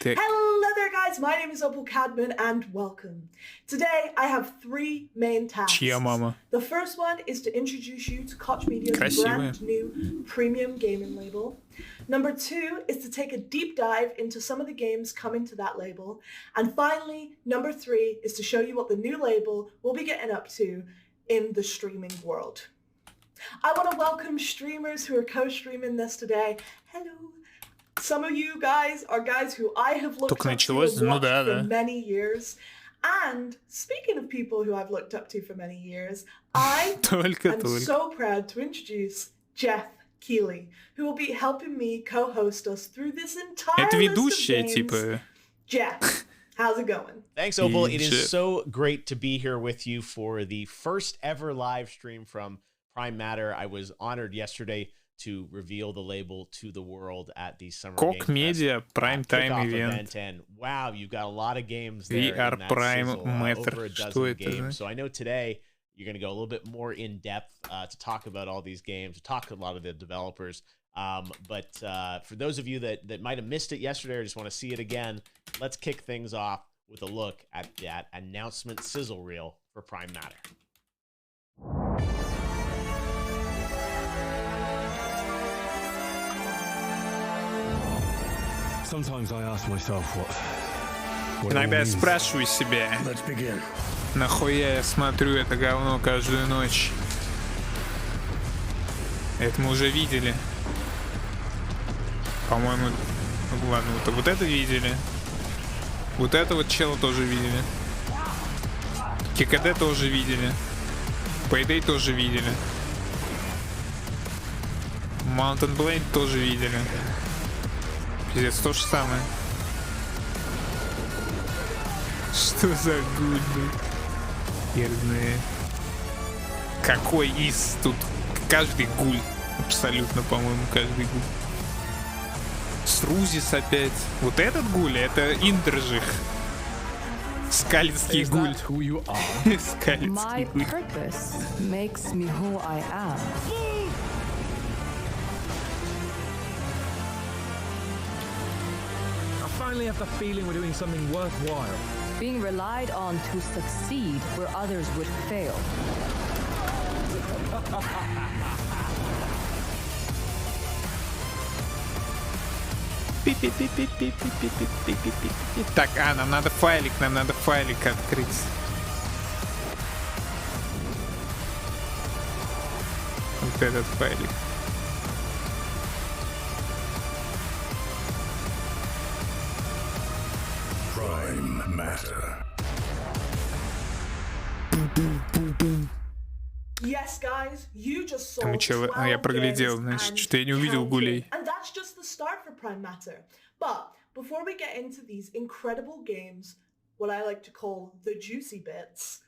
Так. Hello there guys, my name is Opal Cadman and welcome. Today I have three main tasks. Чья мама? The first one is to introduce you to KOCH Media's Красивая. brand new premium gaming label. Number two is to take a deep dive into some of the games coming to that label. And finally, number three is to show you what the new label will be getting up to in the streaming world. I want to welcome streamers who are co-streaming this today. Hello. Some of you guys are guys who I have looked up to and watched for many years. And speaking of people who I've looked up to for many years, I am so proud to introduce Jeff Keeley, who will be helping me co-host us through this entire list of games. Jeff, how's it going? Thanks, Opal. It is so great to be here with you for the first ever live stream from Prime Matter. I was honored yesterday to reveal the label to the world at the Summer KOCH Media Prime Time event. And wow, you've got a lot of games there VR in that Prime sizzle, Matter. over a dozen games. So I know today you're going to go a little bit more in depth to talk about all these games, to talk to a lot of the developers. But for those of you that might have missed it yesterday or just want to see it again, let's kick things off with a look at that announcement sizzle reel for Prime Matter. Иногда я спрашиваю себя, нахуя я смотрю это говно каждую ночь. Это мы уже видели. По-моему, ладно, вот это видели. Вот это вот чела тоже видели. ККД тоже видели. Payday тоже видели. Mountain Blade тоже видели. Пиздец, то же самое. Что за гуль, блядь? Какой из? Тут каждый гуль. Абсолютно, по-моему, каждый гуль. Срузис опять. Вот этот гуль, это Индержих. Скалицкий гуль. Скалицкий гуль. I finally have the feeling we're doing something worthwhile. Being relied on to succeed where others would fail. Так, нам надо файлик открыть. Вот этот файлик. Yes, guys, you just saw Я проглядел, значит, что я не увидел гулей. And that's just the start for Prime Matter. But before we get into these incredible games, what I like to call the juicy bits,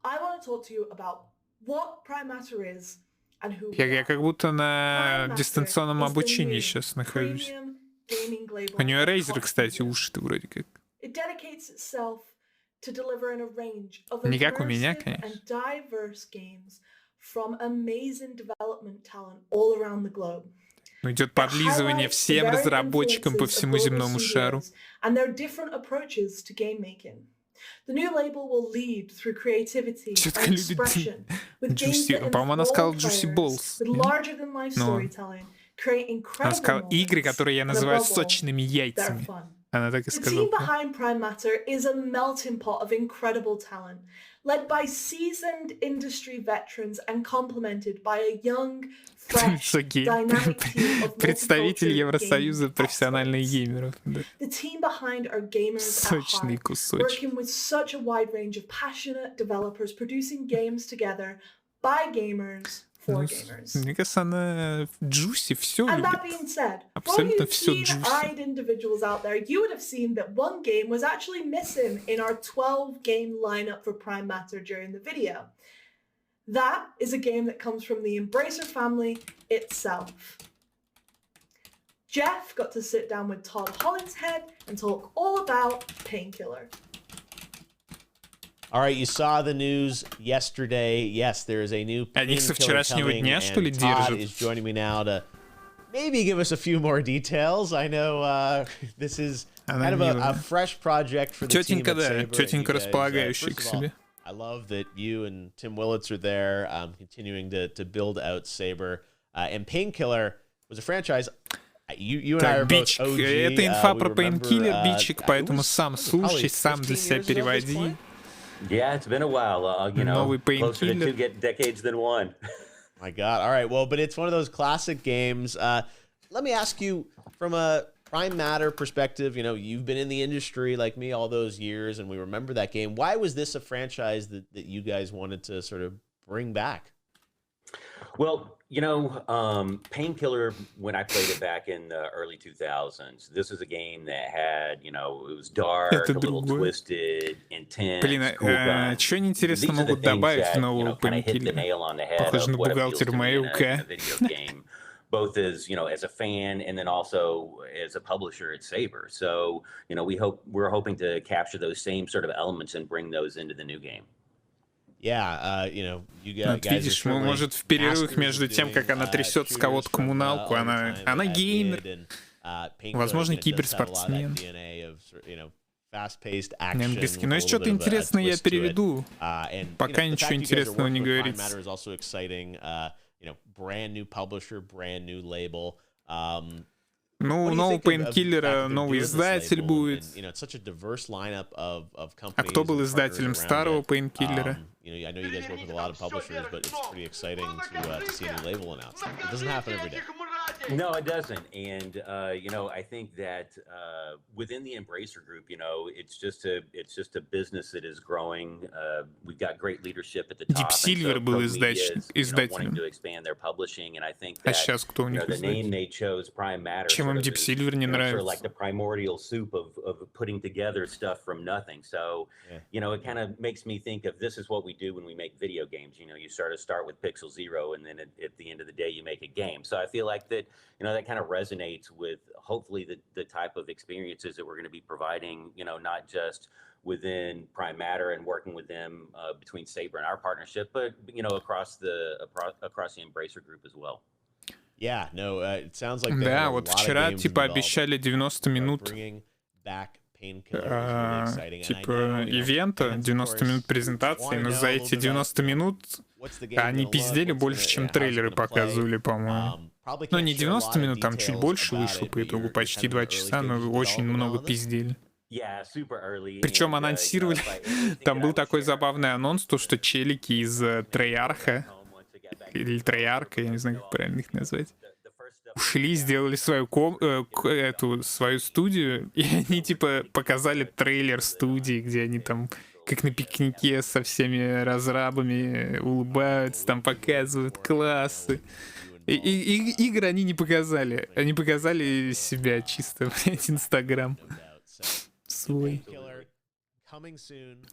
I want to talk to you about what Prime Matter is and who we Я are. как будто на дистанционном обучении сейчас нахожусь. У нее Razer, кстати, уши-то вроде как. It dedicates itself to delivering a range of Не как у меня, immersive конечно. and diverse games from amazing development talent all around the globe. Ну, идет подлизывание всем разработчикам по всему земному шару. And their different approaches to game making. The new label will lead through creativity and expression with games that По-моему, она сказала Juicy involve Balls. players with larger-than-life storytelling, create Она сказала incredible игры, которые я называю moments, and above all, сочными they're яйцами. fun. Она так и The сказала. team behind Prime Matter is a melting pot of incredible talent, led by seasoned industry veterans and complemented by a young, fresh, dynamic team of Представитель multicultural Евросоюза game профессиональных experts. геймеров. Да. The team behind are gamers at Сочный heart, кусочек. working with such a wide range of passionate developers, producing games together by gamers for gamers. Мне кажется, она в Juicy все And любит. that being said, for Абсолютно you все Juicy. keen-eyed individuals out there, you would have seen that one game was actually missing in our 12-game lineup for Prime Matter during the video. That is a game that comes from the Embracer family itself. Jeff got to sit down with Todd Hollinshead and talk all about Painkiller. All right, you saw the news yesterday. Yes, there is a new Они со Painkiller вчерашнего coming, дня, что ли, and Todd держат? is joining me now to maybe give us a few more details. I know this is kind of a fresh project for the team Тетенька, at да, Saber. тетенька, You guys, располагающая к first of all, себе. I love that you and Tim Willits are there, continuing to build out Saber. And Painkiller was a franchise. You and I are Так, both бичик. OG. Это инфа We про remember, Painkiller, бичик, поэтому it was сам probably слушай, сам для 15 себя years ago at this переводи. point. Yeah, it's been a while. You know, Новый closer to Painkiller. 2 decades than one. My God. All right. Well, but it's one of those classic games. Let me ask you from a Prime Matter perspective, you know, you've been in the industry like me all those years, and we remember that game. Why was this a franchise that you guys wanted to sort of bring back? Well, you know, Painkiller, when I played it back in the early 2000s, this was a game that had, you know, it was dark, Это a little другое. twisted, intense, Блин, cool guns. что они интересно These are the могут things добавить в that, you нового know, kind of hit the Painkiller? nail on the head Похоже of на what appeals бухгалтер to me in МАЭУК. a video game, both as, you know, as a fan and then also as a publisher at Saber. So, you know, we're hoping to capture those same sort of elements and bring those into the new game. Yeah, you know, you Вот guys видишь, может в перерывах между тем, как она трясет с кого-то коммуналку, она геймер. Возможно, киберспортсмен. Не английский. Но если что-то интересное, я переведу. Пока ничего интересного не говорится. Ну, нового Painkiller, новый издатель будет. А кто был издателем старого Painkiller? I know you guys work with a lot of publishers, but it's pretty exciting to see a new label announced. It doesn't happen every day. No, it doesn't. And, you know, I think that within the Embracer Group, you know, it's just a business that is growing. We've got great leadership at the top. Deep Silver был издателем. Wanting to expand their publishing, and I think А that, сейчас кто у you know, них the name издатель? they chose, Prime Matter, Чем им sort of Deep is, Silver не you know, sort of нравится? like the primordial soup of putting together stuff from nothing. So, you know, it kind of makes me think of this is what we do when we make video games. You know, you start with Pixel Zero, and then at the end of the day, you make a game. So I feel like that, you know, that kind of resonates with hopefully the type of experiences that we're going to be providing, you know, not just within Prime Matter and working with them between Saber and our partnership, but, you know, across the Embracer Group as well. Yeah, no, it sounds like Да, вот вчера типа обещали 90 минут типа ивента, 90 минут презентации, но за эти 90 минут они пиздели больше, чем трейлеры показывали, по-моему. Ну, не 90 минут, там чуть больше вышло по итогу, почти 2 часа, но очень много пиздели. Причем анонсировали, там был такой забавный анонс, то что челики из Трейарха, или Трейарка, я не знаю, как правильно их назвать, ушли, сделали свою свою студию, и они типа показали трейлер студии, где они там как на пикнике со всеми разрабами улыбаются, там показывают классы. И игры они не показали. Они показали себя чисто, блядь, Инстаграм свой.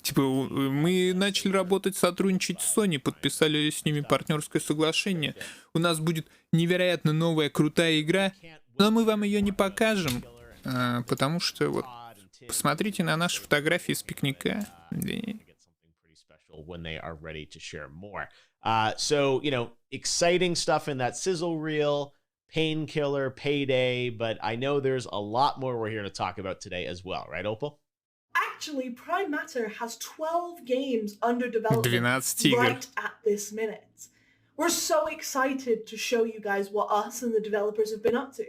Типа, мы начали работать, сотрудничать с Sony, подписали с ними партнерское соглашение. У нас будет невероятно новая крутая игра, но мы вам ее не покажем, потому что вот посмотрите на наши фотографии с пикника. So, you know, exciting stuff in that sizzle reel, Painkiller, Payday, but I know there's a lot more we're here to talk about today as well, right, Opal? Actually, Prime Matter has 12 games under development right at this minute. We're so excited to show you guys what us and the developers have been up to.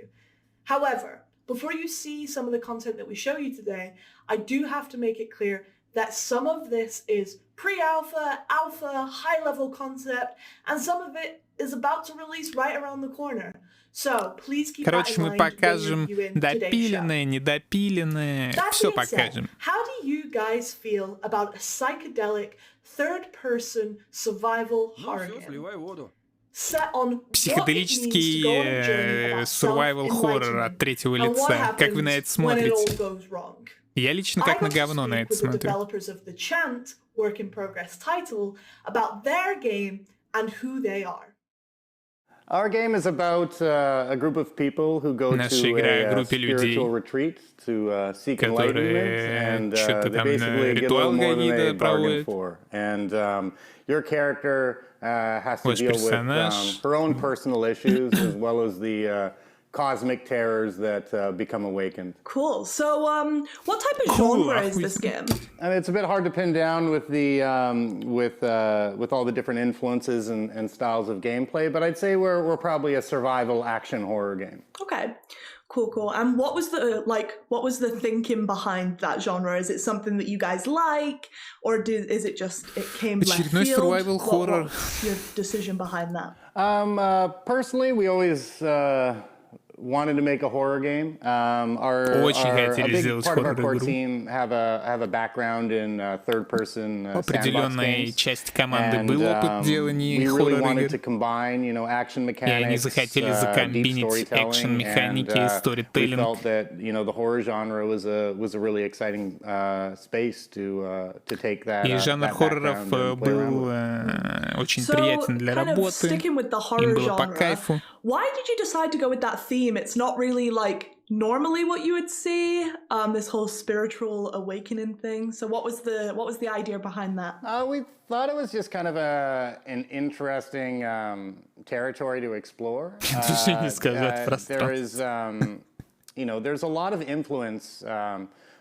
However, before you see some of the content that we show you today, I do have to make it clear that some of this is pre-alpha, alpha, high-level concept, and some of it is about to release right around the corner. So please keep that in mind. Короче, мы покажем допиленное, недопиленное, все покажем. How do you guys feel about a psychedelic third-person survival horror game? Психоделический survival horror от третьего лица. Как вы на это смотрите? Я лично как на говно на это смотрю. Our game is about a group of people who go to a spiritual retreat to seek enlightenment, and they basically get a little more than they bargained for. And your character has to deal with her own personal issues as well as the cosmic terrors that become awakened. Cool. So, what type of genre is this game? And it's a bit hard to pin down with the with all the different influences and styles of gameplay, but I'd say we're probably a survival action horror game. Okay. Cool. And what was the thinking behind that genre? Is it something that you guys like, or is it just it came left field? Survival horror. What's your decision behind that? Personally, we always wanted to make a horror game. A big part of our core team have a background in third-person Определенная часть команды был опыт делания we really wanted хоррор-игр. to combine, action И они mechanics, захотели deep закомбинить storytelling, экшен-механики, and we сторителлинг. felt that the horror genre was a really exciting space to take that. И жанр хорроров был очень приятен для работы. Им было по кайфу. Why did you decide to go with that theme? It's not really like normally what you would see, this whole spiritual awakening thing. So what was the idea behind that? We thought it was just kind of an interesting territory to explore. There is, there's a lot of influence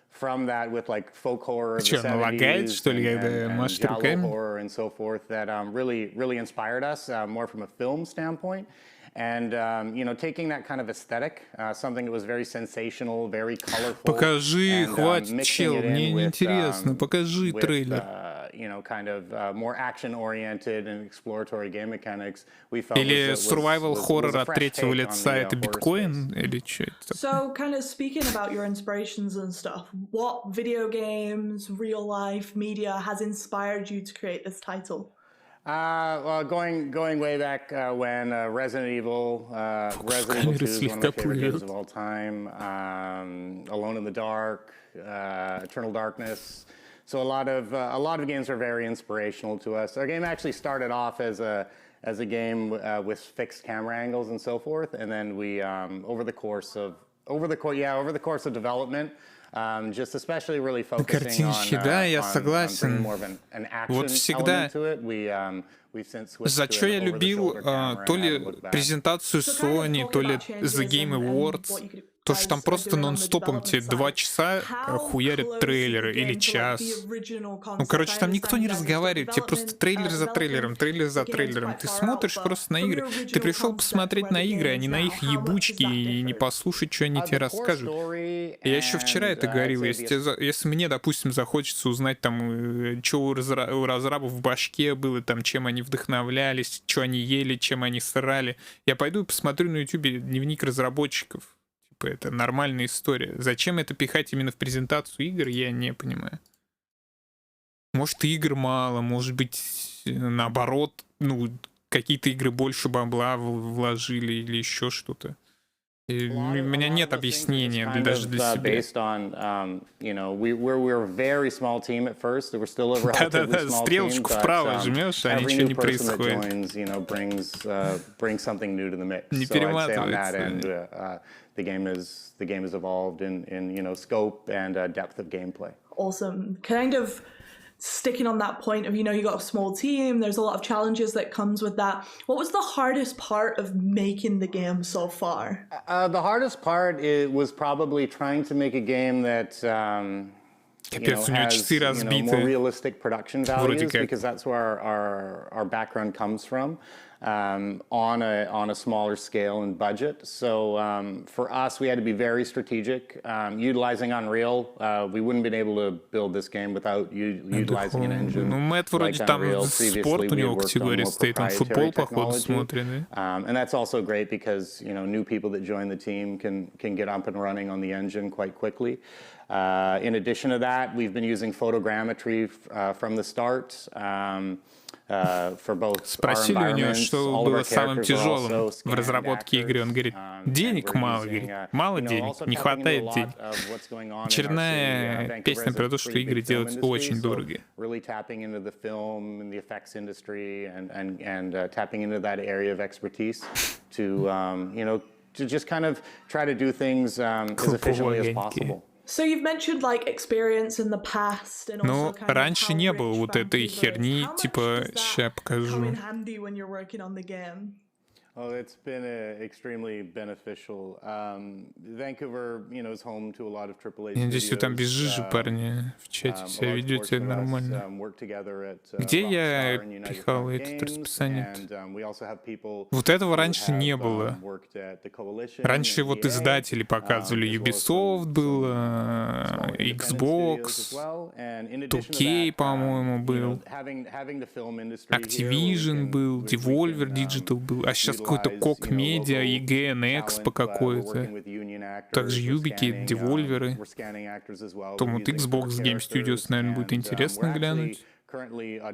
from that with like folk horror of the 70s and giallo horror and so forth that really inspired us more from a film standpoint. And, taking that kind of aesthetic, something that was very sensational, very colorful. Покажи, хватит, чел, мне неинтересно, покажи трейлер. Kind of more action-oriented and exploratory game mechanics. We felt Или survival horror от третьего лица это биткоин или что это? So, kind of speaking about your inspirations and stuff, what video games, real life media has inspired you to create this title? Well, going way back when Resident Evil 2 is one of my favorite games of all time. Alone in the Dark, Eternal Darkness. So a lot of games are very inspirational to us. Our game actually started off as a game with fixed camera angles and so forth, and then we over the course of development. Just especially really focusing on more of an action element to it. We've since switched За что я любил то ли презентацию Sony, то ли The Game Awards, то, что там просто нон-стопом тебе 2 часа хуярят трейлеры или час. Ну, короче, там никто не разговаривает, тебе просто трейлер за трейлером, трейлер за трейлером. Ты смотришь просто на игры. Ты пришел посмотреть на игры, а не на их ебучки, и не послушать, что они тебе расскажут. Я еще вчера это говорил, если мне, допустим, захочется узнать, там, что у разрабов в башке было, там, чем они вдохновлялись, что они ели, чем они срали, я пойду и посмотрю на ютубе дневник разработчиков. Это нормальная история. Зачем это пихать именно в презентацию игр, я не понимаю. Может, игр мало, может быть, наоборот, какие-то игры больше бабла вложили или еще что-то. У меня нет объяснения даже для себя. Да-да-да, стрелочку вправо жмешь, а ничего не происходит. Не перематывается. The game has evolved in scope and depth of gameplay. Awesome. Kind of sticking on that point of, you got a small team, there's a lot of challenges that comes with that. What was the hardest part of making the game so far? The hardest part was probably trying to make a game that has more realistic production values, because that's where our background comes from. On a smaller scale and budget. So for us, we had to be very strategic. Utilizing Unreal, we wouldn't have been able to build this game without utilizing an engine like Unreal. Previously, we worked on more proprietary technology. And that's also great because new people that join the team can get up and running on the engine quite quickly. In addition to that, we've been using photogrammetry from the start. Спросили у него, что было самым тяжелым в разработке игры. Он говорит, денег мало, мало денег, не хватает денег. Очередная песня про то, что игры делать очень дорого. So you've mentioned like experience in the past and also kind of раньше не было вот этой херни, типа, ща покажу. Oh, it's been extremely beneficial. Vancouver, is home to a lot of AAA Я надеюсь, вы там без жижи, studios. парни, в чате себя ведете нормально. Где я пихал этот расписание? Вот этого раньше не было. Раньше вот издатели показывали. Ubisoft был, Xbox, 2K, по-моему, был, Activision был, Devolver Digital был, а сейчас какой-то KOCH Media, IGN, Expo какой-то. Также Юбики, Devolver'ы. Потом вот Xbox Game Studios, наверное, будет интересно глянуть. А,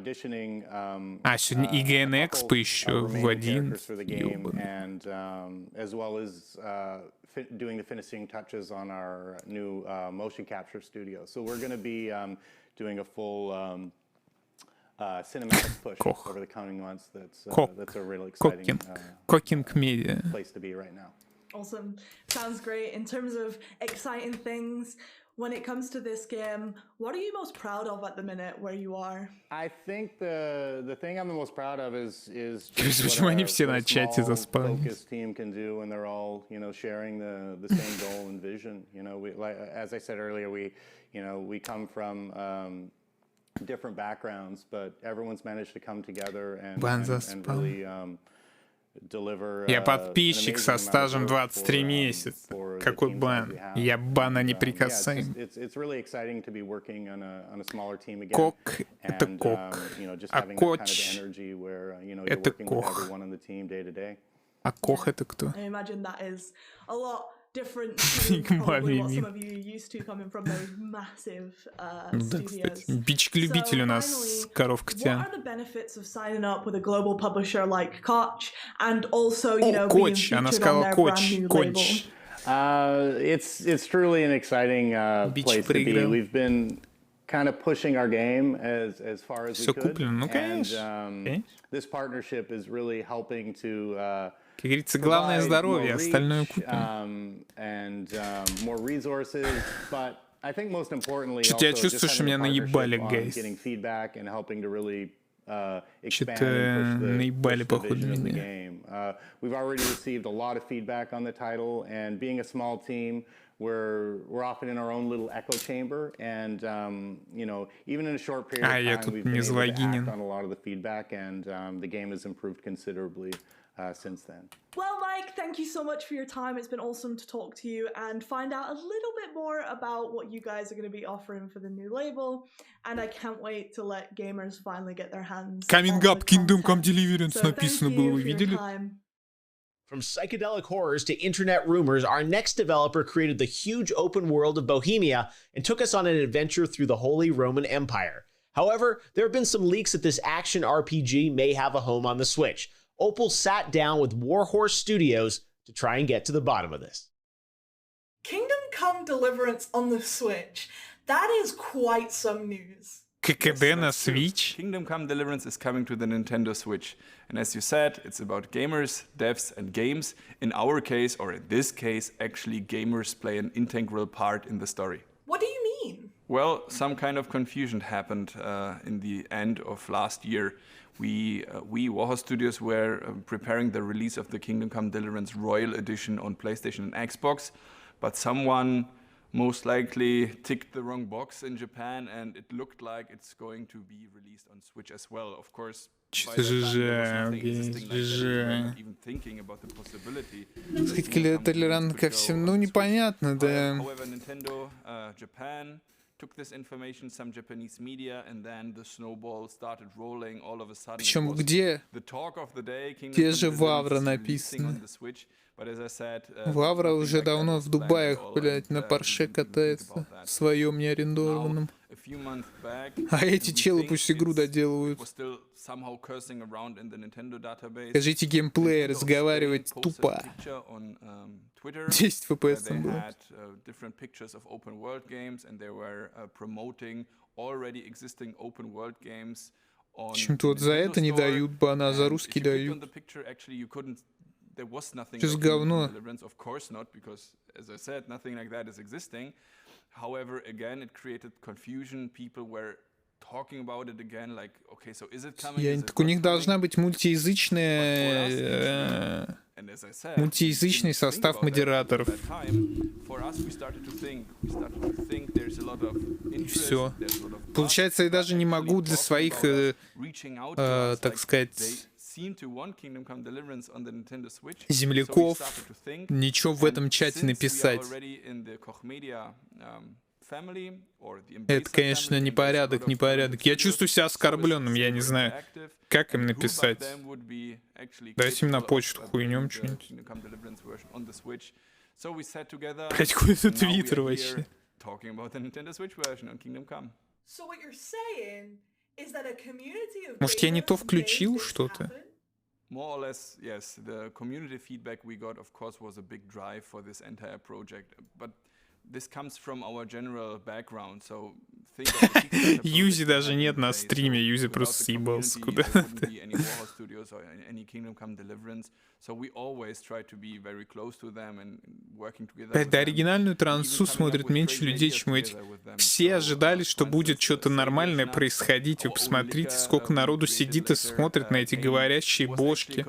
сегодня IGN Expo еще в 11. Doing the finishing touches on our new motion capture studio. So we're going to be doing a full cinematic push over the coming months. That's a really exciting place to be right now. Awesome. Sounds great. In terms of exciting things, when it comes to this game, what are you most proud of at the minute where you are? I think the thing I'm the most proud of is почему они все на чате заспали? Focus team can do when they're all, sharing the same goal and vision. We, like, as I said earlier, we come from different backgrounds, but everyone's managed to come together and really Я подписчик со стажем 23 месяца. Какой бан? Я бана не прикасаем. KOCH — это KOCH. А KOCH — это KOCH. А KOCH — это кто? Different to probably what some of you are used to coming from those massive studios. Бичек-любитель у нас, коровка-тян. What are the benefits of signing up with a global publisher like KOCH and also, being featured on their brand new label? It's truly an exciting place to be. We've been kind of pushing our game as far as we could. And this partnership is really helping to как говорится, главное здоровье, остальное купим. Что-то я чувствую, что меня наебали, гайс. Что-то наебали, походу, меня. We're often in our own little echo chamber, and even in a short period of time, we've been able to act on a lot of the feedback, and the game has improved considerably since then. Well, Mike, thank you so much for your time. It's been awesome to talk to you and find out a little bit more about what you guys are going to be offering for the new label. And I can't wait to let gamers finally get their hands Coming up, Kingdom Come Deliverance написано было, вы видели? From psychedelic horrors to internet rumors, our next developer created the huge open world of Bohemia and took us on an adventure through the Holy Roman Empire. However, there have been some leaks that this action RPG may have a home on the Switch. Opal sat down with Warhorse Studios to try and get to the bottom of this. Kingdom Come Deliverance on the Switch. That is quite some news. ККД на Switch? Kingdom Come Deliverance is coming to the Nintendo Switch. And as you said, it's about gamers, devs, and games. In our case, or in this case, actually gamers play an integral part in the story. What do you mean? Well, some kind of confusion happened in the end of last year. We Warhorse Studios were preparing the release of the Kingdom Come Deliverance Royal Edition on PlayStation and Xbox, but someone most likely ticked the wrong box in Japan, and it looked like it's going to be released on Switch as well. Of course, by that time, there was nothing existing like that. We were not even thinking about the possibility. Зрители толерантны ко всем, ну непонятно, да. However, Nintendo Japan took this information, some Japanese media, and then the snowball started rolling all of a sudden. Причем где? The talk of the day, Где же Вавра написано? Вавра уже давно в Дубаях, блядь, на Порше катается, в своем неарендованном. А эти челы пусть игру доделывают. Скажите геймплей, разговаривать тупо. 10 FPS там было. Почему-то вот за это не дают бана, а за русский дают. Just говно. Of course not, because as I said, nothing like that is existing. However, again, it created confusion. People were Так у них должна быть мультиязычный состав модераторов. И все. Получается, я даже не могу для своих, так сказать, земляков ничего в этом чате написать. Это, конечно, непорядок. Я чувствую себя оскорбленным, я не знаю, как им написать. Дайте им на почту хуйнем что-нибудь. Блять, какой-то твиттер вообще. Может, я не то включил что-то? More or less, yes. The community feedback we got, of course, was a big drive for this entire project. But this comes from our general background, so think of the Юзи даже нет на стриме, Юзи просто съебался куда-то. Да, оригинальную трансу смотрит меньше людей, чем эти. Все ожидали, что будет что-то нормальное происходить. Вы посмотрите, сколько народу сидит и смотрит на эти говорящие бошки.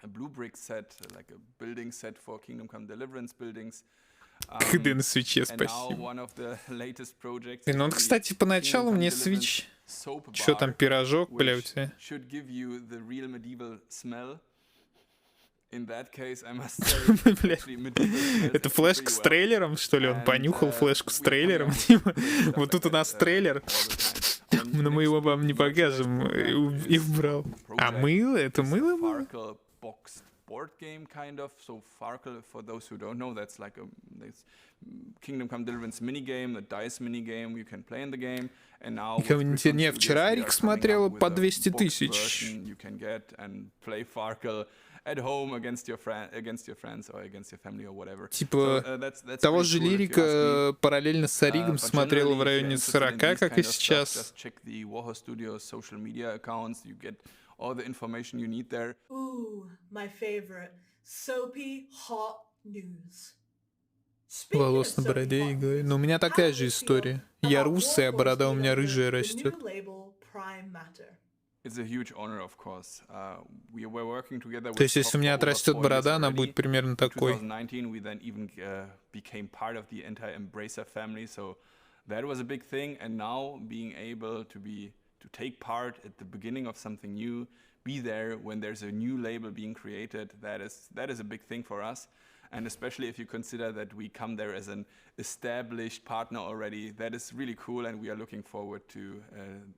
A blue brick set, like a building set for Kingdom Come Deliverance buildings. Когда на свече, спасибо. Ну, он, кстати, поначалу мне свич... Чё там, пирожок, бля, у тебя? Это флешка с трейлером, что ли? Он понюхал флешку с трейлером? Вот тут у нас трейлер. Но мы его вам не покажем. И убрал. А мыло? Это мыло было? Boxed board game kind of. So Farkle, for those who don't know, that's like a Kingdom Come Deliverance minigame, a dice minigame you can play in the game. And now не, вчера Рик смотрел по 200 тысяч. You can get and play Farkle at home against your friends or against your family or whatever. Типа того же Лирика параллельно с Оригом смотрел в районе 40, как и сейчас. All the information you need there. Ooh, my favorite. Soapy hot news. Волос на бороде и голове. Но у меня такая же история. Я русый, а борода у меня рыжая растет. То есть, если у меня отрастет борода, она будет примерно такой. To take part at the beginning of something new, be there when there's a new label being created, that is a big thing for us. And especially if you consider that we come there as an established partner already, that is really cool, and we are looking forward to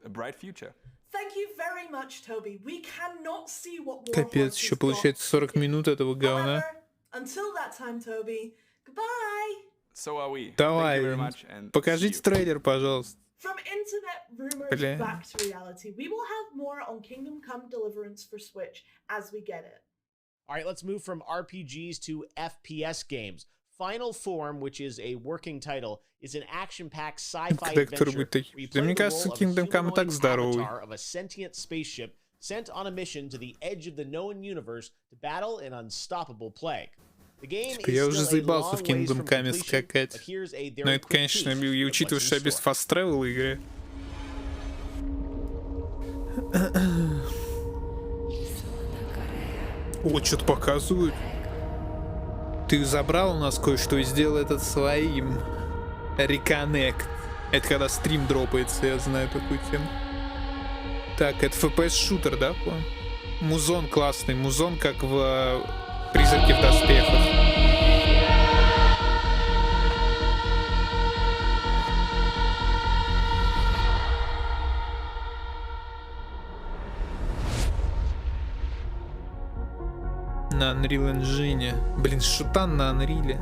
a bright future. Thank you very much, Toby. We cannot see what Капец, еще получается 40 минут этого говна. Until that time, Toby. Goodbye. So are we. Давай, покажите трейлер, пожалуйста. From internet rumors back to reality, we will have more on Kingdom Come Deliverance for Switch as we get it. All right, let's move from RPGs to FPS games. Final Form, which is a working title, is an action-packed sci-fi adventure where you play the role of a humanoid avatar of a sentient spaceship sent on a mission to the edge of the known universe to battle an unstoppable plague. Я уже заебался в Kingdom Come скакать. Но это, конечно, и учитывая, что я без фаст-тревела играю. О, что-то показывают. Ты забрал у нас кое-что и сделал этот своим. Reconnect. Это когда стрим дропается, я знаю такую тему. Так, это FPS-шутер, да? Музон классный. Музон, как в «Призраки в доспехах». На Unreal Engine. Блин, шутан на Unreal.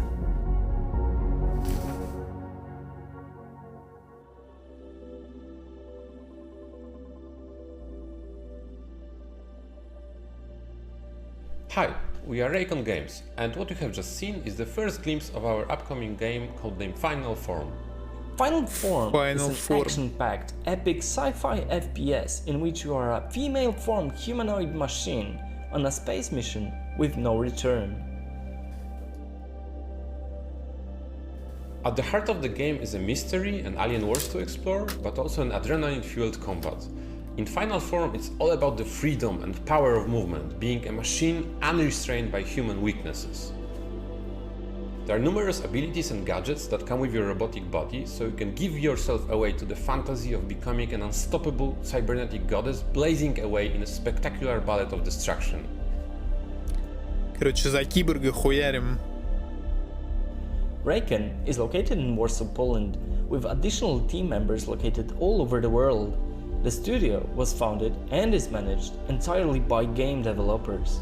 Hi, we are Raycon Games, and what you have just seen is the first glimpse of our upcoming game called the Final Form. Final Form is an action-packed, epic sci-fi FPS in which you are a female-formed humanoid machine on a space mission with no return. At the heart of the game is a mystery and alien worlds to explore, but also an adrenaline-fueled combat. In final form, it's all about the freedom and power of movement, being a machine unrestrained by human weaknesses. There are numerous abilities and gadgets that come with your robotic body, so you can give yourself away to the fantasy of becoming an unstoppable cybernetic goddess, blazing away in a spectacular ballet of destruction. Короче, за киборга хуярим. Raycon is located in Warsaw, Poland, with additional team members located all over the world. The studio was founded and is managed entirely by game developers.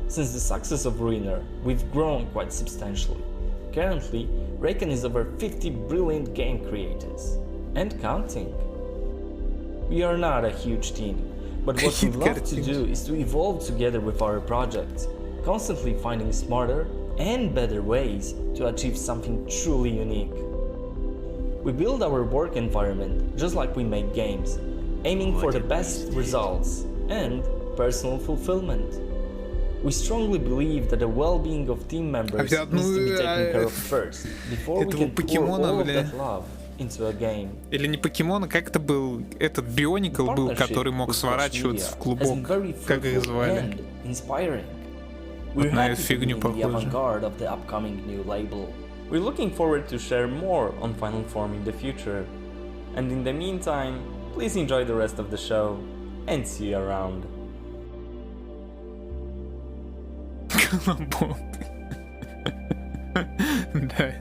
Since the success of Ruiner, we've grown quite substantially. Currently, Raycon is over 50 brilliant game creators, and counting. We are not a huge team, but what we love to do is to evolve together with our projects, constantly finding smarter and better ways to achieve something truly unique. We build our work environment just like we make games, aiming for the best results and personal fulfillment. We strongly believe that the well-being of team members needs to be taken care of first, before we can pour all of that love into a game. Или не покемона, как это был? Этот Бионикл был, который мог сворачиваться в клубок. Как их звали? Вот на эту фигню похоже. We're looking forward to share more on Final Form in the future. And in the meantime, please enjoy the rest of the show and see you around. Колобок. Да.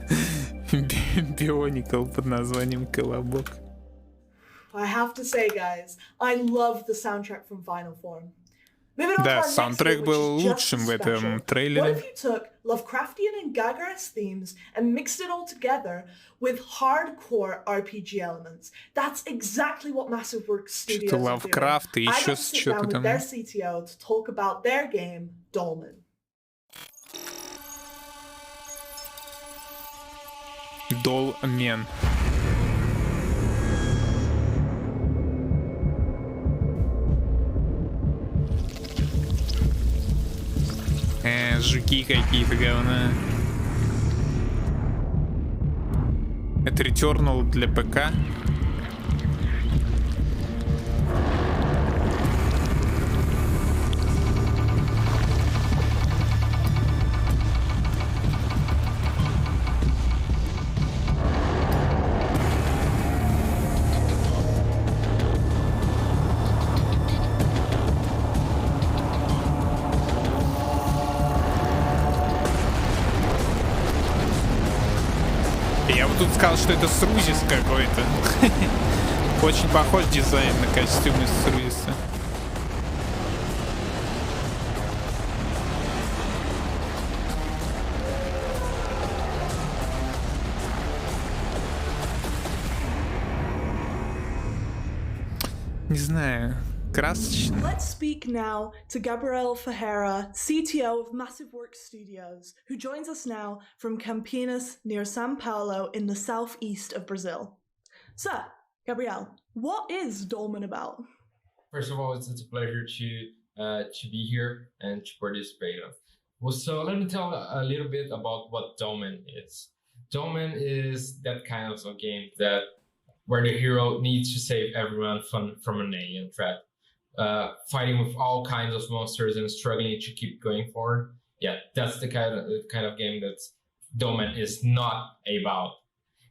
Бионикл под названием Колобок. I have to say, guys, I love the soundtrack from Final Form. Да, саундтрек был лучшим в этом трейлере. What if you took Lovecraftian and Gagaris themes and mixed it all together with hardcore RPG elements? That's exactly what Massive Works Studios are doing. Lovecraft и еще что-то там. I got to sit down with their CTO to talk about their game, Dolmen. Dolmen. Жуки какие-то говна. Это Returnal для ПК. Я бы тут сказал, что это Срузис какой-то. Очень похож дизайн на костюм из Срузиса. Не знаю, красочно. Let's speak now to Gabriel Ferreira, CTO of Massive Works Studios, who joins us now from Campinas near São Paulo in the southeast of Brazil. Sir, Gabriel, what is Dolmen about? First of all, it's a pleasure to be here and to participate. Well, so let me tell a little bit about what Dolmen is. Dolmen is that kind of a game where the hero needs to save everyone from an alien threat. Fighting with all kinds of monsters and struggling to keep going forward. Yeah, that's the kind of game that Dolmen is not about.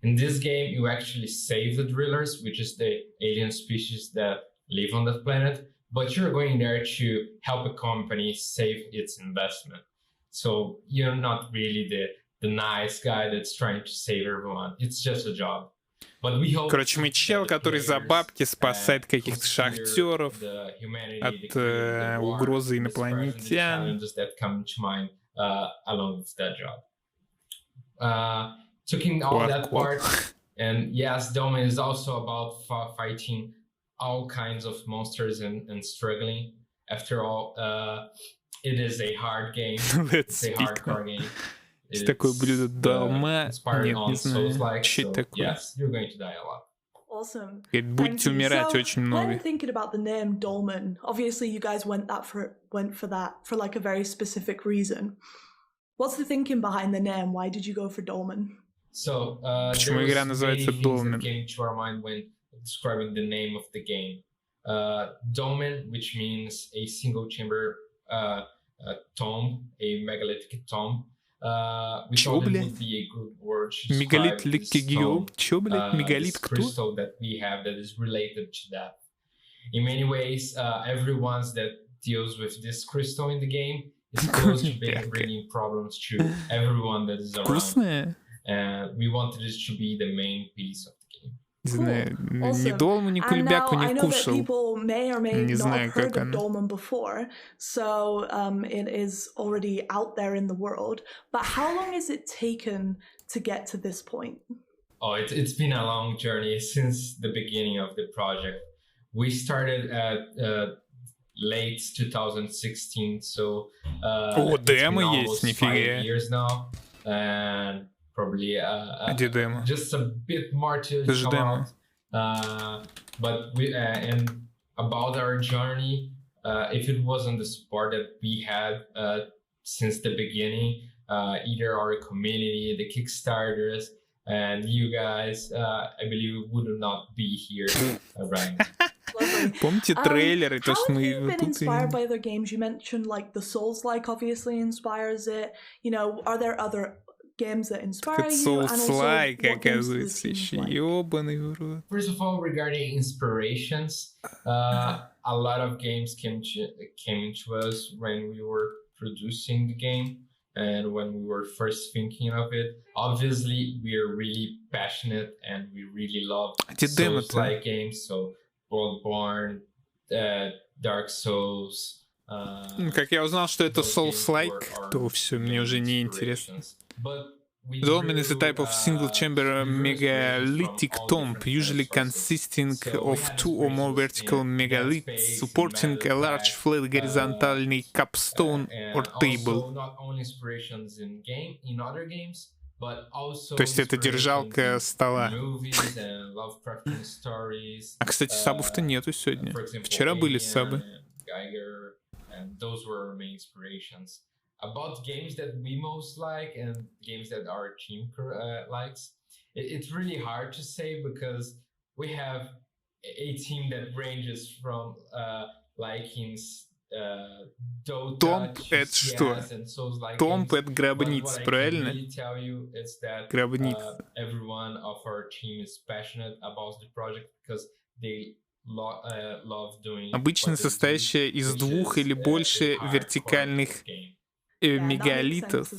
In this game, you actually save the drillers, which is the alien species that live on that planet, but you're going there to help a company save its investment. So you're not really the nice guy that's trying to save everyone. It's just a job. Короче, мы чел, который за бабки спасает каких-то шахтеров от угрозы инопланетян. Taking all that part, and yes, Dolmen is also about fighting all kinds of monsters and struggling. After all, it is a hard game. It's a hardcore game. Есть такое блюдо дома? Нет, не знаю. Что это такое? Awesome. Будете умирать очень много. When thinking about the name Dolmen, obviously you guys went for that for like a very specific reason. What's the thinking behind the name? Why did you go for Dolmen? So Почему there игра was называется many things that Dolmen? came to our mind when describing the name of the game. Dolmen, which means a single chamber tomb, a megalithic tomb. We Чё, thought it блядь? would be a good word to Мегалит describe this Ликкигио? tomb, Чё, блядь? Мегалит this кто? crystal that we have that is related to that. In many ways, everyone that deals with this crystal in the game is close to bringing problems to everyone that is around. Вкусная? And we wanted it to be the main piece of the game. Не знаю, ни Awesome. долму, ни And now кулебяку I не know that кушал. people may or may Не not знаю, have heard как of оно. Dolmen before, so it is already out there in the world. But how long has it taken to get to this point? Oh, it's been a long journey since the beginning of the project. We started at late 2016, so О, it's been демо almost есть, 5 нифига. years now, and probably Где демо? just a bit more to Даже come демо. out. But we and about our journey, if it wasn't the support that we had since the beginning, either our community, the Kickstarters, and you guys, I believe we would not be here right now. Помните трейлеры? То, что How have мы you вот been тут... inspired by other games? You mentioned like the Souls-like obviously inspires it. You know, are there other games that inspire Это you? And also, Souls-like, what games do the оказывается, teams еще. like? Ёбаный в рот. First of all, regarding inspirations, a lot of games came to us when we were producing the game and when we were first thinking of it. Obviously, we are really passionate and we really love Souls-like games, so Bloodborne, Dark Souls. Как я узнал, что это Souls-like, то все, мне уже не интересно. Dolmen is a type of single-chamber megalithic tomb, usually consisting of 2 or more vertical megaliths, supporting a large flat horizontal capstone or table. Not only inspirations in other games, but also То есть это держалка стола. movies and Lovecraftian stories. А, кстати, сабов-то нету сегодня. Вчера были сабы. Geiger, and those were our main inspirations. About games that we most like and games that our team likes, it's really hard to say because we have a team that ranges from liking Dota, Томб — это что? Томб — это гробница, правильно? Гробница. Everyone of our team is passionate about the project because they love doing. Обычно состоящая из 2 или больше вертикальных мегалитов,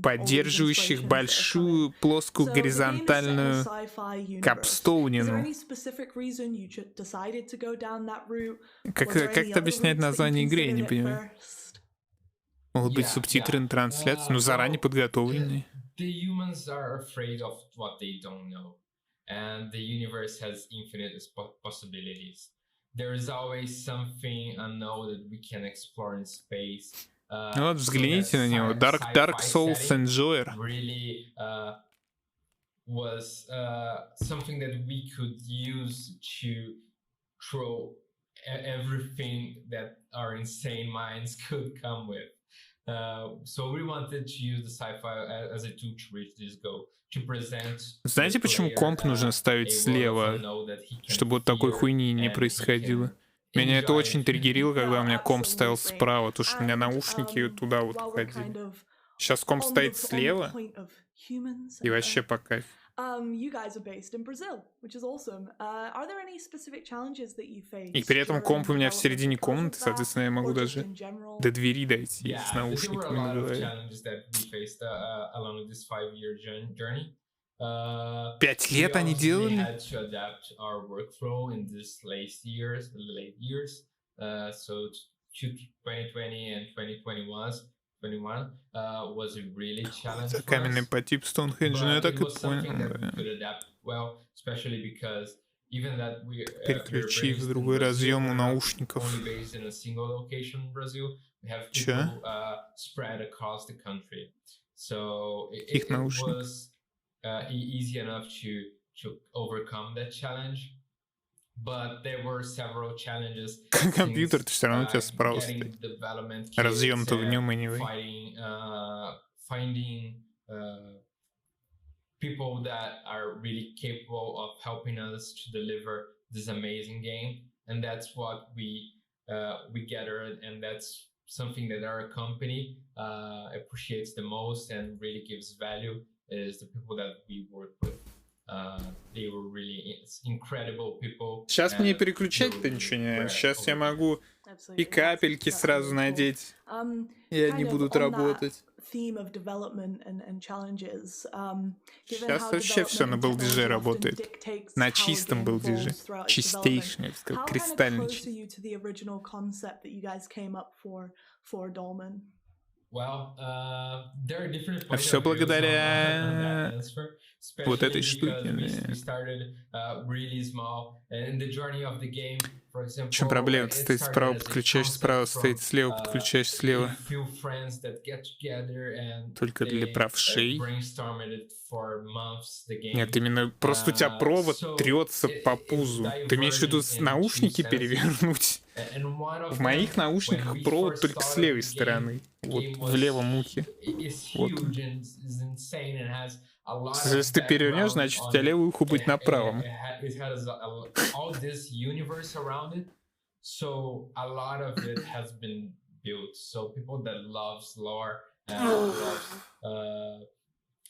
поддерживающих большую плоскую горизонтальную капстоунину. Как это объяснять название игры, я не понимаю. Могут быть субтитры на трансляции, но заранее подготовленные. And the universe has infinite possibilities. There is always something unknown that we can explore in space. Ну вот, взгляните на него. Dark Souls Enjoyer. Really was something that we could use to throw everything that our insane minds could come with. So we wanted to use the sci-fi as a tool to reach this goal. Знаете, почему комп нужно ставить слева, чтобы вот такой хуйни не происходило? Меня это очень триггерило, когда у меня комп стоял справа, потому что у меня наушники туда вот уходили. Сейчас комп стоит слева, и вообще по кайфу. И при этом комп у меня в середине комнаты, соответственно, я могу даже до двери дойти с наушниками на голове. 5 лет они делали? Это каменный по типу Стоунхенджа, но я так и понял. Переключи в другой разъем у наушников. Чё? Их наушников. Easy enough to overcome that challenge, but there were several challenges. Компьютер, ты все равно у тебя справа стоит. Разъем-то в нем anyway. people that are really capable of helping us to deliver this amazing game, and that's what we gather, and that's something that our company appreciates the most and really gives value, is the people that we work with. They were really incredible people. Сейчас мне переключать-то ничего не. Сейчас я могу и капельки сразу надеть, и они будут работать. Сейчас вообще все на балдеже работает. На чистом балдеже. Чистейший, я бы сказал, кристально чистый. Все благодаря вот этой штуке. В чем проблема? Ты стоит справа, подключаешь справа, стоит слева, подключаешь слева. Только для правшей. Нет, именно просто у тебя провод трется по пузу. Ты имеешь в виду наушники перевернуть? В моих наушниках провод только с левой стороны. Вот в левом ухе. Вот. Если ты перевернешь, значит у тебя левое ухо будет на правом. So a lot of it has been built. So people that loves lore and loves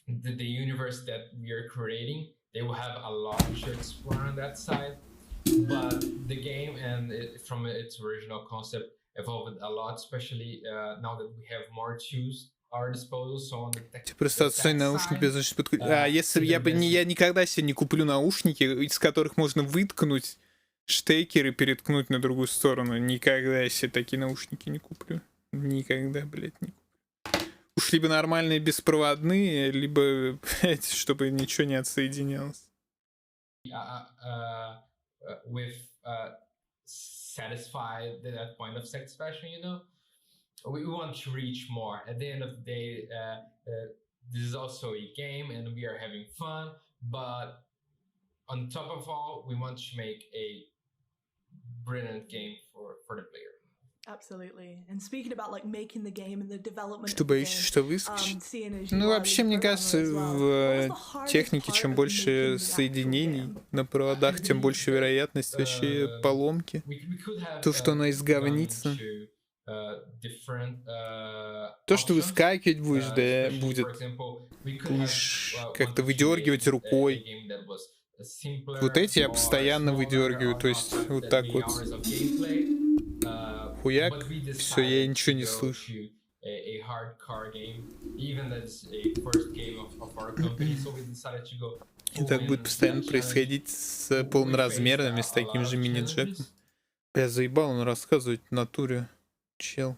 the universe that we are creating, they will have a lot to explore on that side. But the game and from its original concept evolved a lot, especially now that we have more tools at our disposal. So on the просто отстой наушник без защиты подключить. Если я никогда себе не куплю наушники, из которых можно выткнуть штекер и переткнуть на другую сторону. Никогда я себе такие наушники не куплю. Никогда, блядь, не куплю. Уж либо нормальные беспроводные, либо, блядь, чтобы ничего не отсоединялось. With satisfied that point of satisfaction, you know, we want to reach more. At the end of the day, this is also a game, and we are having fun. But on top of all, we want to make a brilliant game for the player. Absolutely. And speaking about like making the game and the development. Что боишься, что выскочит? Ну, вообще, мне кажется, в технике, чем больше соединений на проводах, тем больше вероятность вообще поломки. То, что она изговнится. То, что выскакивать будешь, да, будет. Будешь как-то выдергивать рукой. Вот эти я постоянно выдергиваю, то есть вот так вот. Хуяк, все, я ничего не слышу. И так будет постоянно происходить с полноразмерными, с таким же мини-джеком. Я заебал он рассказывать в натуре, чел.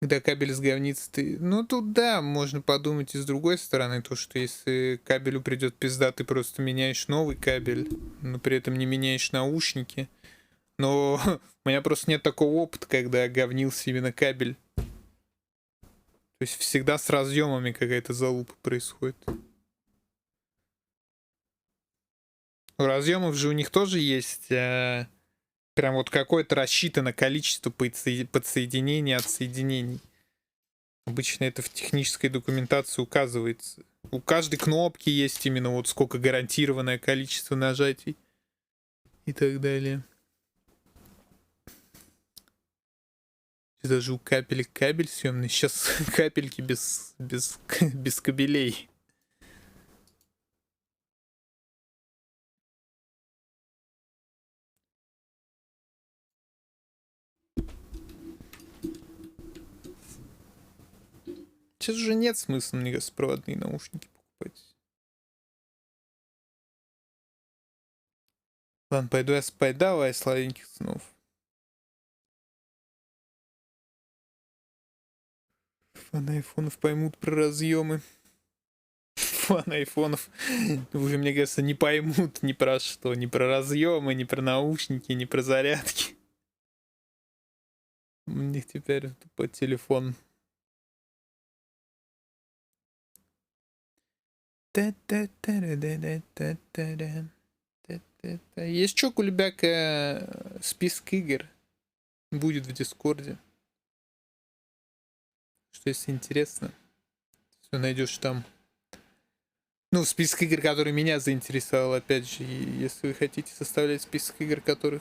Когда кабель сговнится, ты... Ну, тут да, можно подумать и с другой стороны, то, что если кабелю придет пизда, ты просто меняешь новый кабель, но при этом не меняешь наушники. Но у меня просто нет такого опыта, когда говнился именно кабель. То есть всегда с разъемами какая-то залупа происходит. У разъемов же у них тоже есть... Прям вот какое-то рассчитано количество подсоединений, отсоединений. Обычно это в технической документации указывается. У каждой кнопки есть именно вот сколько гарантированное количество нажатий. И так далее. Даже у капелек кабель съемный. Сейчас капельки без кабелей. Сейчас уже нет смысла, мне кажется, проводные наушники покупать. Ладно, пойду я спать. Давай, сладеньких снов. Фаны айфонов поймут про разъемы. Фаны айфонов, уже, мне кажется, не поймут ни про что. Ни про разъемы, ни про наушники, ни про зарядки. У них теперь по телефону. Есть что, кулебяка, список игр будет в Дискорде. Что если интересно, Все найдешь там. Ну, список игр, который меня заинтересовал, опять же, и если вы хотите составлять список игр, которые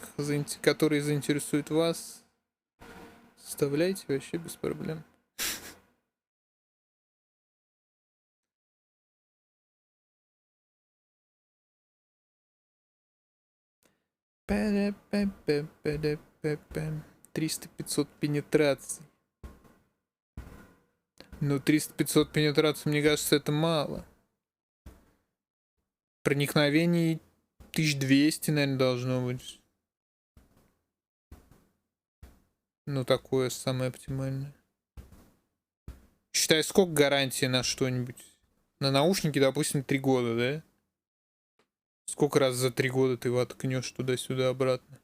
заинтересуют вас, составляйте вообще без проблем. Пэ-пэ-пэ-пэ-пэ-пэ. 300-500 пенетраций. Ну, 300-500 пенетраций, мне кажется, это мало. Проникновений 1200, наверное, должно быть. Ну, такое самое оптимальное. Считай, сколько гарантии на что-нибудь? На наушники, допустим, 3 года, да? Сколько раз за 3 года ты воткнешь туда-сюда обратно?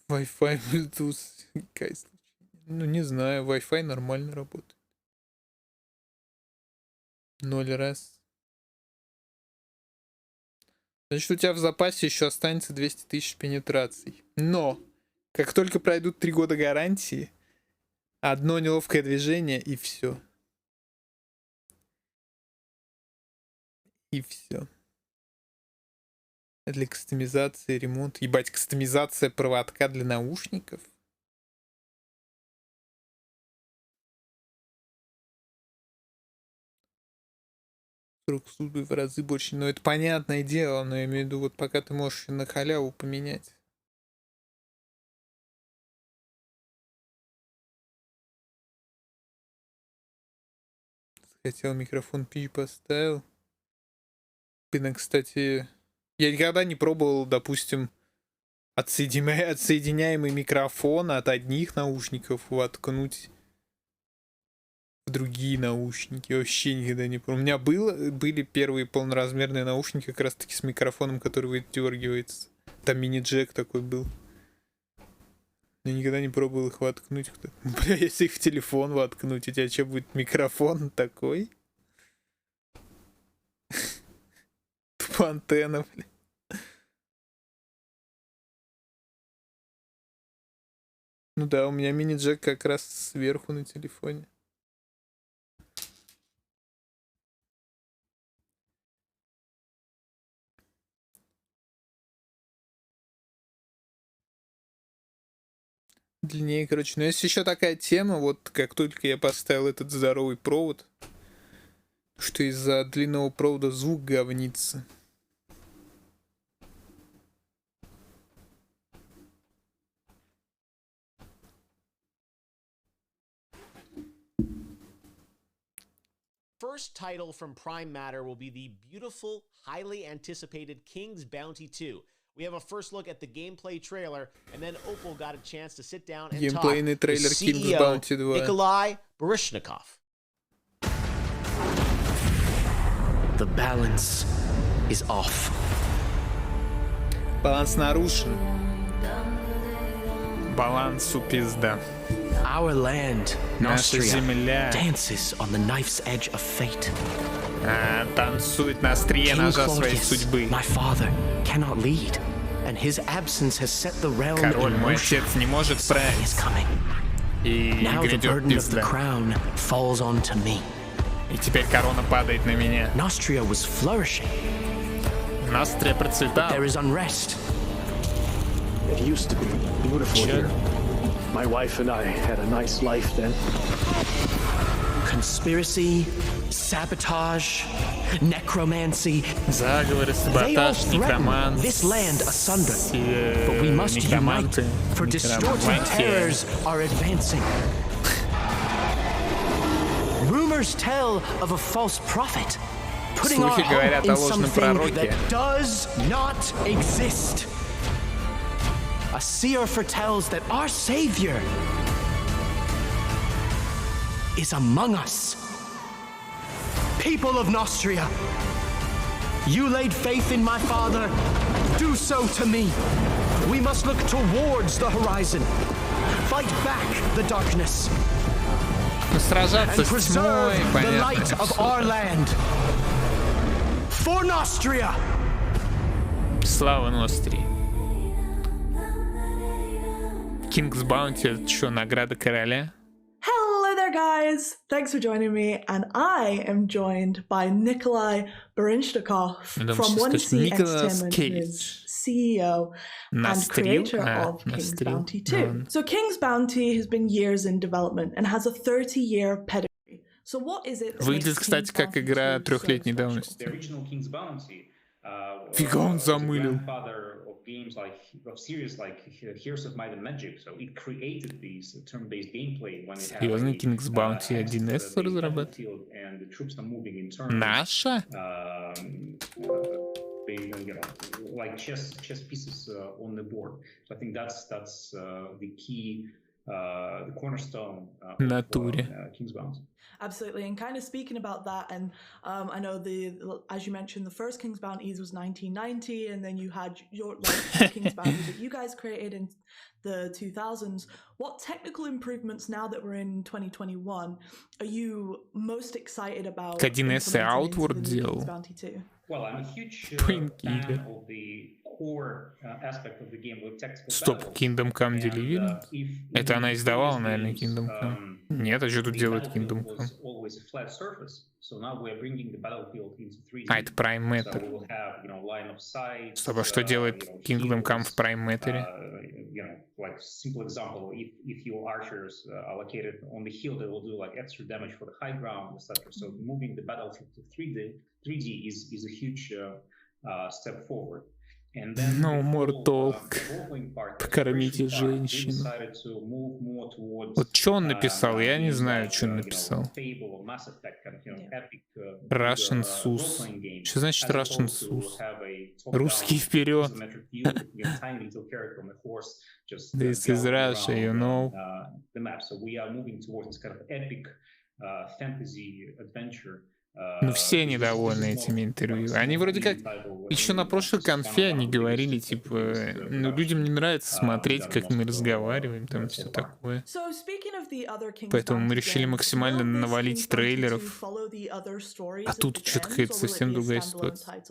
Wi-Fi, Bluetooth. Ну, не знаю, Wi-Fi нормально работает. 0 раз. Значит, у тебя в запасе еще останется 200 тысяч пенетраций. Но, как только пройдут 3 года гарантии, одно неловкое движение и все. И все. Для кастомизации, ремонт. Ебать, кастомизация проводка для наушников. Срок службы в разы больше. Но это понятное дело, но я имею в виду, вот пока ты можешь на халяву поменять. Хотел микрофон пи поставил. Блин, кстати, я никогда не пробовал, допустим, отсоединяемый микрофон от одних наушников воткнуть в другие наушники. Вообще никогда не пробовал. У меня были первые полноразмерные наушники как раз таки с микрофоном, который выдергивается. Там мини-джек такой был. Я никогда не пробовал их воткнуть. Бля, если их в телефон воткнуть, у тебя что, будет микрофон такой? Тупо антенна, блин. Ну да, у меня мини-джек как раз сверху на телефоне. Длиннее, короче. Но есть еще такая тема, вот как только я поставил этот здоровый провод, что из-за длинного провода звук говнится. First title from Prime Matter will be the beautiful, highly anticipated King's Bounty 2. We have a first look at the gameplay trailer, and then Opal got a chance to sit down and talk Геймплейный трейлер King's Bounty 2. Nikolai Baryshnikov. The balance is off. Баланс нарушен. Балансу пизда. Our land, Наша Nostria, земля dances on the knife's edge of fate. Танцует на острие ножа своей судьбы. My father cannot lead, and his absence has set the realm Король, in мой motion. отец, не может править. И Now the грядет burden of the пизда. crown falls onto me. И теперь корона падает на меня. Nostria was flourishing. Nostria процветала. There is unrest. It used to be beautiful here. My wife and I had a nice life then. Conspiracy, sabotage, necromancy. Заговоры, They all саботаж, threaten некроманс. this land asunder. But we must unite, for distorted terrors are advancing. Rumors tell of a false prophet, putting our Слухи говорят hope о in ложном something пророке. that does not exist. A seer foretells that our Savior is among us. People of Nostria, you laid faith in my father, do so to me. We must look towards the horizon, fight back the darkness, Сражаться and с preserve тьмой, the light понятно. of our land. For Nostria! Слава Нострии. King's Bounty — это что, награда короля? Hello there, guys! Thanks for joining me, and I am joined by Nikolai Barinshnikov from 1C Entertainment, who is CEO and creator of King's Bounty 2. So King's Bounty has been years in development and has a 30-year pedigree. So what is it that Выглядит, кстати, как игра трехлетней давности. Фига он замылил. Games like of series like Heroes of Might and Magic, so it created these turn-based gameplay when it had Серьезно, King's Bounty 1С разрабатывает? Наша? Like chess pieces on the board. So I think that's the key, the cornerstone of King's Bounty. Absolutely, and kind of speaking about that, and I know as you mentioned, the first King's Bounties was 1990, and then you had your King's Bounty that you guys created in the 2000s. What technical improvements now that we're in 2021 are you most excited about? 1С Outward делал. Well, I'm a huge fan of the core aspect of the game with tactical Стоп, Kingdom Come Delivery? Это она издавала, наверное, Kingdom Come. Нет, а что тут делает Kingdom Come? А, это Prime Matter. Стоп, а что делает Kingdom Come в Prime Matter? Like simple example, if your archers are located on the hill, they will do like extra damage for the high ground, etc. So moving the battlefield to 3D is a huge step forward. No more talk. Покормите женщину. Вот что он написал? Я не знаю, что он написал. Russian SUS. Что значит Russian SUS? Русский вперед. This is Russia, you know. So we are moving towards this kind of epic fantasy adventure. Ну, все недовольны этими интервью. Они вроде как еще на прошлой конфе они говорили, типа, ну, людям не нравится смотреть, как мы разговариваем, там все такое. Поэтому мы решили максимально навалить трейлеров. А тут что-то какая-то совсем другая ситуация.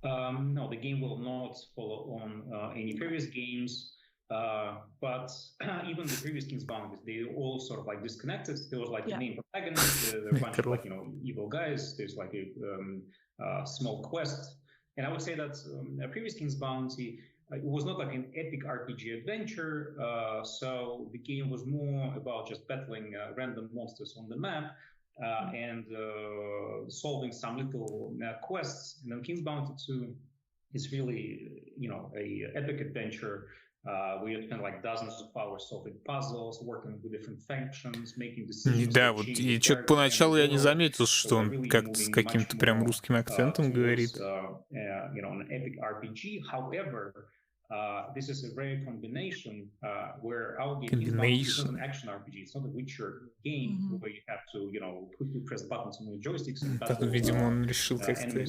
No, the game will not follow on any previous games. But even the previous King's Bounties, they all sort of like disconnected. There was like the main protagonist, there are a bunch of like, you know, evil guys. There's like a small quest. And I would say that previous King's Bounty, it was not like an epic RPG adventure. So the game was more about just battling random monsters on the map and solving some little quests. And then King's Bounty 2 is really, you know, a epic adventure. We had spent like dozens of hours solving puzzles, working with different factions, making decisions. Да, вот и что-то поначалу я не заметил, что он как-то с каким-то прям русским акцентом говорит. You know, an epic RPG. However, this is a rare combination where our game is not an action RPG. It's not a Witcher game where you have to, you know, quickly press buttons on your joysticks and battle. Видимо, он решил как-то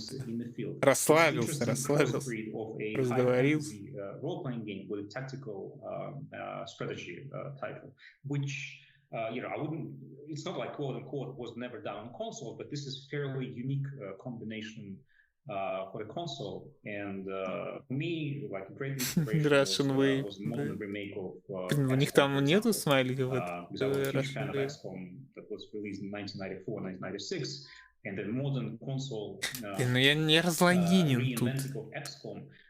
расслабился, разговорился. Role-playing game with a tactical strategy title, which you know, I wouldn't. It's not like quote unquote was never done on console, but this is fairly unique combination for the console. And for me, like a great inspiration was modern remake of. У них там нету смайликов. Because I was a huge fan of Expo that was released in 1994, 1996. And the modern console но я не разлогинен тут.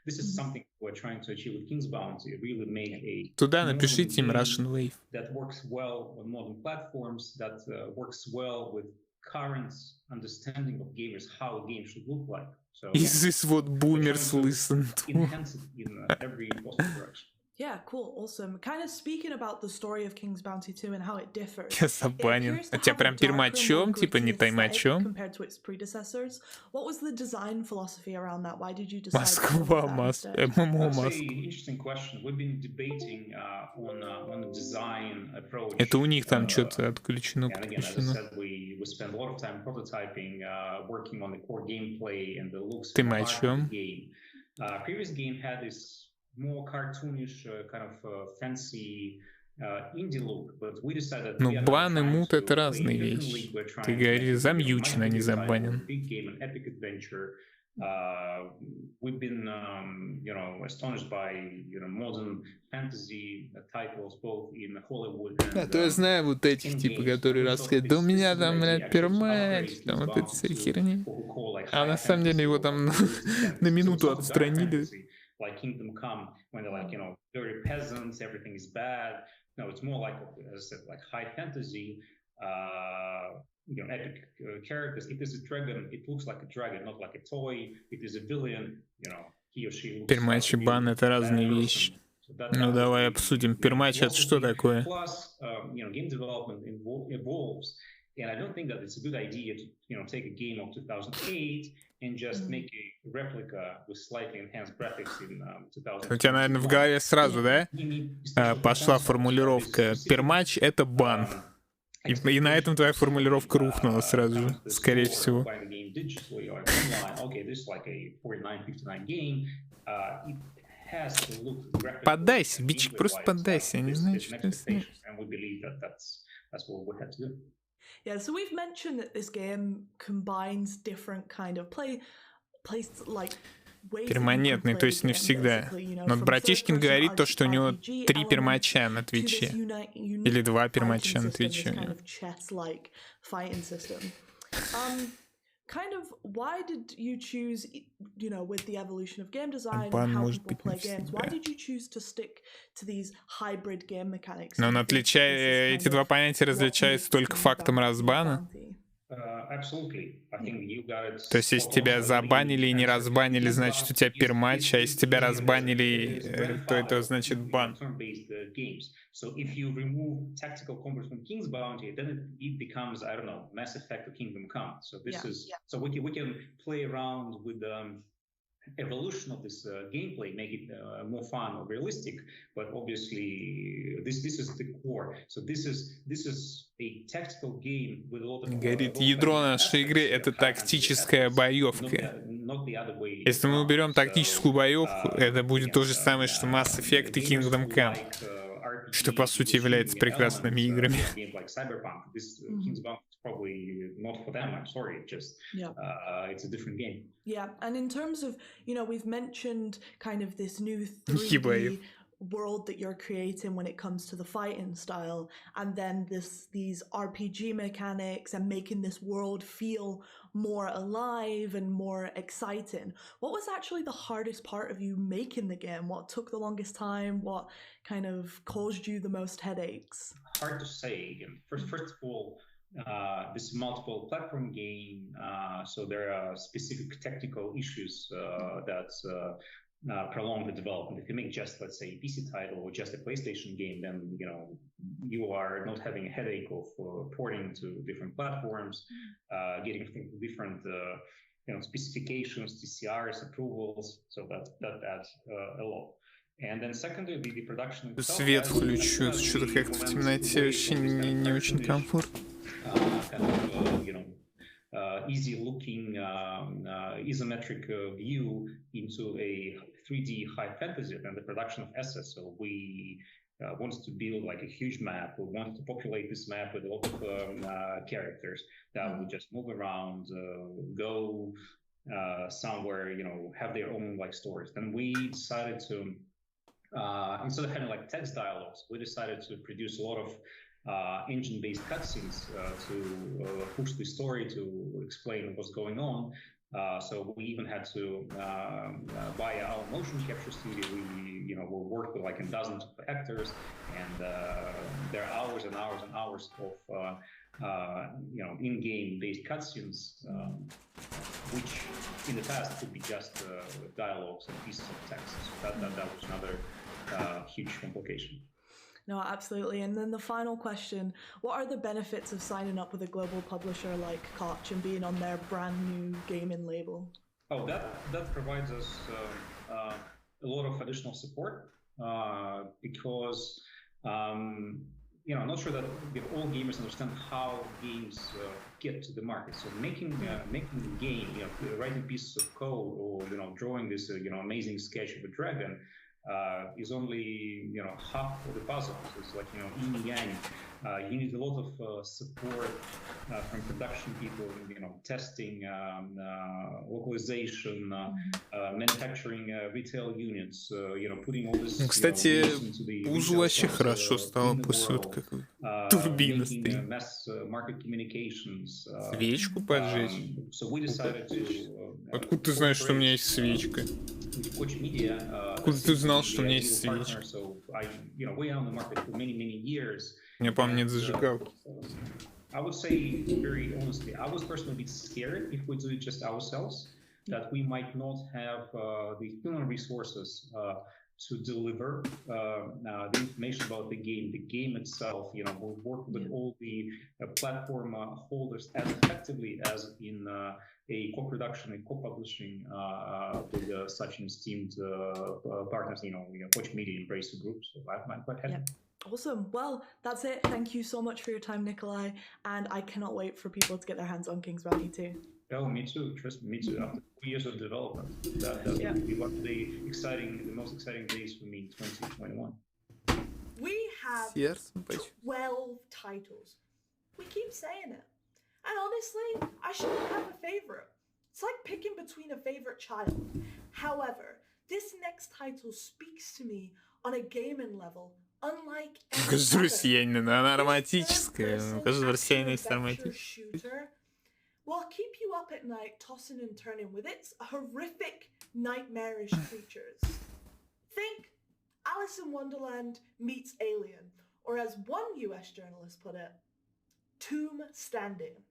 This is something we're trying to achieve with King's Bounty, really make a туда напишите им Russian Wave. That works well on modern platforms, that works well with current understanding of gamers, how a game should look like. So Is this what boomers listen to? Enhance it in every possible direction. Yeah, cool, awesome. Kind of speaking about the story of King's Bounty 2 and how it differs. Я забанен. А тебя прям пермачом, типа не таймачом? Compared to its predecessors. What was the design philosophy around that? Why did you decide? Москва, ММО Москва. Interesting question. We've been debating on the design approach. Это у них там что-то отключено, And again, as I подключено. said, we spent a lot of time prototyping, working on the core gameplay and the looks Ты and art мачом? of the game. Previous game had this more cartoonish, kind of fancy indie look, but we decided. Ну, бан и мут — это разные вещи. Ты говоришь, замьючен, а не забанен. Big game, an epic adventure, We've been, astonished by, modern fantasy titles, both in Hollywood and... А то я знаю вот этих, типа, которые рассказывают, да у меня там, блядь, пермач, там вот этой всей херни. А на самом деле его там на минуту отстранили. Like Kingdom Come, when they're like, dirty peasants, everything is bad. No, it's more like, as I said, like high fantasy, epic characters. If there's a dragon, it looks like a dragon, not like a toy. If there's a villain, he or she looks Пермач и бан — это разные вещи. Ну давай обсудим. Пермач — это что такое? Plus, game development evolves, and I don't think that it's a good idea to, take a game of 2008 and just make a replica with slightly enhanced graphics in 2000. У тебя, наверное, в голове сразу, да, пошла формулировка «Пермач — это бан». И на этом твоя формулировка рухнула сразу же, скорее всего. Поддайся, бичик, просто поддайся, я не знаю, что ты сделаешь. Yeah, so we've mentioned that this game combines different kind of перманентный, то есть навсегда. Но вот братишкин говорит то, что у него 3 пермача на Твиче. Или 2 пермача на Твиче. Kind of, why did you choose, with the evolution of game design and Бан how может people быть play games, why навсегда. did you choose to stick to these hybrid game mechanics? Но он эти два понятия различаются только фактом разбана. То есть, если тебя забанили и не разбанили, значит, у тебя пермач, а если тебя разбанили, то это значит бан. So if you remove tactical combat from King's Bounty, then it becomes, I don't know, Mass Effect or Kingdom Come. So this so we can play around with the evolution of this gameplay, make it more fun or realistic. But obviously, this is the core. So this is a tactical game with a lot of. Говорит, ядро нашей игры — это тактическая боевка. Если мы уберем тактическую боевку, это будет то же самое, что Mass Effect и Kingdom Come. Что по сути является прекрасными играми. Yeah, and in terms of, we've mentioned kind of this new 3D world that you're creating when it comes to the fighting style, and then these RPG mechanics and making this world feel more alive and more exciting. What was actually the hardest part of you making the game? What took the longest time? What kind of caused you the most headaches? Hard to say. First of all, this is a multiple platform game, so there are specific technical issues that prolong the development. If you make just, let's say, a PC title or just a PlayStation game, then you are not having a headache of porting to different platforms, getting different specifications, TCRs, approvals. So that adds a lot. And then secondly, the production. Свет включу, что-то как-то в темноте вообще не очень комфортно. Easy-looking isometric view into a 3D high fantasy and the production of assets. So we wanted to build like a huge map. We wanted to populate this map with a lot of characters that would just move around, go somewhere, have their own like stories. Then we decided to, instead of having like text dialogues, we decided to produce a lot of engine-based cutscenes to push the story, to explain what's going on. So we even had to buy our motion capture studio. We worked with like dozens of actors, and there are hours and hours and hours of in-game-based cutscenes, which in the past could be just dialogues and pieces of text. So that was another huge complication. No, absolutely. And then the final question, what are the benefits of signing up with a global publisher like KOCH and being on their brand new gaming label? Oh, that provides us a lot of additional support because I'm not sure that all gamers understand how games get to the market. So making a game, writing pieces of code or drawing this amazing sketch of a dragon is only half of the puzzle. So it's like yin yang you need a lot of support from production people, testing, localization, manufacturing retail units, putting all this. Кстати, узу вообще хорошо стало после вот как турбина стоит. Свечку поджечь? Откуда ты знаешь, что у меня есть свечка? Откуда ты знал, что у меня есть свечка? У меня, по-моему, нет зажигалки. I would say very honestly, I was personally a bit scared if we do it just ourselves, that we might not have the human resources to deliver the information about the game. The game itself, we'll work with all the platform holders as effectively as in a co-production and co-publishing with such esteemed partners, KOCH Media and Bracer Group. So I'm quite happy. Awesome. Well, that's it. Thank you so much for your time, Nikolai. And I cannot wait for people to get their hands on King's Bounty too. Oh, me too. Trust me, me too. After 2 years of development, that will be one of the most exciting days for me in 2021. We have 12 titles. We keep saying it. And honestly, I shouldn't have a favorite. It's like picking between a favorite child. However, this next title speaks to me on a gaming level. Каждый россиянин, она романтическая. Каждый россиянин есть романтическая. Will keep you up at night, tossing and turning with its horrific, nightmarish creatures. Think Alice in Wonderland meets Alien, or as one US journalist put it, Tomb Standing.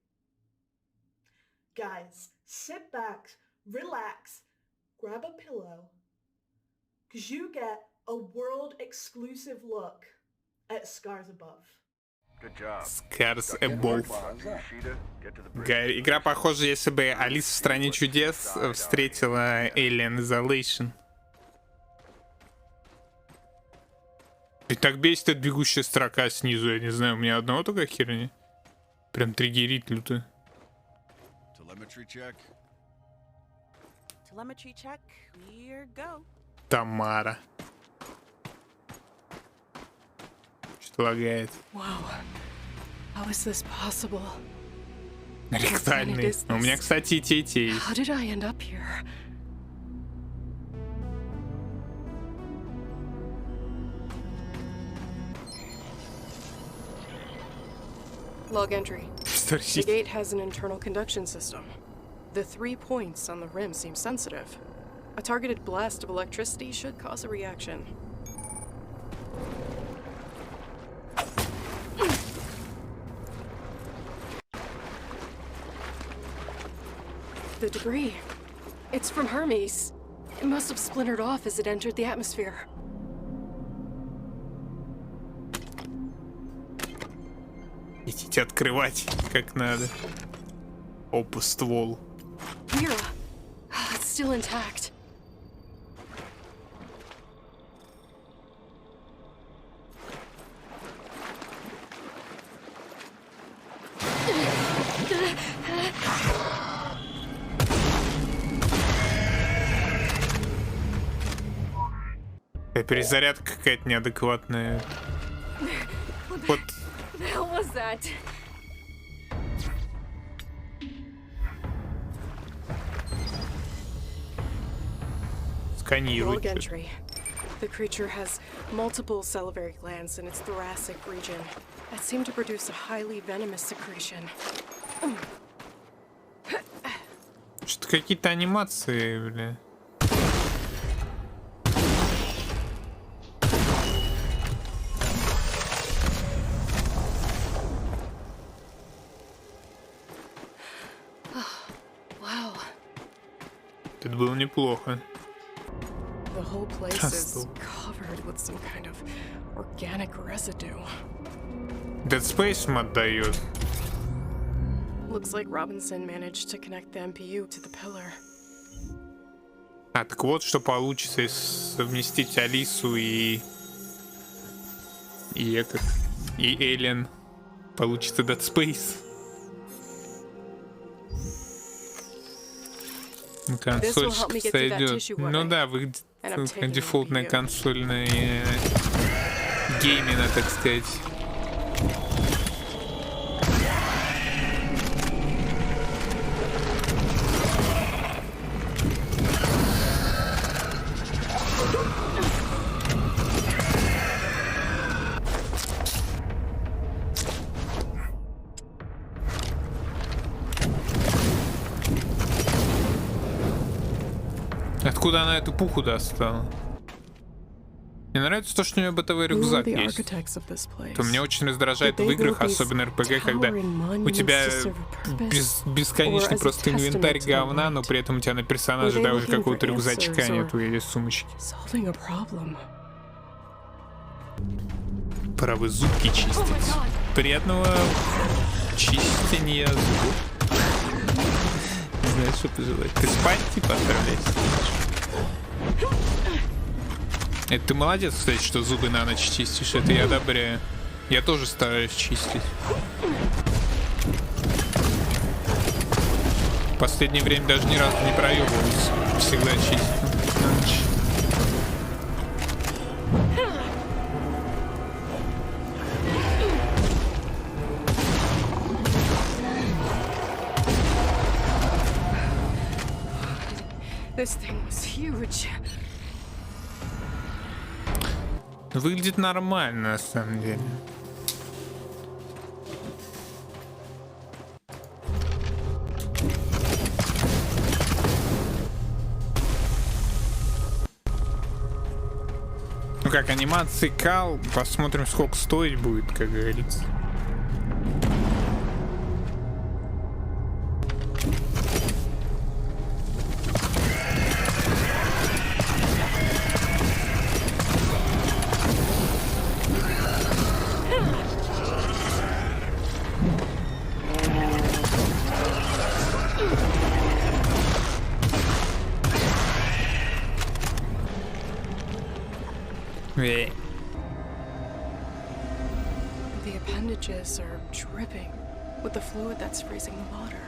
Guys, sit back, relax, grab a pillow, because you get a world-exclusive look at Scars Above. Scars Above. Игра похожа, если бы Алиса в стране чудес встретила Alien Isolation. И так бесит эта бегущая строка снизу, я не знаю, у меня одного только херня. Прям триггерит люто. Тамара. Что лагает? Ректальный. У меня, кстати, и те есть. Log entry. The gate has an internal conduction system. The 3 points on the rim seem sensitive. A targeted blast of electricity should cause a reaction. The debris. It's from Hermes. It must have splintered off as it entered the atmosphere. Идите открывать, как надо. Опа, ствол. Mira. It's still intact. Перезарядка какая-то неадекватная. Вот. Сканирует. The creature has multiple salivary glands in its thoracic region that seem to produce a highly venomous secretion. Что-то какие-то анимации, бля. Это было неплохо. The whole place is covered with some kind of organic residue. Dead Space отдает. Looks like Robinson managed to connect the MPU to the pillar. А, так вот, что получится, если совместить Алису и Alien. Получится Dead Space. Консольчик сойдет. Ну да, дефолтная консольная геймина, так сказать. Откуда она эту пуху достала? Мне нравится то, что у нее бытовой рюкзак есть. То меня очень раздражает в играх, особенно РПГ, когда у тебя бесконечный просто инвентарь говна, но при этом у тебя на персонаже даже какого-то рюкзачка нету или сумочки. Пора бы зубки чистить. Приятного чистения зубов. Не знаю, что пожелать. Ты спать типа отправляйся. Это ты молодец, кстати, что зубы на ночь чистишь. Это я одобряю. Я тоже стараюсь чистить. В последнее время даже ни разу не проебывался. Всегда чистил на ночь. This thing was huge. Выглядит нормально, на самом деле. Ну как, анимации кал, посмотрим, сколько стоить будет, как говорится. The appendages are dripping with the fluid that's freezing the water.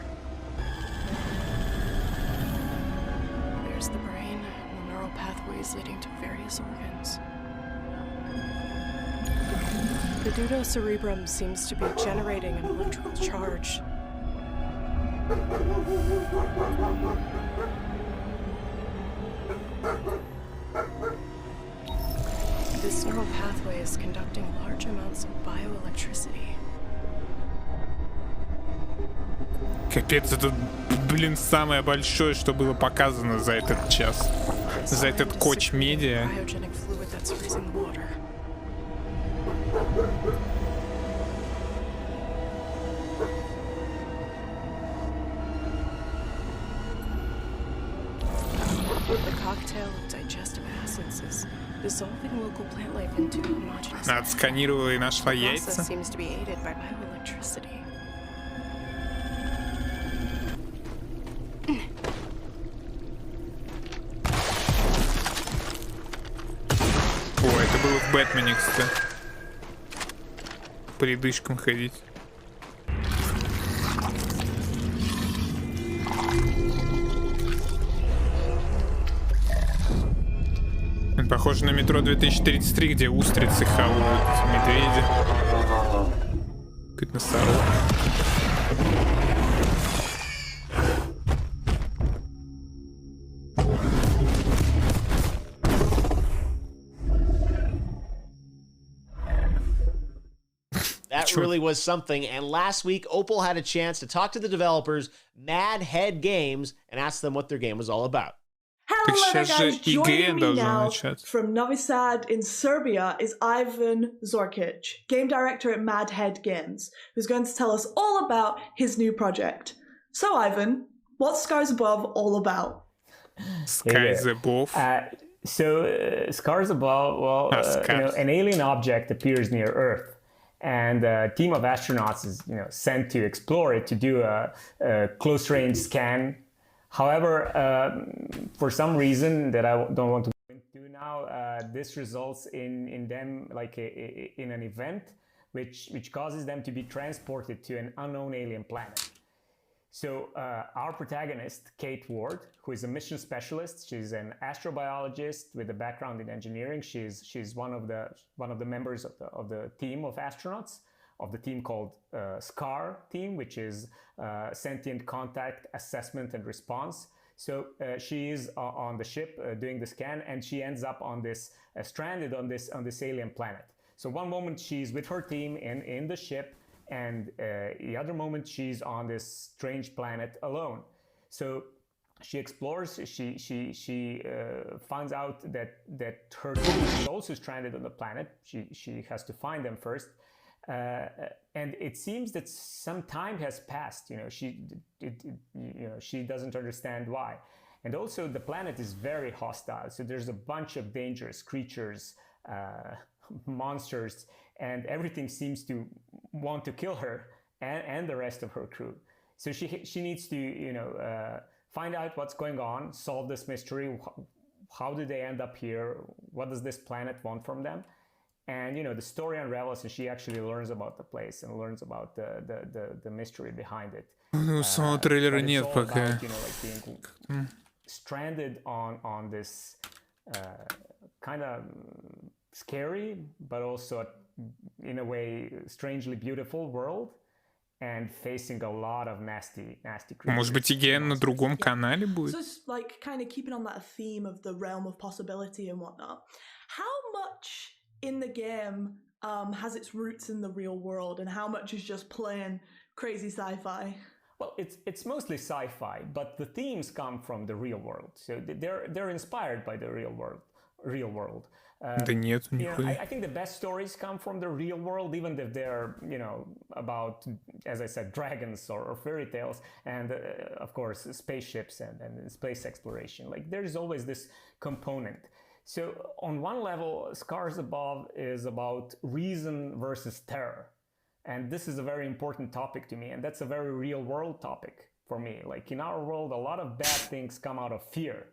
There's the brain and the neural pathways leading to various organs. The pseudocerebrum seems to be generating an electrical charge. This neural pathway is conducting large amounts of bioelectricity. Капец, это, блин, самое большое, что было показано за этот час. За этот KOCH медиа. Отсканировала и нашла яйца. О, это было в Бэтмене, кстати. По ледышкам ходить. Похоже на метро 2033, где устрицы хавают медведи. Как носорог. That really was something. And last week, Opal had a chance to talk to the developers, Mad Head Games, and ask them what their game was all about. Hello there guys, joining me now from Novi Sad in Serbia is Ivan Zorkic, game director at Mad Head Games, who's going to tell us all about his new project. So Ivan, what's Scars Above all about? Skies Above? Scars Above, well, an alien object appears near Earth, and a team of astronauts is sent to explore it, to do a close-range scan. However, for some reason that I don't want to go into now, this results in them in an event which causes them to be transported to an unknown alien planet. So our protagonist, Kate Ward, who is a mission specialist, she's an astrobiologist with a background in engineering. She's one of the members of the team of astronauts, of the team called SCAR team, which is Sentient Contact Assessment and Response. So she is on the ship doing the scan, and she ends up on this stranded on this alien planet. So one moment she's with her team in the ship, and the other moment she's on this strange planet alone. So she explores. She finds out that her team is also stranded on the planet. She has to find them first, and it seems that some time has passed. She doesn't understand why, and also the planet is very hostile. So there's a bunch of dangerous creatures, monsters, and everything seems to want to kill her and the rest of her crew. So she needs to find out what's going on, solve this mystery. How did they end up here? What does this planet want from them? And the story unravels, and she actually learns about the place and learns about the mystery behind it. Ну, самого трейлера нет пока. Being stranded on this kind of scary, but also in a way strangely beautiful world. And facing a lot of nasty creatures. Может быть, IGN на другом канале будет? So it's like kind of keeping on that theme of the realm of possibility and whatnot. How much in the game has its roots in the real world, and how much is just plain crazy sci-fi? Well, it's mostly sci-fi, but the themes come from the real world. So they're inspired by the real world. Да нет, нихуя. I think the best stories come from the real world, even if they're, about, as I said, dragons or fairy tales, and of course, spaceships and space exploration. Like, there's always this component. So on one level, Scars Above is about reason versus terror. And this is a very important topic to me, and that's a very real world topic for me. Like, in our world, a lot of bad things come out of fear.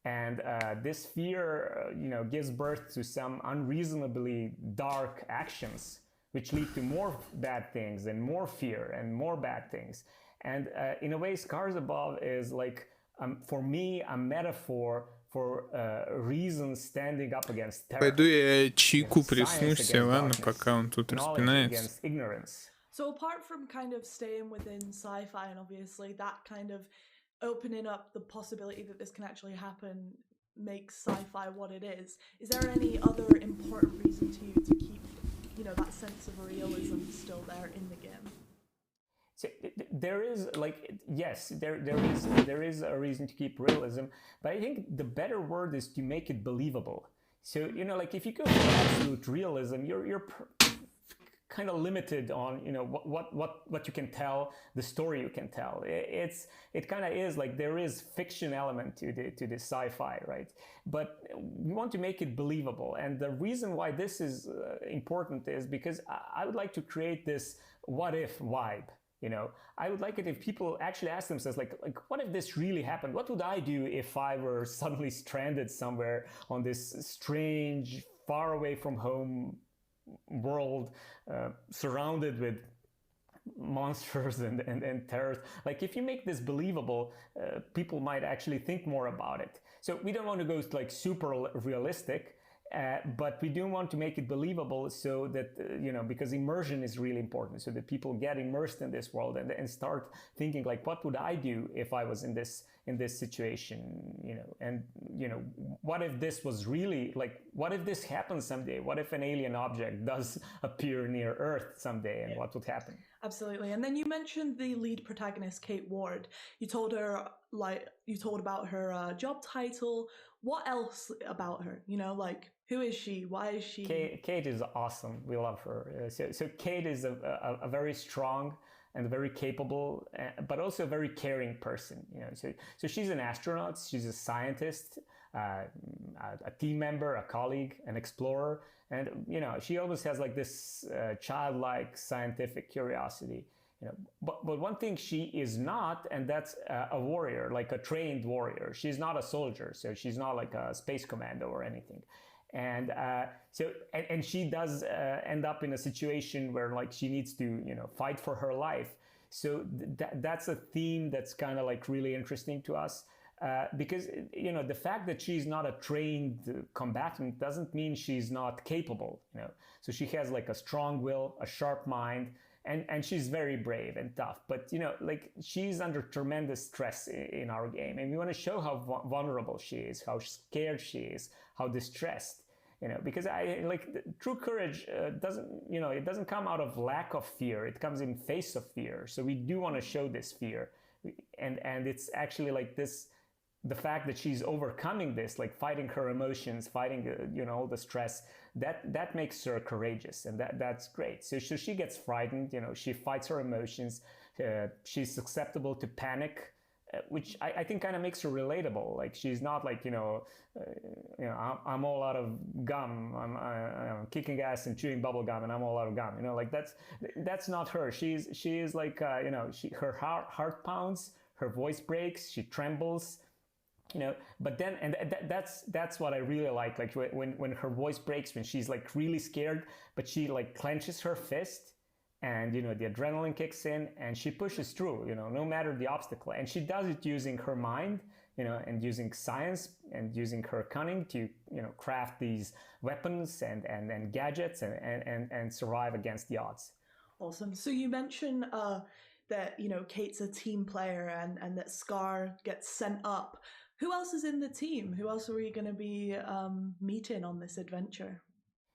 And this fear, gives birth to some unreasonably dark actions, which lead to more bad things and more fear and more bad things. And in a way, Scars Above is like, for me, a metaphor for reason standing up against terror. Пойду я чайку приснусь, ладно, пока он тут распинается. So apart from kind of staying within sci-fi and obviously that kind of opening up the possibility that this can actually happen makes sci-fi what it is there any other important reason to you to keep, that sense of realism still there in the game? So there is, yes, there is a reason to keep realism, but I think the better word is to make it believable. So, if you go for absolute realism, you're kind of limited on what you can tell, the story you can tell. It kind of is like there is fiction element to the sci-fi, right? But we want to make it believable, and the reason why this is important is because I would like to create this what if vibe. I would like it if people actually ask themselves, like what if this really happened? What would I do if I were suddenly stranded somewhere on this strange, far away from home world, surrounded with monsters and terrors? Like, if you make this believable, people might actually think more about it. So we don't want to go like super realistic, but we do want to make it believable, so that because immersion is really important, so that people get immersed in this world and start thinking like, what would I do if I was in this situation, and what if this was really, like, what if this happens someday? What if an alien object does appear near Earth someday, and what would happen? Absolutely. And then you mentioned the lead protagonist, Kate Ward. You told about her job title. What else about her? Who is she? Why is she? Kate is awesome. We love her. So Kate is a very strong and very capable, but also a very caring person. So she's an astronaut. She's a scientist, a team member, a colleague, an explorer, and she always has like this childlike scientific curiosity. But one thing she is not, and that's a warrior, like a trained warrior. She's not a soldier, so she's not like a space commando or anything. And and she does end up in a situation where like she needs to fight for her life. So that's a theme that's kind of like really interesting to us, because the fact that she's not a trained combatant doesn't mean she's not capable. So she has like a strong will, a sharp mind, and she's very brave and tough. But like, she's under tremendous stress in our game, and we want to show how vulnerable she is, how scared she is, how distressed. Because true courage doesn't, it doesn't come out of lack of fear. It comes in face of fear. So we do want to show this fear, and it's actually like this the fact that she's overcoming this, like fighting her emotions, fighting all the stress, that makes her courageous, and that's great. So she gets frightened, she fights her emotions, she's susceptible to panic, which I think kind of makes her relatable. Like she's not like I'm all out of gum, I'm kicking ass and chewing bubble gum, and I'm all out of gum. Like that's not her. She is like her heart pounds, her voice breaks, she trembles. But then, and that's what I really like when her voice breaks, when she's like really scared, but she like clenches her fist, and the adrenaline kicks in, and she pushes through, no matter the obstacle, and she does it using her mind, and using science and using her cunning to craft these weapons and gadgets and survive against the odds. Awesome. So you mentioned that Kate's a team player and that Scar gets sent up. Who else is in the team? Who else are we going to be meeting on this adventure?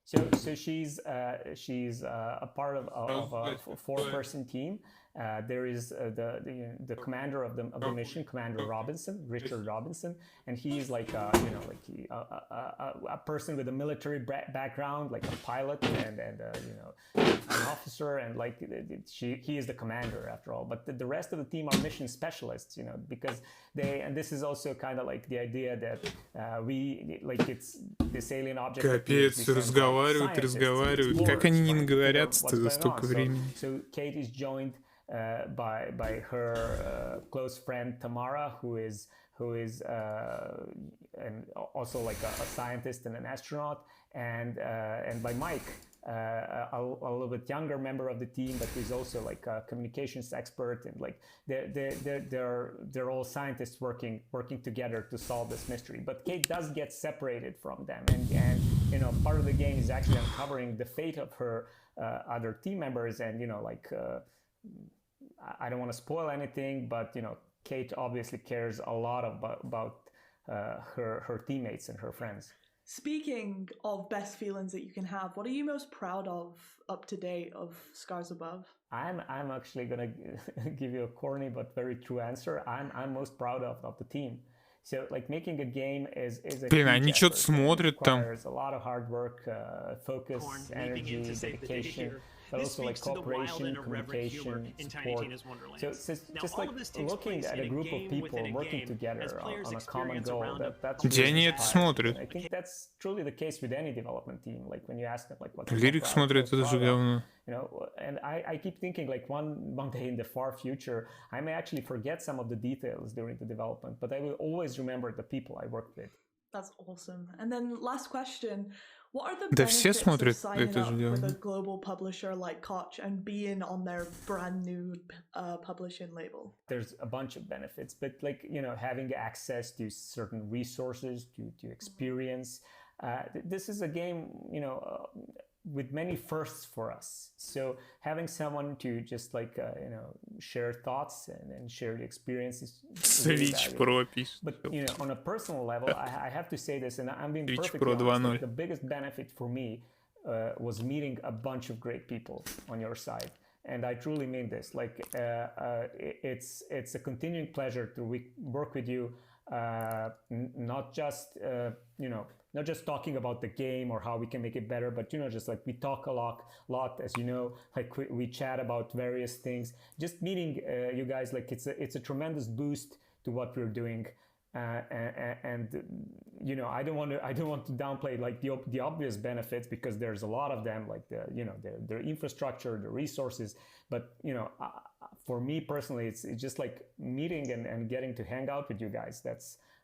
So she's a part of a 4-person team. There is the commander of the mission, Commander Robinson, Richard Robinson, and he's like a person with a military background, like a pilot and an officer, and like he is the commander after all. But the rest of the team are mission specialists, because and this is also kind of like the idea that it's this alien object. Капец, разговаривают. Как они не наговорятся за столько времени? So Kate is joined by her close friend Tamara, who is and also like a scientist and an astronaut, and by Mike, a little bit younger member of the team, but who's also like a communications expert, and like they're all scientists working together to solve this mystery. But Kate does get separated from them, and part of the game is actually uncovering the fate of her other team members, and I don't want to spoil anything, but Kate obviously cares a lot about her teammates and her friends. Speaking of best feelings that you can have, what are you most proud of up to date of Scars Above? I'm actually gonna give you a corny but very true answer. I'm most proud of the team. So like making a game is a Блин, они что-то смотрят там. Requires a lot of hard work, focus, energy, dedication. But also like cooperation, communication, support. So it's just like looking at a group of people working together on a common goal. That's Где really они это смотрят? I think that's truly the case with any development team. Like when you ask them, like what. Лирик смотрит, это же говно. And I keep thinking like one day in the far future, I may actually forget some of the details during the development, but I will always remember the people I worked with. That's awesome. And then last question. What are the Да все benefits of смотрят signing это up же with a говно. global publisher like KOCH and being on their brand new publishing label? There's a bunch of benefits, but like, having access to certain resources, to experience. This is a game, with many firsts for us. So having someone to just like, share thoughts and share the experiences. Really but, on a personal level, I have to say this, and I'm being perfectly honest, like, the biggest benefit for me was meeting a bunch of great people on your side. And I truly mean this. Like, it's a continuing pleasure to work with you. Not just not just talking about the game or how we can make it better, but just like we talk a lot, as like we chat about various things. Just meeting you guys, like it's a tremendous boost to what we're doing. And I don't want to downplay like the obvious benefits, because there's a lot of them, like their infrastructure, the resources. But for me personally, it's just like meeting and getting to hang out with you guys.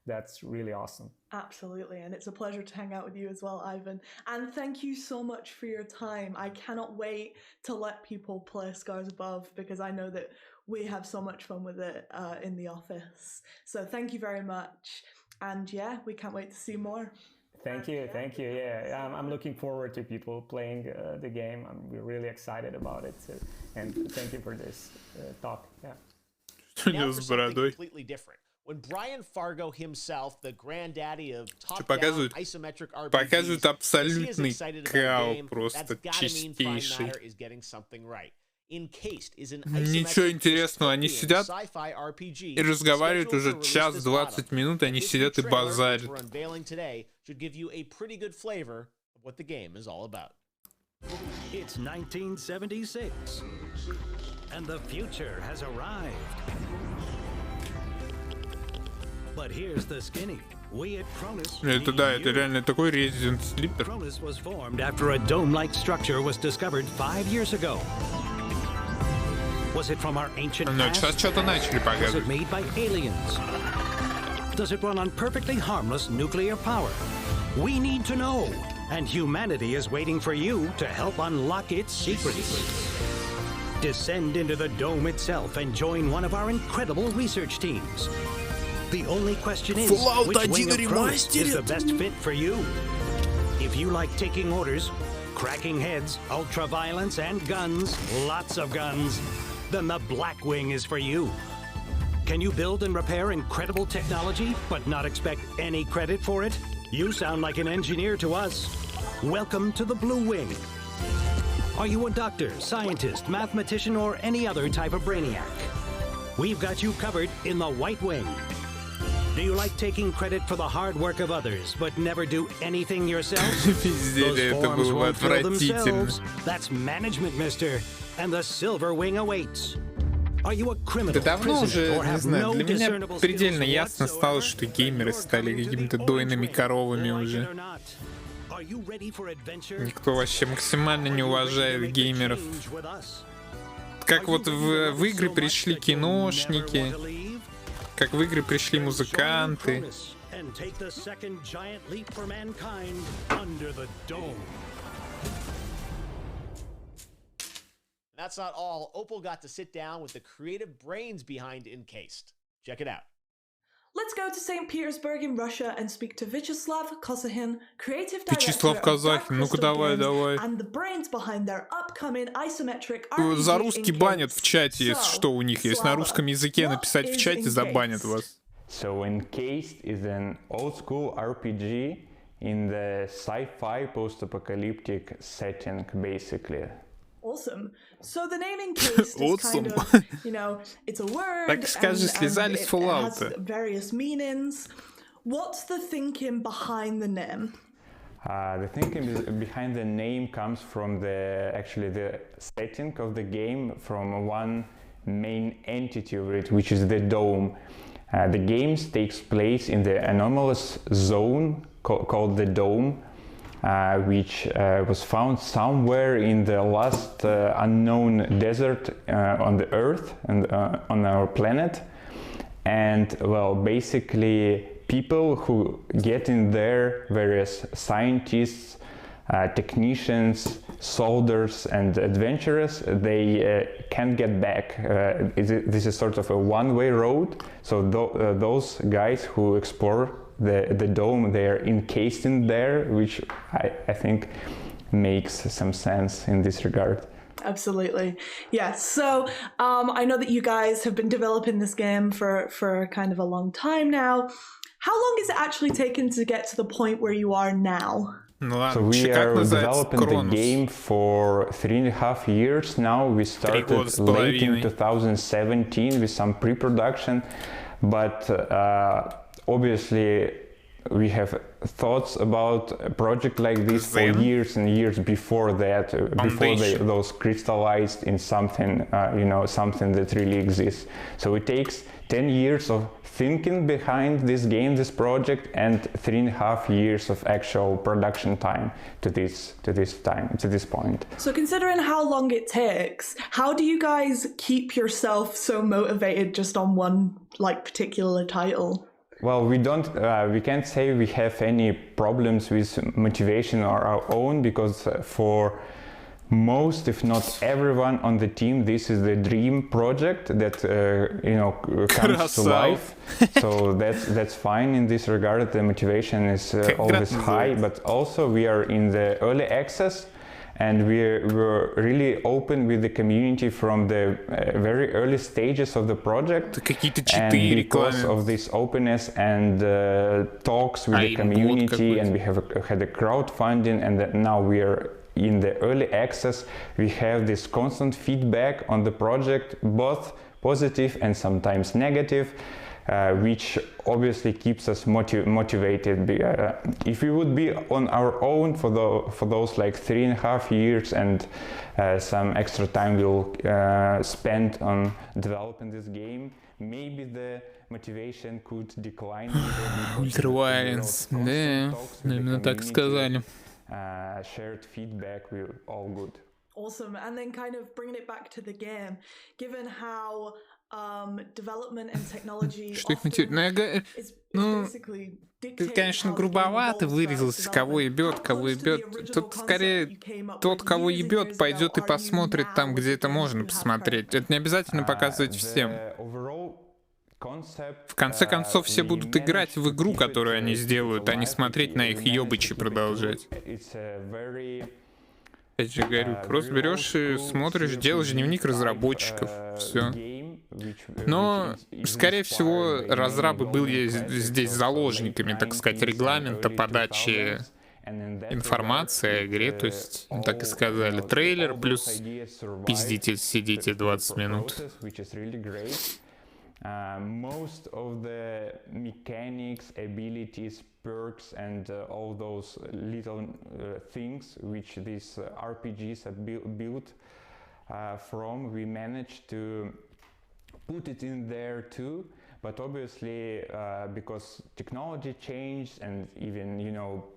That's really awesome. Absolutely, and it's a pleasure to hang out with you as well, Ivan. And thank you so much for your time. I cannot wait to let people play Scars Above, because I know that we have so much fun with it in the office. So thank you very much. And yeah, we can't wait to see more. Thank you. Yeah, I'm looking forward to people playing the game. We're really excited about it. And thank you for this talk. Yeah. Now for something completely different. When Brian Fargo himself, the granddaddy of top-down isometric RPGs, абсолютный is excited about a game, просто that's gotta mean Fine чистейший. Matter is getting something right. Ничего интересного, они сидят и разговаривают уже час 20 минут, они сидят и базарят. It's 1976, and the future has arrived. But here's the skinny. We at Cronus. Это да, это реально такой Resident Sleeper. Cronus was formed after a dome-like structure was discovered 5 years ago. Was it from our ancient past? Сейчас что-то начали показывать. Was it made by aliens? Does it run on perfectly harmless nuclear power? We need to know. And humanity is waiting for you to help unlock its secrets. Descend into the dome itself and join one of our incredible research teams. The only question is, which wing of Cronus is the best fit for you? If you like taking orders, cracking heads, ultra-violence, and guns, lots of guns, then the Black Wing is for you. Can you build and repair incredible technology, but not expect any credit for it? You sound like an engineer to us. Welcome to the Blue Wing. Are you a doctor, scientist, mathematician, or any other type of brainiac? We've got you covered in the White Wing. Do you like taking credit for the hard work of others, but never do anything yourself? Those forms won't fill themselves. That's management, mister. And the Silver Wing awaits. Are you a criminal, Да давно уже, не знаю, для меня предельно ясно стало, что геймеры стали какими-то дойными коровами уже. Никто вообще максимально не уважает геймеров. Как вот в игры пришли киношники, как в игры пришли музыканты. That's not all. Opal got to sit down with the creative brains behind Encased. Check it out. Let's go to St. Petersburg in Russia and speak to Vyacheslav Kosahin, creative director Вячеслав Казахин, ну-ка давай, давай. and the brains behind their upcoming isometric За русский банят в чате, если что у них. Если на русском языке написать в чате, забанят вас. So Encased is an old-school RPG in the sci-fi post-apocalyptic setting, basically. Awesome. So the name Encased is kind of, you know, it's a word Так скажи, слезали с Fallout. It has various meanings. What's the thinking behind the name? The thinking behind the name comes from actually the setting of the game, from one main entity of it, which is the dome. The game takes place in the anomalous zone called the dome, which was found somewhere in the last unknown desert on the Earth and on our planet. And well, basically people who get in there, various scientists, technicians, soldiers and adventurers, they can't get back. This is sort of a one-way road. So those guys who explore the dome, they are encased in there, which I think makes some sense in this regard. Absolutely. Yes. So I know that you guys have been developing this game for kind of a long time now. How long has it actually taken to get to the point where you are now? So we are developing the game for 3.5 years now. We started late in 2017 with some pre-production, but obviously we have thoughts about a project like this for years and years before that, before those crystallized in something, you know, something that really exists. So it takes 10 years of thinking behind this game, this project, and 3.5 years of actual production time to this point. So considering how long it takes, how do you guys keep yourself so motivated just on one like particular title? Well, we can't say we have any problems with motivation or our own, because for most, if not everyone on the team, this is the dream project that you know, comes to life. So that's fine in this regard. The motivation is always high, but also we are in the early access, and we're really open with the community from the very early stages of the project. And because of this openness and talks with the community, and we have had a crowdfunding, and now we are in the early access we have this constant feedback on the project, both positive and sometimes negative, which obviously keeps us motivated. If we would be on our own for those like 3.5 years and some extra time we'll spend on developing this game, maybe the motivation could decline. Ультравайленс, да, именно так сказали. Shared feedback, we're all good. Awesome. And then kind of bringing it back to the game, given how development and technology ну, ты, конечно, грубовато выразился, кого ебет. Тут скорее тот, кого ебет, пойдет и посмотрит там, где это можно посмотреть. Это не обязательно показывать всем. В конце концов, все будут играть в игру, которую они сделают, а не смотреть на их ёбычи продолжать. Опять же говорю, просто берешь и смотришь, делаешь дневник разработчиков, все. Но, скорее всего, разрабы были здесь заложниками, так сказать, регламента подачи информации о игре, то есть, так и сказали, трейлер плюс пиздите, сидите 20 минут. Most of the mechanics, abilities, perks, and all those little things which these RPGs are built from, we managed to put it in there too. But obviously, because technology changed and even, you know,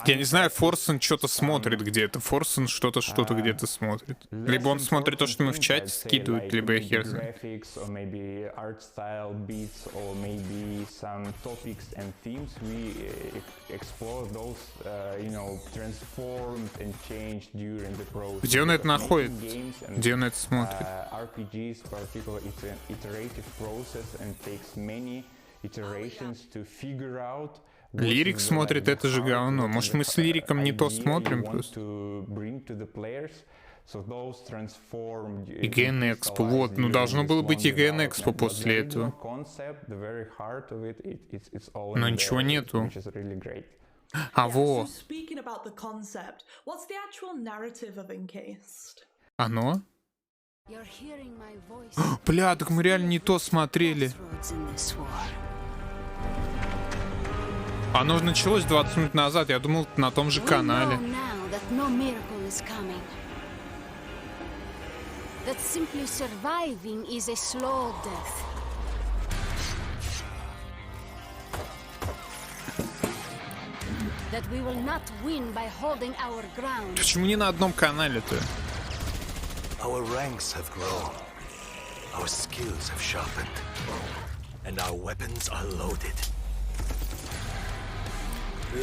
я не знаю, Форсон что-то смотрит где-то. Форсон что-то где-то смотрит. Либо он смотрит то, что мы в чате скидывают, либо я хер знаю. Где он это находит? Где он это смотрит? Лирик смотрит это же говно. Может, мы с Лириком не то смотрим просто? IGN Expo. Вот, ну должно было быть IGN Expo после этого. Но ничего нету. А во. Оно? Бля, так мы реально не то смотрели. Оно началось 20 минут назад, я думал, на том же канале. Почему не на одном канале-то?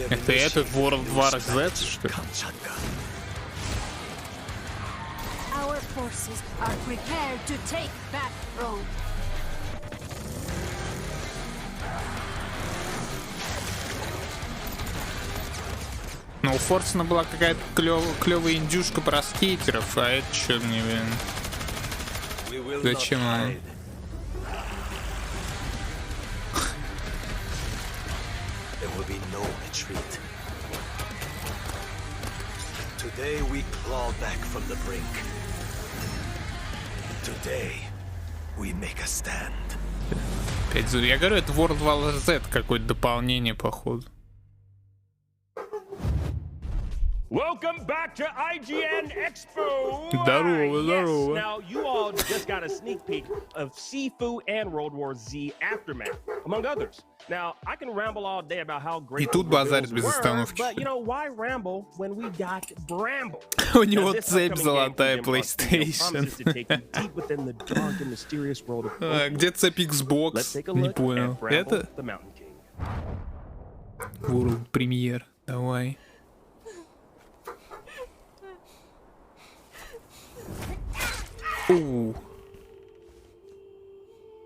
Это этот World War Z, что ли? Ну, у Форсена была какая-то клевая индюшка про скейтеров, а это что мне, блин? Зачем она? Today we claw back from the brink. Today we make a stand. Я говорю, это World War Z, какое-то дополнение, походу. Welcome back to IGN Expo! Здорово. Now, you all just got a sneak peek of Sifu and World War Z Aftermath, among others. Now, I can ramble all day about how great И тут базарит без остановки. but you know, why ramble when we got Bramble? У него цепь золотая PlayStation. Где цепь Xbox? Не понял. Это? World Premiere. Давай.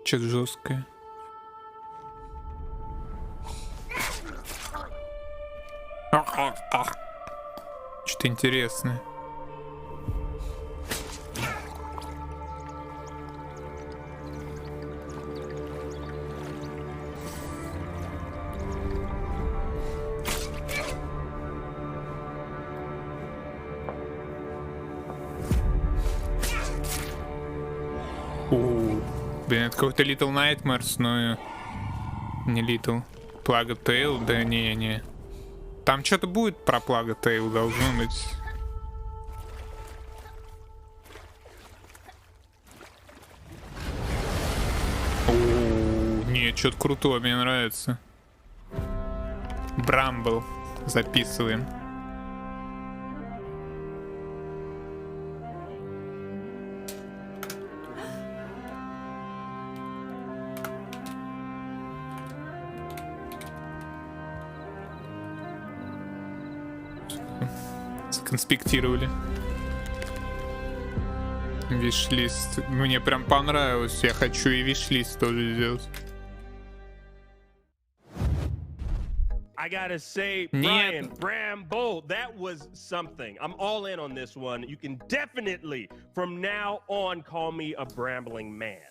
Что-то жесткое. Что-то интересное. Блин, это какой-то Little Nightmares, но не Little. Plague Tale, да не. Там что-то будет про Plague Tale, должно быть. Нет, что-то крутое, мне нравится. Брамбл. Записываем. Сконспектировали. Виш-лист. Мне прям понравилось. Я хочу и виш-лист тоже сделать. I gotta say, Brian, Bramble, that was something. I'm all in on this one. You can definitely, from now on, call me a brambling man.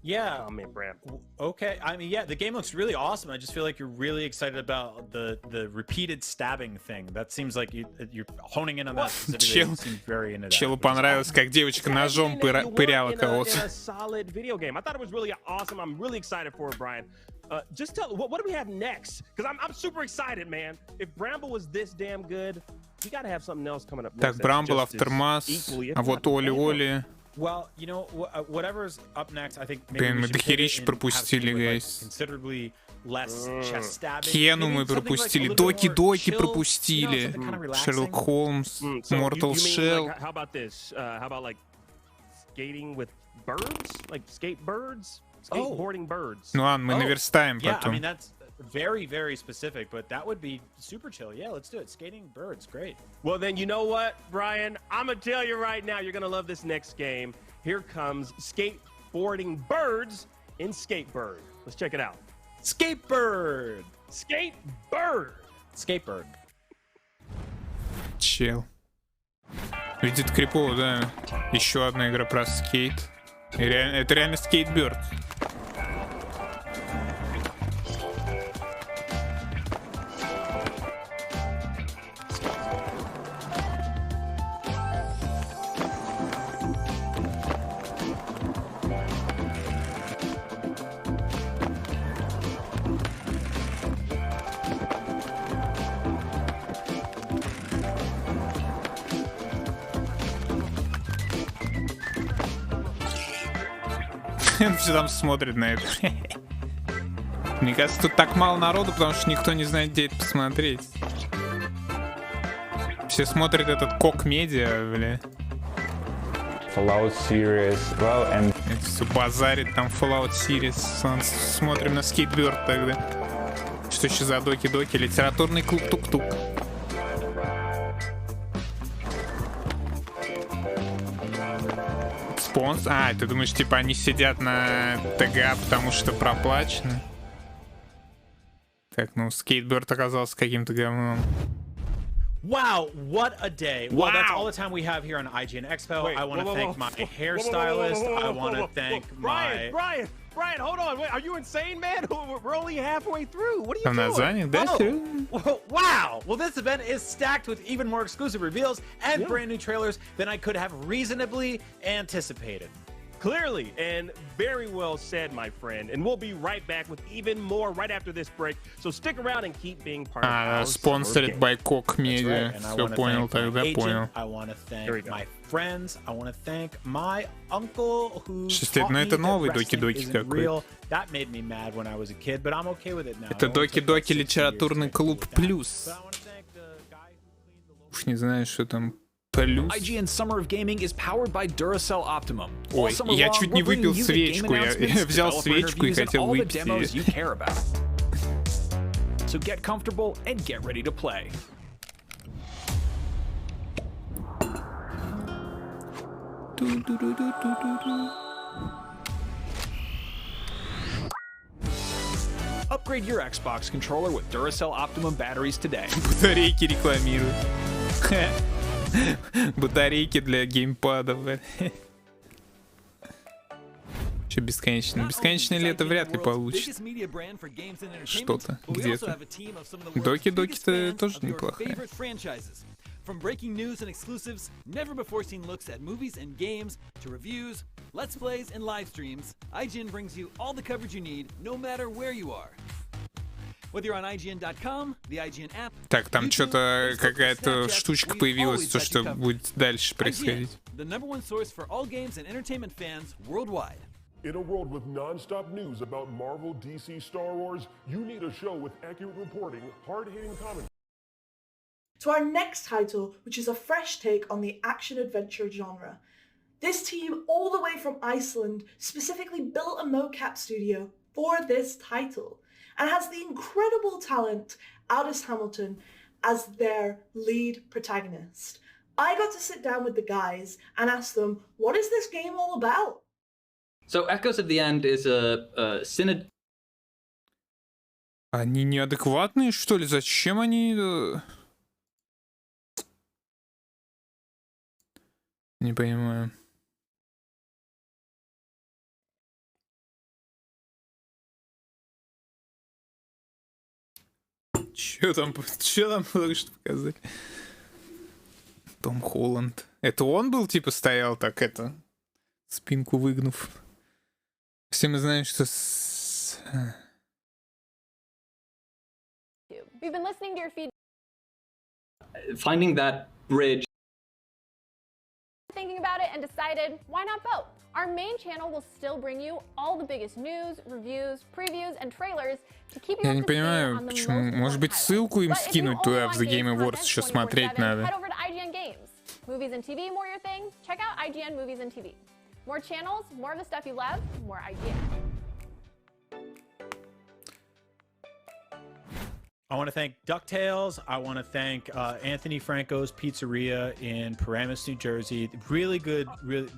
Yeah. I mean, Bramble. Okay. I mean, yeah, the game looks really awesome. I just feel like you're really excited about the repeated stabbing thing. That seems like you're honing in on that specifically. Seems very into that. Челу понравилось, как девочка ножом пыряла кого-то. A solid video game. I thought it was really awesome. I'm really excited for it, Brian. Just tell what do we have next? Because I'm super excited, man. If Bramble was this damn good, we gotta have something else coming up next. Так, Bramble, Aftermath, а вот Оли-Оли. Well, you know, whatever's up next, I think maybe мы дохерища пропустили, гайс. Кену мы пропустили, Доки пропустили, Шерлок Холмс, Mortal Shell. How about this? How about like skating with birds? Like skatebirds? Skateboarding birds. Ну ладно, мы наверстаем потом. I mean, that's very, very specific, but that would be super chill. Yeah, let's do it. Skating birds, great. Well, then you know what, Brian? I'm gonna tell you right now, you're gonna love this next game. Here comes skateboarding birds in Skatebird. Let's check it out. Skatebird! Skatebird! Skatebird. Чел. Видит крипово, да. Еще одна игра про скейт. Это реально скейтбирд. Он все там смотрит на это. Мне кажется, тут так мало народу, потому что никто не знает, где это посмотреть. Все смотрят этот KOCH Media, бля. Fallout Series, well, and... Это все базарит, там Fallout Series. Смотрим на Skatebird тогда. Что еще за доки-доки? Литературный клуб Тук-Тук. А, ты думаешь, типа они сидят на ТГА, потому что проплачено? Так, ну, Skatebird оказался каким-то говном. Wow, what a day. Well, that's all the time we have here on IGN Expo. Wait, I want to thank my hairstylist. I want to thank my... Brian, hold on. Wait, are you insane, man? We're only halfway through. What are you Там название, да? Wow. Well, this event is stacked with even more exclusive reveals and brand new trailers than I could have reasonably anticipated. Clearly, and very well said, my friend. And we'll be right back with even more right after this break. So stick around and keep being part of our sponsored by KOCH Media. Все понял, тогда понял. I want to thank my friends. I want to thank my uncle who taught me that wrestling isn't real. That made me mad when I was a kid, but I'm okay with it now. Это Доки-Доки литературный клуб плюс. Уж не знаю, что там. IGN Summer of Gaming is powered by Duracell Optimum. Ой, я чуть не выпил свечку. Я взял свечку и хотел выпить ее. So get comfortable and get ready to play. Upgrade your Xbox controller with Duracell Optimum batteries today. Батарейки рекламируют. Батарейки для геймпадов. Че бесконечно? Бесконечное лето вряд ли получится. Что-то где-то. Доки-доки-то тоже неплохая. From breaking news and exclusives, never before seen looks at movies and games, to reviews, Let's Plays and live streams, IGN brings you all the coverage you need, no matter where you are. Whether you're on IGN.com, the IGN app. Так, там что-то какая-то штучка появилась, то что будет дальше происходить. The #1 source for all games and entertainment fans worldwide. In a world with non-stop news about Marvel, DC, Star Wars, you need a show with accurate reporting, hard-hitting commentary. To our next title, which is a fresh take on the action-adventure genre. This team, all the way from Iceland, specifically built a mocap studio for this title and has the incredible talent Aldous Hamilton as their lead protagonist. I got to sit down with the guys and ask them, what is this game all about? So Echoes of the End is a synod. Они неадекватные, что ли? Зачем они... Не понимаю. Чё там только что показать? Том Холланд. Это он был, типа, стоял так, спинку выгнув. Все мы знаем, что... We've been listening to your feedback. Finding that bridge. Thinking about it and decided, why not vote? Our main channel will still bring you all the biggest news, reviews, previews, and trailers to keep you Я up не to speed понимаю, on the почему. most Может быть, ссылку им скинуть туда, в The Game Awards, еще смотреть надо. Head over to IGN Games. Movies and TV, more your thing? Check out IGN Movies and TV. More channels, more of the stuff you love, more IGN. I want to thank DuckTales. I want to thank Anthony Franco's Pizzeria in Paramus, New Jersey. Really good, really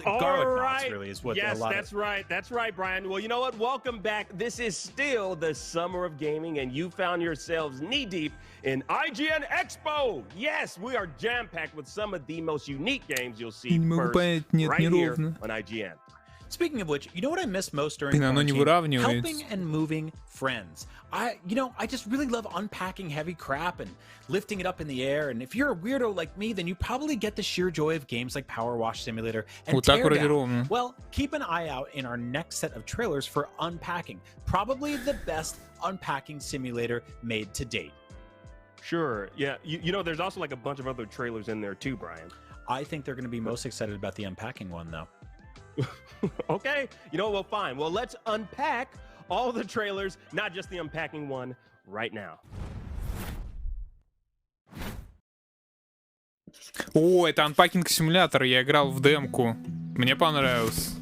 garlic knots, really, is what a lot Yes, that's right, Brian. Well, you know what? Welcome back. This is still the summer of gaming, and you found yourselves knee-deep in IGN Expo. Yes, we are jam-packed with some of the most unique games you'll see first right here on IGN. Speaking of which, you know what I miss most during quarantine? Helping and moving friends. I just really love unpacking heavy crap and lifting it up in the air. And if you're a weirdo like me, then you probably get the sheer joy of games like Power Wash Simulator and Teardown. Well, keep an eye out in our next set of trailers for Unpacking. Probably the best unpacking simulator made to date. Sure, yeah. You know, there's also like a bunch of other trailers in there too, Brian. I think they're going to be most excited about the Unpacking one, though. Okay, you know, well, fine. Well, let's unpack all the trailers, not just the Unpacking one, right now. О, это Unpacking симулятор. Я играл в демку. Мне понравилось.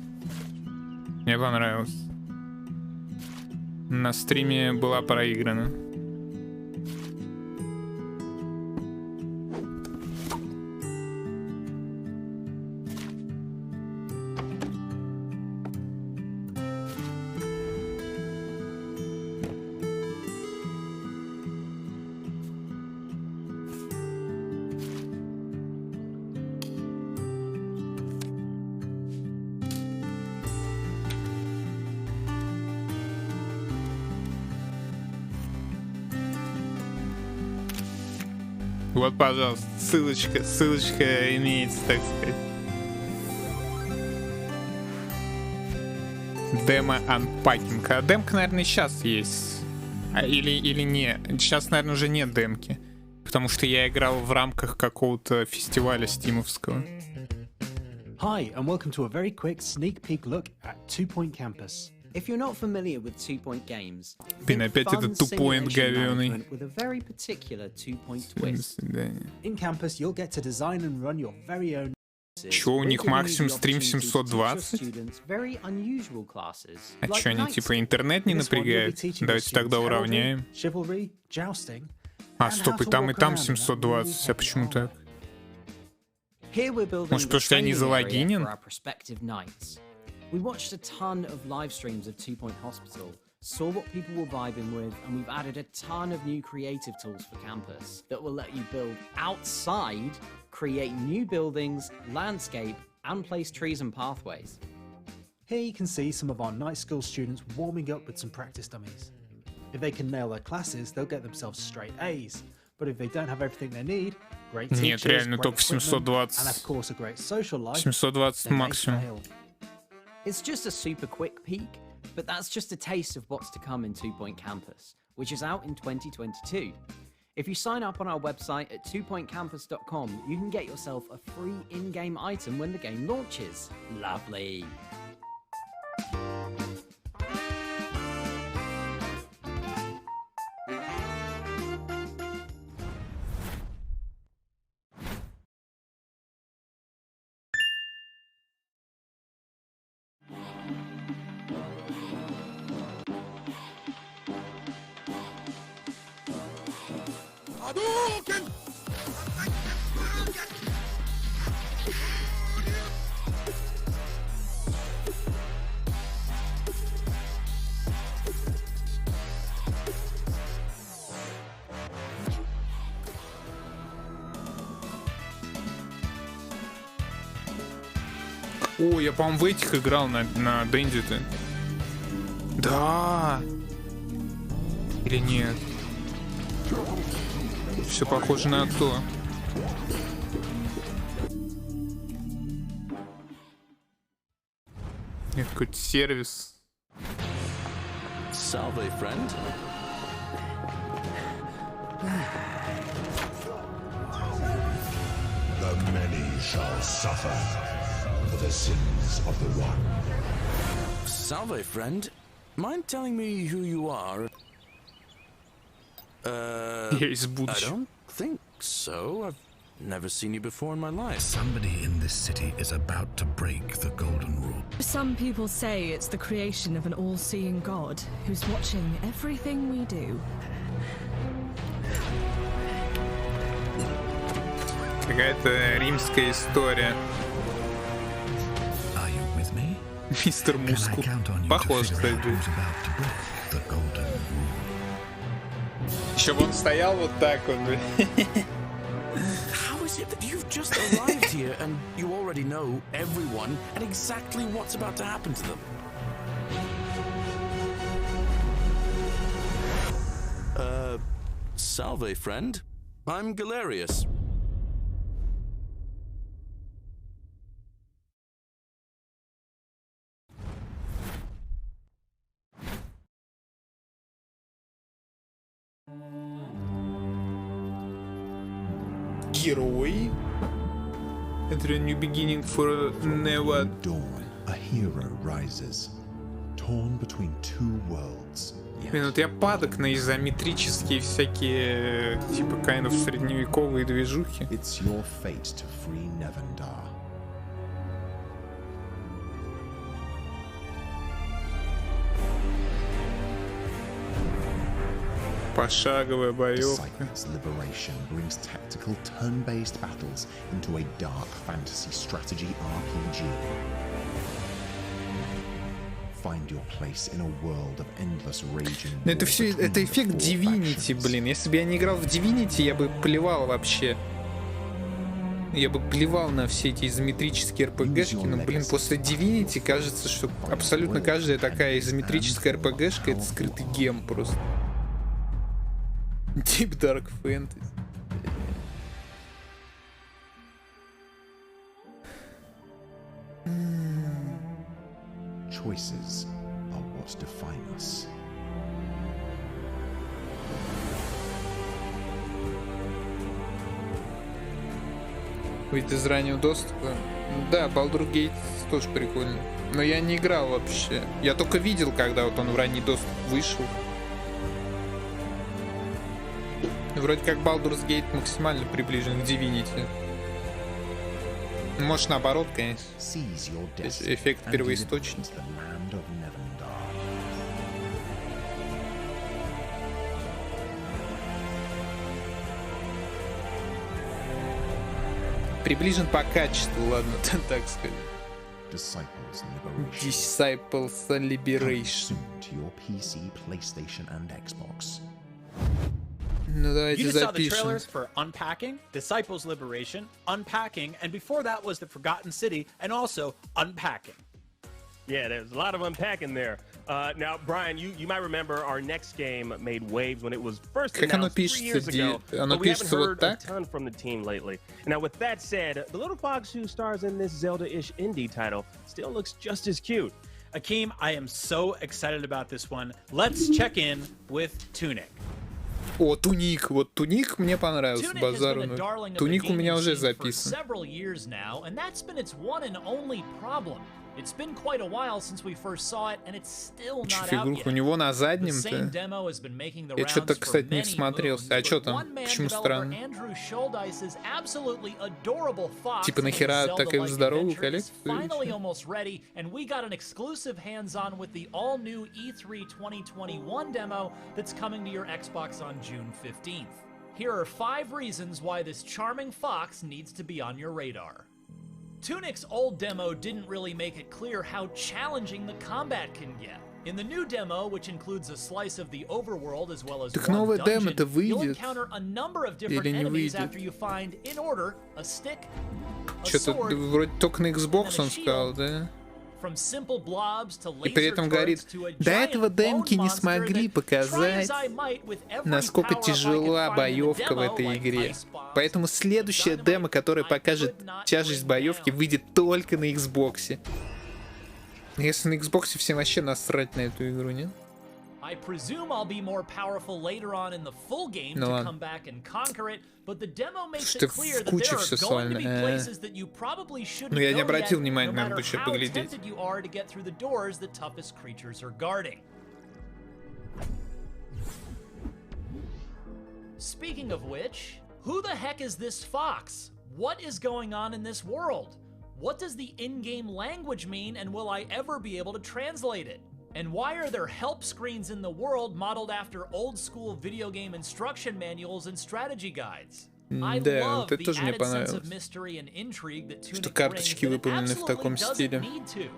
На стриме была проиграна. Вот, пожалуйста, ссылочка имеется, так сказать. Демо Unpacking. А демка, наверное, сейчас есть. Или не. Сейчас, наверное, уже нет демки. Потому что я играл в рамках какого-то фестиваля стимовского. Hi, and welcome to a very quick sneak peek look at 2 Point Campus. If you're not familiar with 2 Point games, Блин, опять этот тупоинт говёный. with a very particular 2 Point twist. In Campus, you'll get to design and run your very own. Чё, у них максимум стрим 720? А чё, они типа интернет не напрягают? Давайте тогда уравняем. А, стоп, и там 720, а почему так? Может, потому что я не залогинен? We watched a ton of live streams of 2 Point Hospital, saw what people were vibing with, and we've added a ton of new creative tools for campus that will let you build outside, create new buildings, landscape, and place trees and pathways. Here you can see some of our night school students warming up with some practice dummies. If they can nail their classes, they'll get themselves straight A's. But if they don't have everything they need, great teachers, Нет, реально, только 720. And of course a great social life, 720 максимум. It's just a super quick peek, but that's just a taste of what's to come in 2 Point Campus, which is out in 2022. If you sign up on our website at 2pointcampus.com, you can get yourself a free in-game item when the game launches. Lovely. О, я, по-моему, в этих играл на Денди-то. Да. Или нет? Все похоже на то. Какой-то сервис. Salve, friend. The many shall suffer for the sins of the one. Salve, friend. Mind telling me who you are? I don't think so. I've never seen you before in my life. Somebody in this city is about to break the golden rule. Some people say it's the creation of an all-seeing God who's watching everything we do. Какая-то римская история. Мистер Мускул. Похож, кстати. Еще бы он стоял вот так вот. How is it that you've just arrived here and you already know everyone and exactly what's about to happen to them? Salve, friend. I'm Galerius. Герой. It's a new beginning for never. Dawn, a hero rises, torn between two worlds. Блин, вот я падок на изометрические всякие типа kind-of средневековые движухи. It's your fate to free Nevendar. Пошаговая боевка. Cycle's liberation brings tactical turn-based battles into a dark fantasy strategy RPG. Find your place in a world of endless rage and это все, это эффект Divinity, блин. Если бы я не играл в Divinity, я бы плевал вообще. Я бы плевал на все эти изометрические РПГшки, но, блин, после Divinity кажется, что абсолютно каждая такая изометрическая РПГшка — это скрытый гем просто. Deep Dark Fantasy. Choices are what define us. Ведь из раннего доступа. Да, Baldur's Gate тоже прикольно. Но я не играл вообще. Я только видел, когда вот он в ранний доступ вышел. Вроде как Baldur's Gate максимально приближен к Divinity. Может, наоборот, конечно. Эффект первоисточника. Приближен по качеству, ладно, так сказать. Disciples Liberation. Ну, давайте you just saw the запишем. trailers for Unpacking, Disciples Liberation, Unpacking, and before that was The Forgotten City, and also Unpacking. Yeah, there's a lot of unpacking there. Now, Brian, you might remember our next game made waves when it was first Как оно announced 3 пишется? years ago, Оно but we haven't пишется вот heard a так? ton from the team lately. Now, with that said, the little fox who stars in this Zelda-ish indie title still looks just as cute. Akeem, I am so excited about this one. Let's check in with Tunic. О, Туник. Вот Туник мне понравился, базару. Туник у меня уже записан. It's been quite a while since we first saw it, and it's still not out Фигурка у yet. него на заднем-то. Я что-то, кстати, не всмотрелся. А что там? Почему странно? Типа нахера такая здоровая коллекция? Finally almost ready, and we got an exclusive hands-on with the all-new E3 2021 demo that's coming to your Xbox on June 15th. Here are 5 reasons why this charming fox needs to be on your radar. Tunic's old demo didn't really make it clear how challenging the combat can get. In the new demo, which includes a slice of the overworld as well as one dungeon, you'll encounter a number of different enemies after you find, in order, a stick, a sword, вроде только на Xbox он сказал, да? И при этом говорит, до этого демки не смогли показать, насколько тяжела боевка в этой игре. Поэтому следующая демо, которая покажет тяжесть боевки, выйдет только на Xbox. Если на Xbox всем вообще насрать на эту игру, нет? I presume I'll be more powerful later on in the full game to come back and conquer it, but the demo makes it clear that there are going to be places that you probably shouldn't go yet, no matter how tempted you are to get through the doors the toughest creatures are guarding. Speaking of which, who the heck is this fox? What is going on in this world? What does the in-game language mean, and will I ever be able to translate it? And why are there help screens in the world modeled after old-school video game instruction manuals and strategy guides? I love the added sense of mystery and intrigue that Tunic brings, and it absolutely doesn't need to.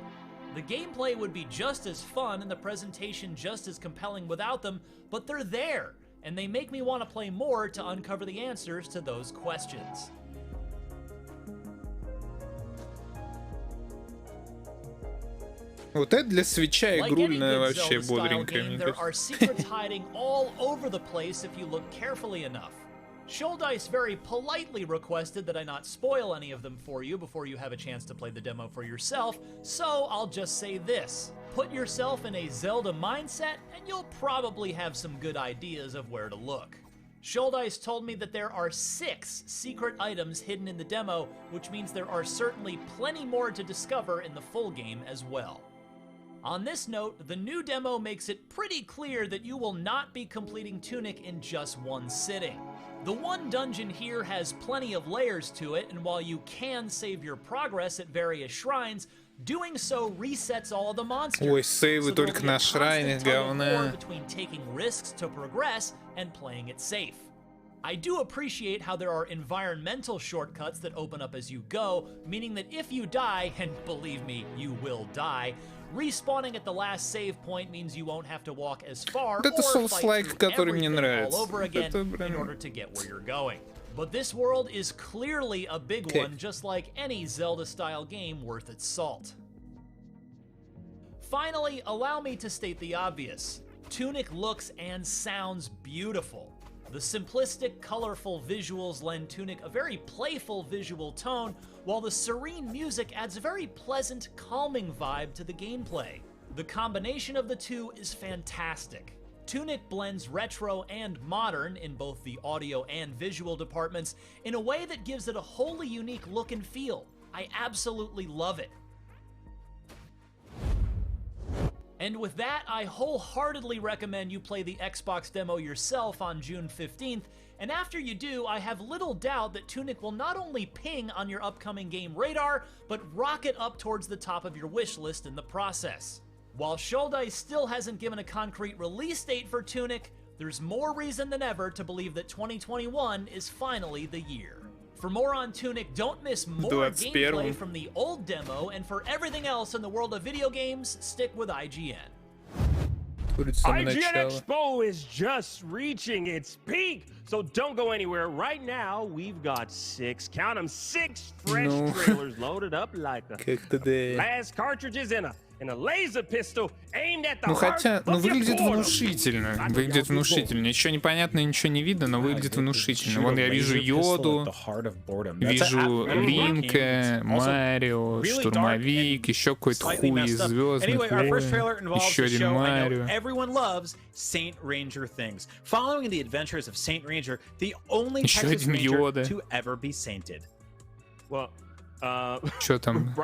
The gameplay would be just as fun and the presentation just as compelling without them, but they're there, and they make me want to play more to uncover the answers to those questions. Вот это для свитча игрульная вообще бодренькая, мне there are secrets hiding all over the place if you look carefully enough. Shouldice very politely requested that I not spoil any of them for you before you have a chance to play the demo for yourself, so I'll just say this. Put yourself in a Zelda mindset and you'll probably have some good ideas of where to look. Shouldice told me that there are 6 secret items hidden in the demo, which means there are certainly plenty more to discover in the full game as well. On this note, the new demo makes it pretty clear that you will not be completing Tunic in just one sitting. The one dungeon here has plenty of layers to it, and while you can save your progress at various shrines, doing so resets all of the monsters. Ой, сейвы только на шрайнах, говна. Between taking risks to progress and playing it safe. I do appreciate how there are environmental shortcuts that open up as you go, meaning that if you die, and believe me, you will die, respawning at the last save point means you won't have to walk as far or fight through everything all over again in order to get where you're going. But this world is clearly a big one, just like any Zelda-style game worth its salt. Finally, allow me to state the obvious. Tunic looks and sounds beautiful. The simplistic, colorful visuals lend Tunic a very playful visual tone, while the serene music adds a very pleasant, calming vibe to the gameplay. The combination of the two is fantastic. Tunic blends retro and modern in both the audio and visual departments in a way that gives it a wholly unique look and feel. I absolutely love it. And with that, I wholeheartedly recommend you play the Xbox demo yourself on June 15th, and after you do, I have little doubt that Tunic will not only ping on your upcoming game radar, but rocket up towards the top of your wish list in the process. While Shouldice still hasn't given a concrete release date for Tunic, there's more reason than ever to believe that 2021 is finally the year. For more on Tunic, don't miss more gameplay from the old demo, and for everything else in the world of video games, stick with IGN. IGN Expo is just reaching its peak, so don't go anywhere. Right now, we've got 6, count them, 6 fresh trailers loaded up like a last cartridges in a Ну хотя, ну выглядит внушительно. Выглядит внушительно. Ничего не понятно, ничего не видно, но выглядит внушительно. Вон я вижу Йоду, вижу Линка, Марио, Штурмовик, еще какой-то хуй из Звездных войн, еще один Марио. Еще один Йода. Что там?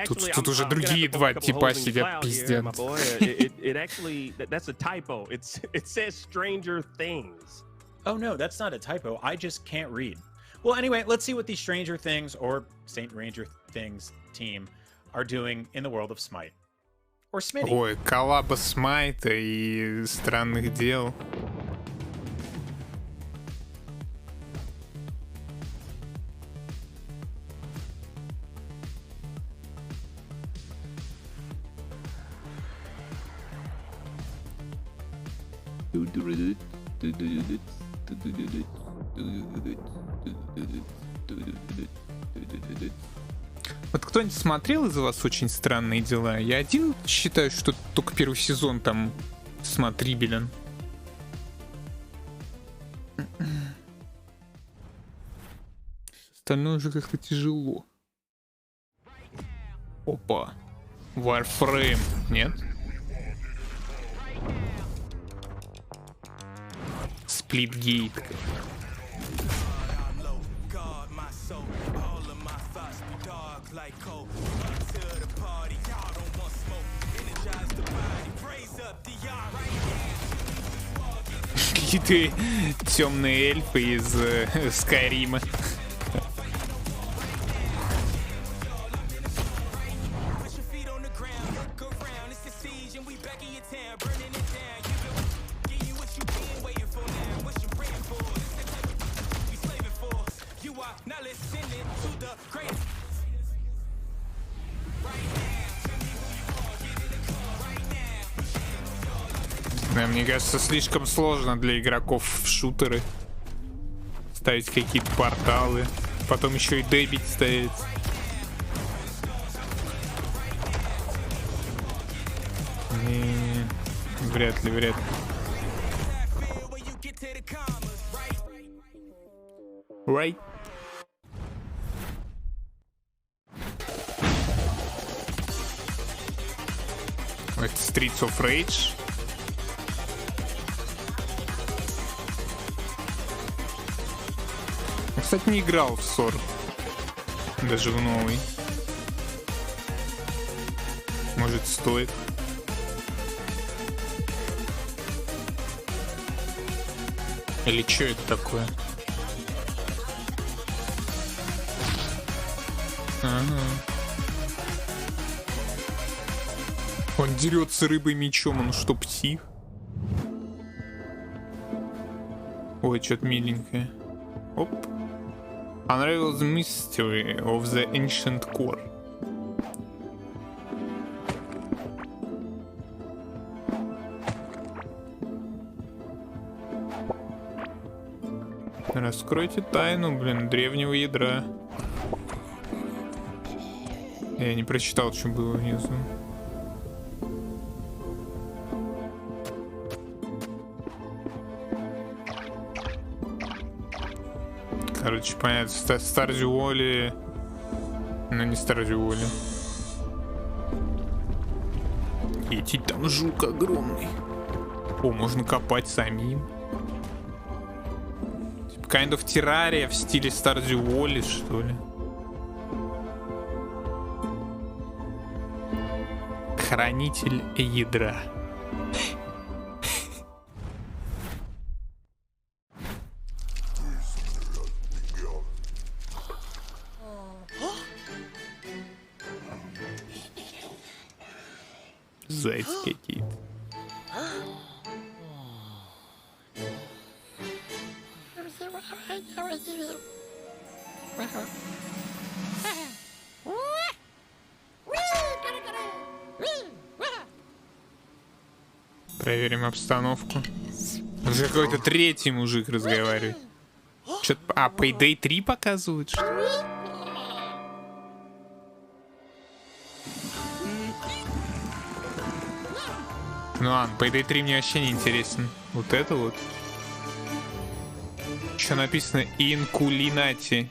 Тут уже другие два типа сидят, пиздят. Oh no, that's not a typo. I just can't read. Well, anyway, let's see what the Stranger Things or Saint Ranger Things team are doing in the world of Smite. Or Smitty. Ой, коллаба Смайта и Странных дел. Вот кто-нибудь смотрел из вас «Очень странные дела»? Я один считаю, что только первый сезон там смотрибелен. Остальное уже как-то тяжело. Опа. Warframe. Нет? Сплитгейт. Какие-то темные эльфы из Скайрима. Мне кажется, слишком сложно для игроков в шутеры ставить какие-то порталы, потом еще и дебить ставить. Не, вряд ли. Right. Это Streets of Rage. Я, кстати, не играл в СОР. Даже в новый. Может, стоит. Или что это такое? Ага. Он дерется рыбой мечом, он что, псих? Ой, что-то миленькое. Оп. Unravel the mystery of the ancient core. Раскройте тайну, блин, древнего ядра. Я не прочитал, что было внизу. Короче, понятно, Стардюоли, но не Стардюоли. Идти там жук огромный. О, можно копать самим. Типа kind of террария в стиле Стардюоли, что ли. Хранитель ядра. Зайцы какие-то. Проверим обстановку. Уже какой-то третий мужик разговаривает. Что-то... А, Payday 3 показывают, что ли? Ну ладно, Payday 3 мне вообще не интересен. Вот это вот. Что написано? Инкулинати.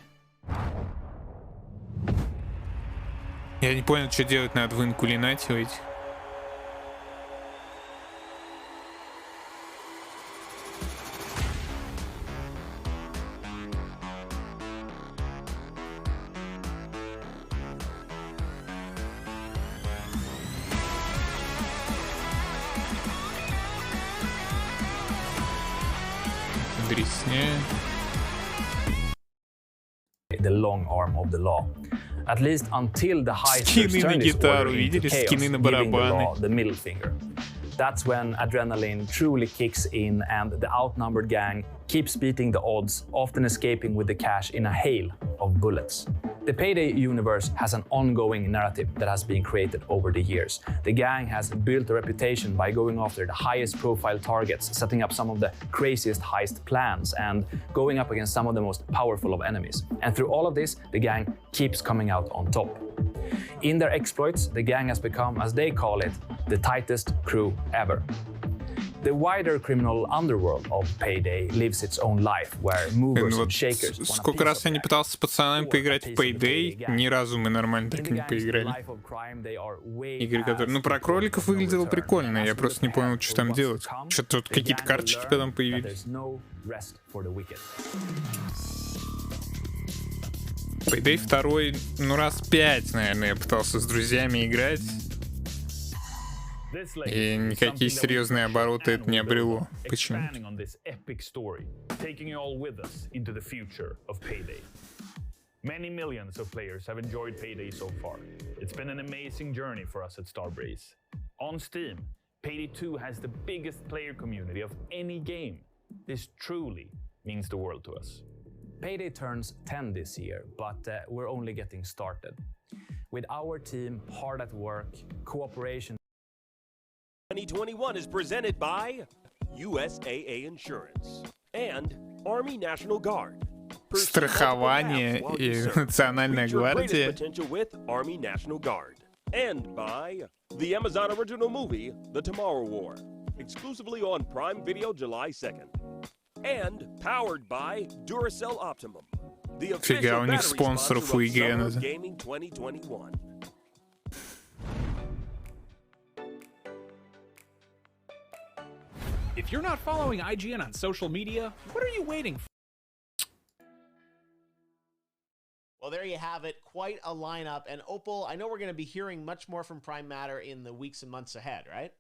Я не понял, что делать надо в инкулинати у этих. The long arm of the law. At least until the heisters turn this order into chaos, giving the law the middle finger. That's when adrenaline truly kicks in and the outnumbered gang keeps beating the odds, often escaping with the cash in a hail of bullets. The Payday universe has an ongoing narrative that has been created over the years. The gang has built a reputation by going after the highest profile targets, setting up some of the craziest heist plans, and going up against some of the most powerful of enemies. And through all of this, the gang keeps coming out on top. In their exploits, the gang has become, as they call it, the tightest crew ever. The wider criminal underworld of Payday lives its own life, where movers and shakers. Сколько раз я не пытался с пацанами поиграть в Payday, ни разу мы нормально так и не поиграли. Игры, которые... Ну, про кроликов выглядело прикольно, я просто не понял, что там делать. Что-то тут какие-то карточки потом появились. Payday 2, ну, раз 5, наверное, я пытался с друзьями играть. И никакие серьезные обороты это не обрело. Почему? Many millions of players have enjoyed Payday so far. It's been an amazing journey for us at Starbreeze. On Steam, Payday 2 has the biggest player community of any game. This truly means the world to us. Payday turns 10 this year, but we're only getting started. With our team hard at work, cooperation. 2021 is presented by USAA Insurance and Army National Guard. Страхование и Национальная гвардия. With Army National Guard. And by the Amazon original movie, The Tomorrow War, exclusively on Prime Video July 2nd. And powered by Duracell Optimum, the official battery sponsor of Summer Gaming 2021. If you're not following IGN on social media, what are you waiting for? Well, there you have it. Quite a lineup. And Opal, I know we're going to be hearing much more from Prime Matter in the weeks and months ahead, right?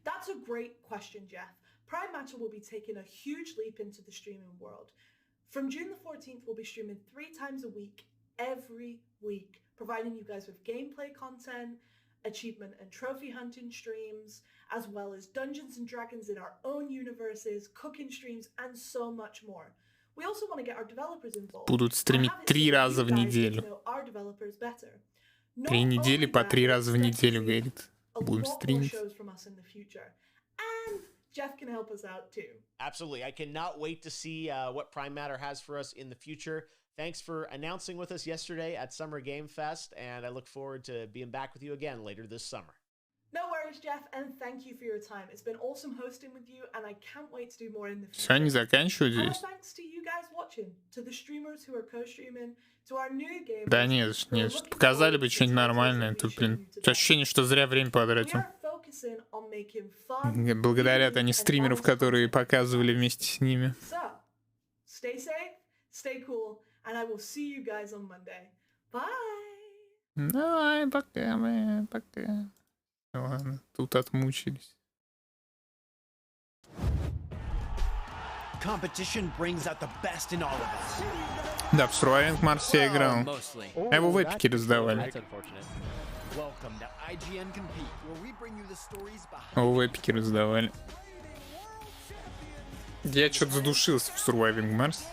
That's a great question, Jeff. Prime Matter will be taking a huge leap into the streaming world. From June the 14th, we'll be streaming 3 times a week, every week, providing you guys with gameplay content, achievement and trophy hunting streams, as well as Dungeons and Dragons in our own universes, cooking streams, and so much more. We also want to get our developers involved. Будут стримить 3 раза в неделю. 3 недели по 3 раза в неделю, говорит. Будем стримить. Jeff can help us out too. Absolutely. I cannot wait to see what Prime Matter has for us in the future. Thanks for announcing with us yesterday at Summer Game Fest, and I look forward to being back with you again later this summer. No worries, Jeff, and thank you for your time. It's been awesome hosting with you, and I can't wait to do more in the future. Все, они заканчивают здесь. Thanks to you guys watching, to the streamers who are co-streaming, to our new gamers. Да нет, нет, показали бы что-нибудь нормальное. Тут, блин, ощущение, что зря время потратил. Благодарят они стримеров, которые показывали вместе с ними. So, stay safe, stay cool, and I will see you guys on Monday. Bye! Давай, пока, пока. Ладно, тут отмучились. Да, в Surviving Mars я играл. А его в эпике раздавали. Его в эпике раздавали. Я что-то задушился в Surviving Mars.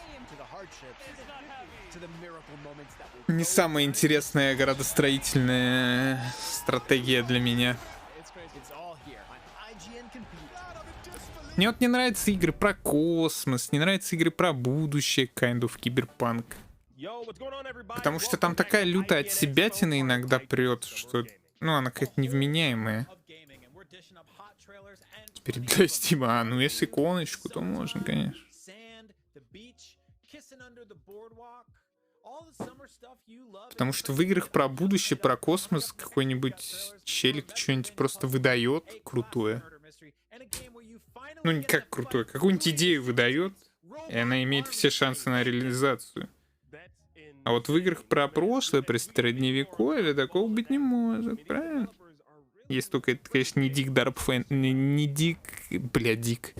Не самая интересная градостроительная стратегия для меня. Мне вот не нравятся игры про космос, не нравятся игры про будущее, kind of киберпанк. Потому что там такая лютая отсебятина иногда прет, что, ну, она какая-то невменяемая. Теперь для Стима. Ну, если иконочку, то можно, конечно. Потому что в играх про будущее, про космос какой-нибудь челик что-нибудь просто выдает крутое. Ну, не как крутое, какую-нибудь идею выдает, и она имеет все шансы на реализацию. А вот в играх про прошлое, про средневековье, такого быть не может, правильно? Если только это, конечно, не Дик Дарк Фэн... Не Дик... Бля, Дик.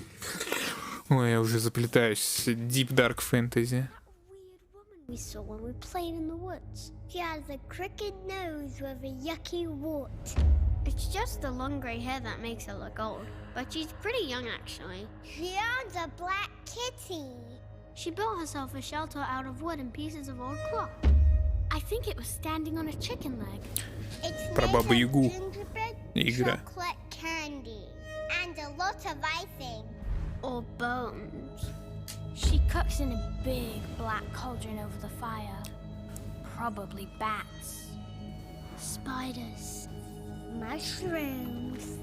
Ой, я уже заплетаюсь. Deep Dark Fantasy. We saw when we played in the woods. She has a crooked nose with a yucky wart. It's just the long grey hair that makes her look old. But she's pretty young, actually. She owns a black kitty. She built herself a shelter out of wood and pieces of old cloth. I think it was standing on a chicken leg. Про Бабу Ягу. Игра. Chocolate candy. And a lot of icing. Or bones. She cooks in a big black cauldron over the fire. Probably bats. Spiders. Mushrooms.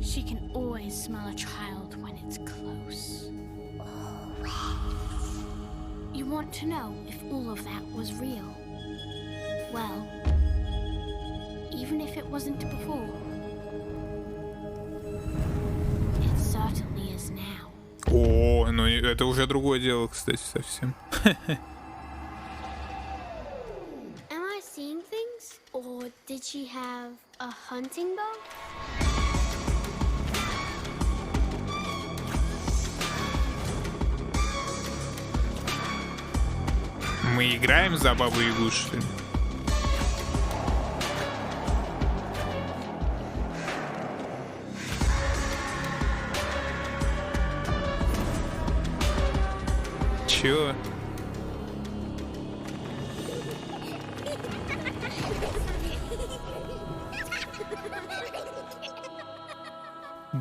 She can always smell a child when it's close. Always. You want to know if all of that was real? Well, even if it wasn't before, it certainly is now. О, ну это уже другое дело, кстати, совсем. Am I seeing things? Or did she have a hunting bow? Мы играем за Бабу Ягу, что ли? Чё?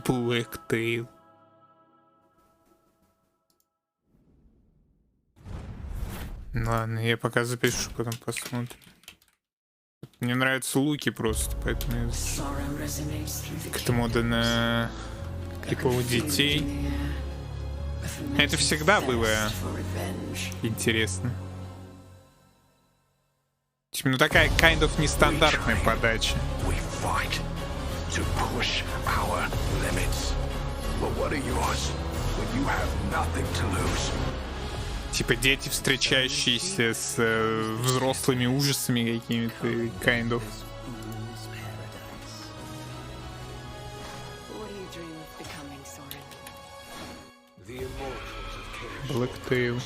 Blacktail. Ладно, я пока запишу, потом посмотрим. Мне нравятся луки просто, поэтому я как-то мода на типа у детей. Это всегда было интересно. Типа, ну такая kind of нестандартная подача. Типа дети, встречающиеся с взрослыми ужасами какими-то, kind of. Blacktail.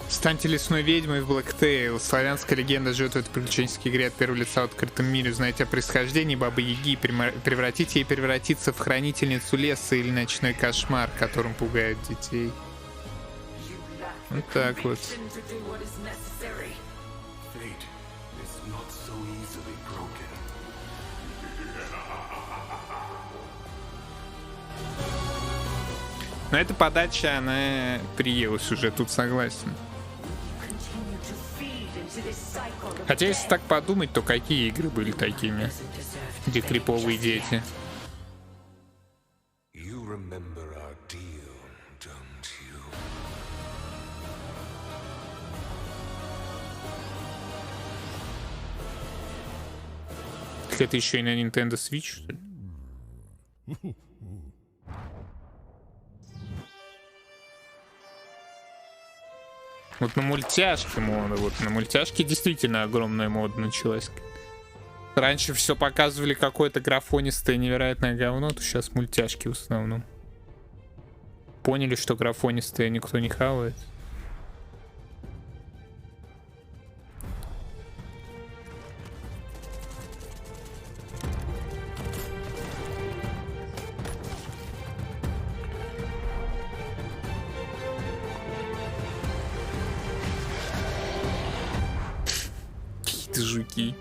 Станьте лесной ведьмой в Blacktail. Славянская легенда живет в этой приключенческой игре от первого лица в открытом мире. Узнаете о происхождении Бабы Яги, превратите ей превратиться в хранительницу леса или ночной кошмар, которым пугают детей. Вот так вот. Но эта подача, она приелась уже, тут согласен. Хотя, если так подумать, то какие игры были такими, где криповые дети? Это еще и на Nintendo Switch, что ли? Вот на мультяшке мода, вот на мультяшке действительно огромная мода началась. Раньше все показывали какое-то графонистое невероятное говно, то сейчас мультяшки в основном. Поняли, что графонистое никто не хавает. Жуки.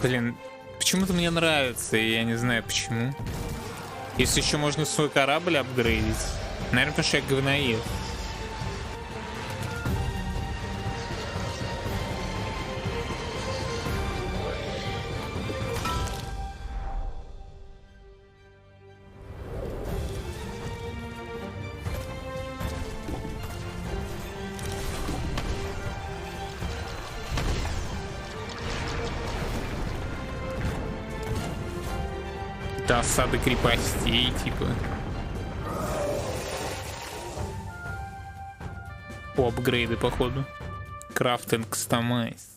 Блин, почему-то мне нравится, и я не знаю почему. Если еще можно свой корабль апгрейдить. Наверное, потому что я говноед. Это осады крепостей, типа. О, апгрейды, походу. Крафт and customize.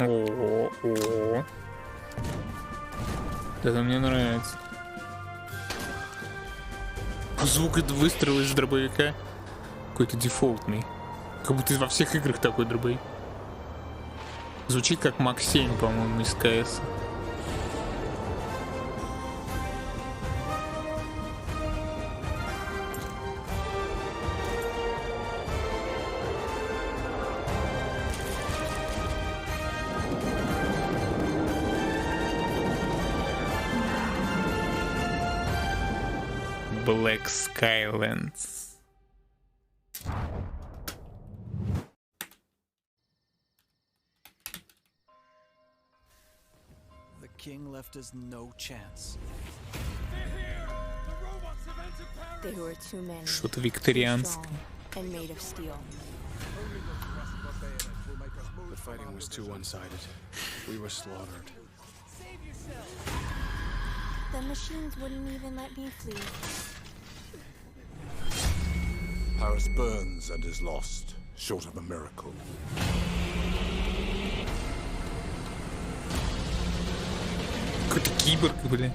О. Это мне нравится. Звук выстрела из дробовика какой-то дефолтный. Как будто во всех играх такой дробовик. Звучит как Мак 7, по-моему, из КС. Black Skylands. The king left us no chance. They were too many. Что-то викторианское. And made of steel. The fighting was too one-sided. We were slaughtered. The machines wouldn't even let me flee. Paris burns and is lost, short of a miracle. Какой-то киборг, блин.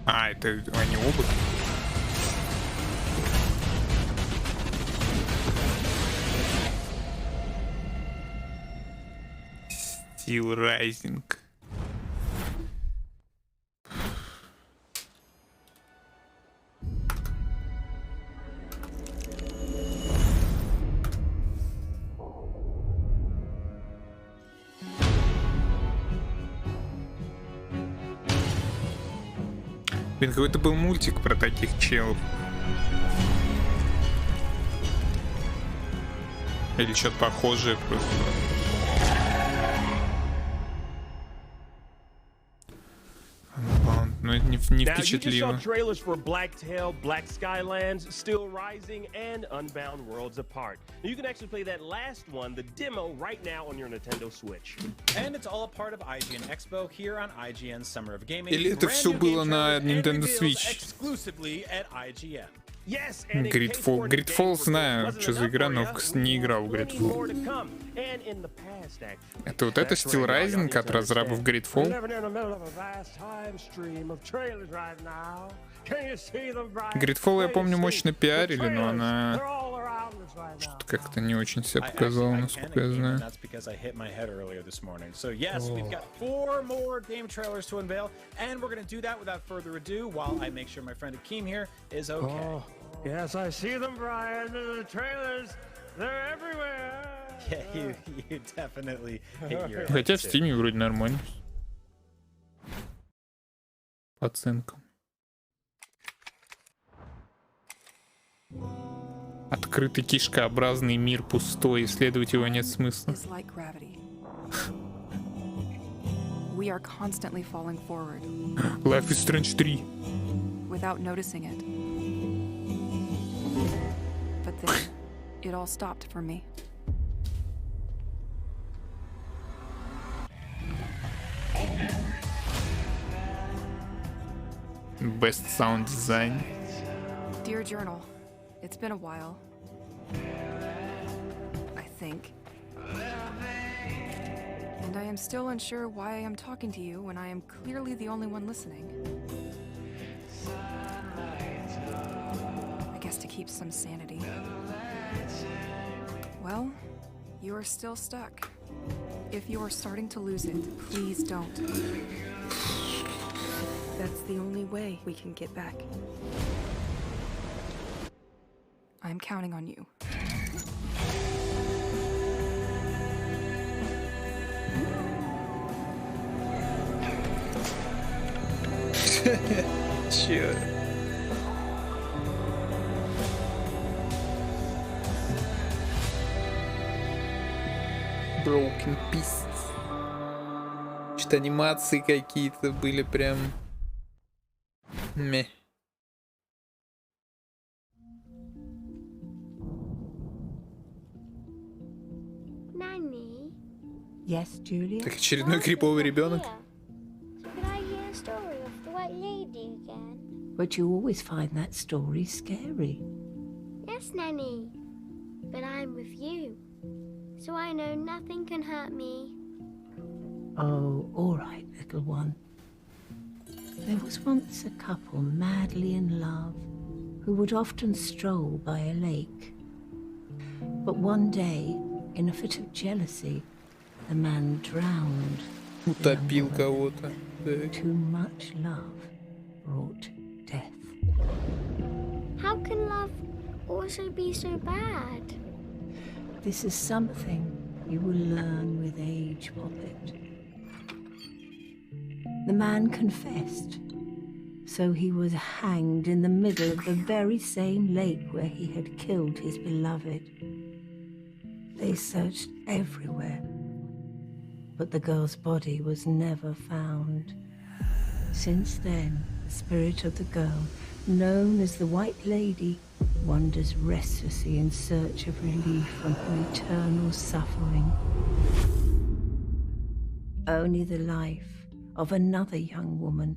А, это они оба. Steel Rising. Блин, какой-то был мультик про таких челов. Или что-то похожее просто. Но это не впечатлило. Now, you just saw trailers for Blacktail, Black Skylands, Still Rising, and Unbound Worlds Apart. Now, you can actually play that last one, the demo, right now on your Nintendo Switch. And it's all a part of IGN Expo here on IGN Summer of Gaming. Или это все было на Nintendo Switch? Exclusively at IGN. Gridfall знаю, что за игра, но не играл в Gridfall. Это вот это Steel Rising от разрабов Gridfall? Gridfall, я помню, мощно пиарили, но она что-то как-то не очень себя показала, насколько я знаю. So yes, we've got 4 more game trailers to unveil, and we're going to do that without further ado while I make sure my friend Akeem here is okay. Oh, yes, I see them, Brian. The trailers, they're everywhere. Yeah, you definitely hit your Хотя в Steam вроде нормально. По оценкам. Открытый кишкообразный мир пустой, исследовать его нет смысла. We are constantly falling forward. Life is Strange 3. Without noticing it. But then, it all stopped for me. Best sound design. Dear Journal, it's been a while. I think. And I am still unsure why I am talking to you when I am clearly the only one listening. I guess to keep some sanity. Well, you are still stuck. If you are starting to lose it, please don't. That's the only way we can get back. I'm counting on you. Чё? Broken Pieces. Что-то анимации какие-то были прям... Мeh. Nanny? Yes, Julia? Так очередной криповый ребенок. Could I hear a story of the White Lady again? But you always find that story scary. Yes, Nanny. But I'm with you, so I know nothing can hurt me. Oh, all right, little one. There was once a couple madly in love who would often stroll by a lake. But one day, in a fit of jealousy, the man drowned. Утопил кого-то. Too much love brought death. How can love also be so bad? This is something you will learn with age, Poppet. The man confessed, so he was hanged in the middle of the very same lake where he had killed his beloved. They searched everywhere, but the girl's body was never found. Since then, the spirit of the girl, known as the White Lady, wanders restlessly in search of relief from her eternal suffering. Only the life of another young woman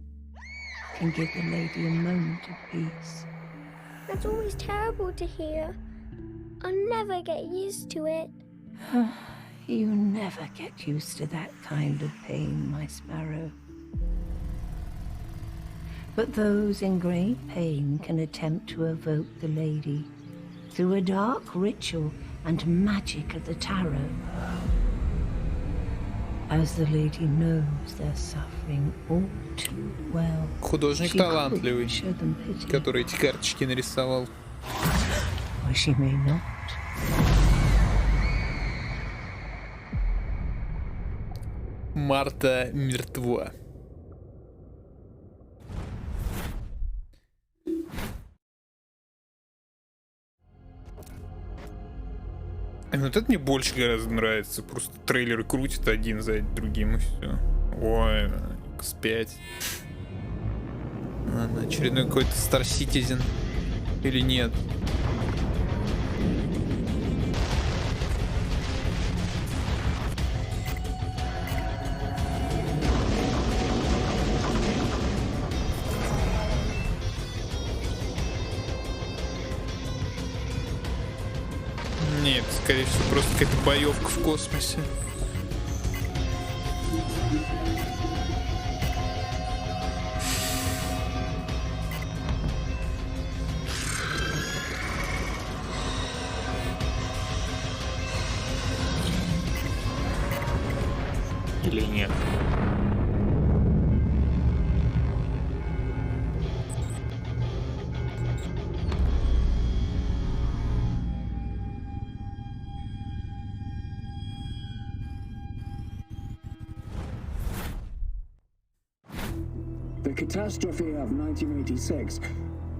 can give the lady a moment of peace. That's always terrible to hear. I'll never get used to it. You never get used to that kind of pain, my sparrow. But those in great pain can attempt to evoke the lady through a dark ritual and magic of the tarot. As the lady knows their suffering all too well. Художник талантливый, который эти карточки нарисовал. Or she may not. Марта мертва. Вот это мне больше гораздо нравится. Просто трейлеры крутят один за другим и все. Ой, X5. Ладно, очередной какой-то Star Citizen. Или нет? Нет, скорее всего, просто какая-то боевка в космосе. Или нет? The catastrophe of 1986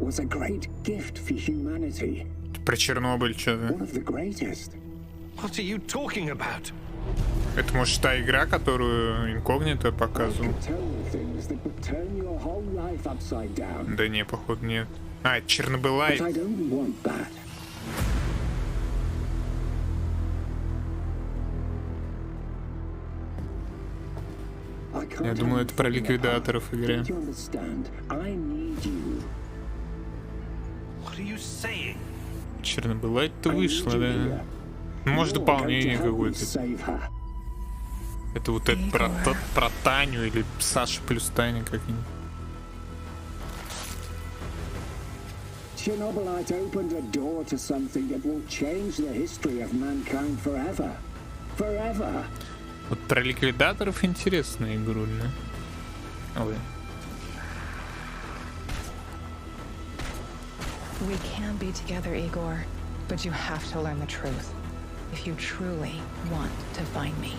was a great gift for humanity. Про Чернобыль что-то. One of the greatest. What are you talking about? Это может та игра, которую инкогнито показывал? Да не, походу нет. А, это Чернобылайт. Я думаю, это про ликвидаторов игры. Чернобылайт-то вышло, да? Может, дополнение какое-то. Это вот это про Таню или Саша плюс Таня как-нибудь. Chernobylite opened a door to something that will change the history of mankind forever. Forever. Вот про ликвидаторов интересная игруля. Ой. We can be together, Igor, but you have to learn the truth if you truly want to find me.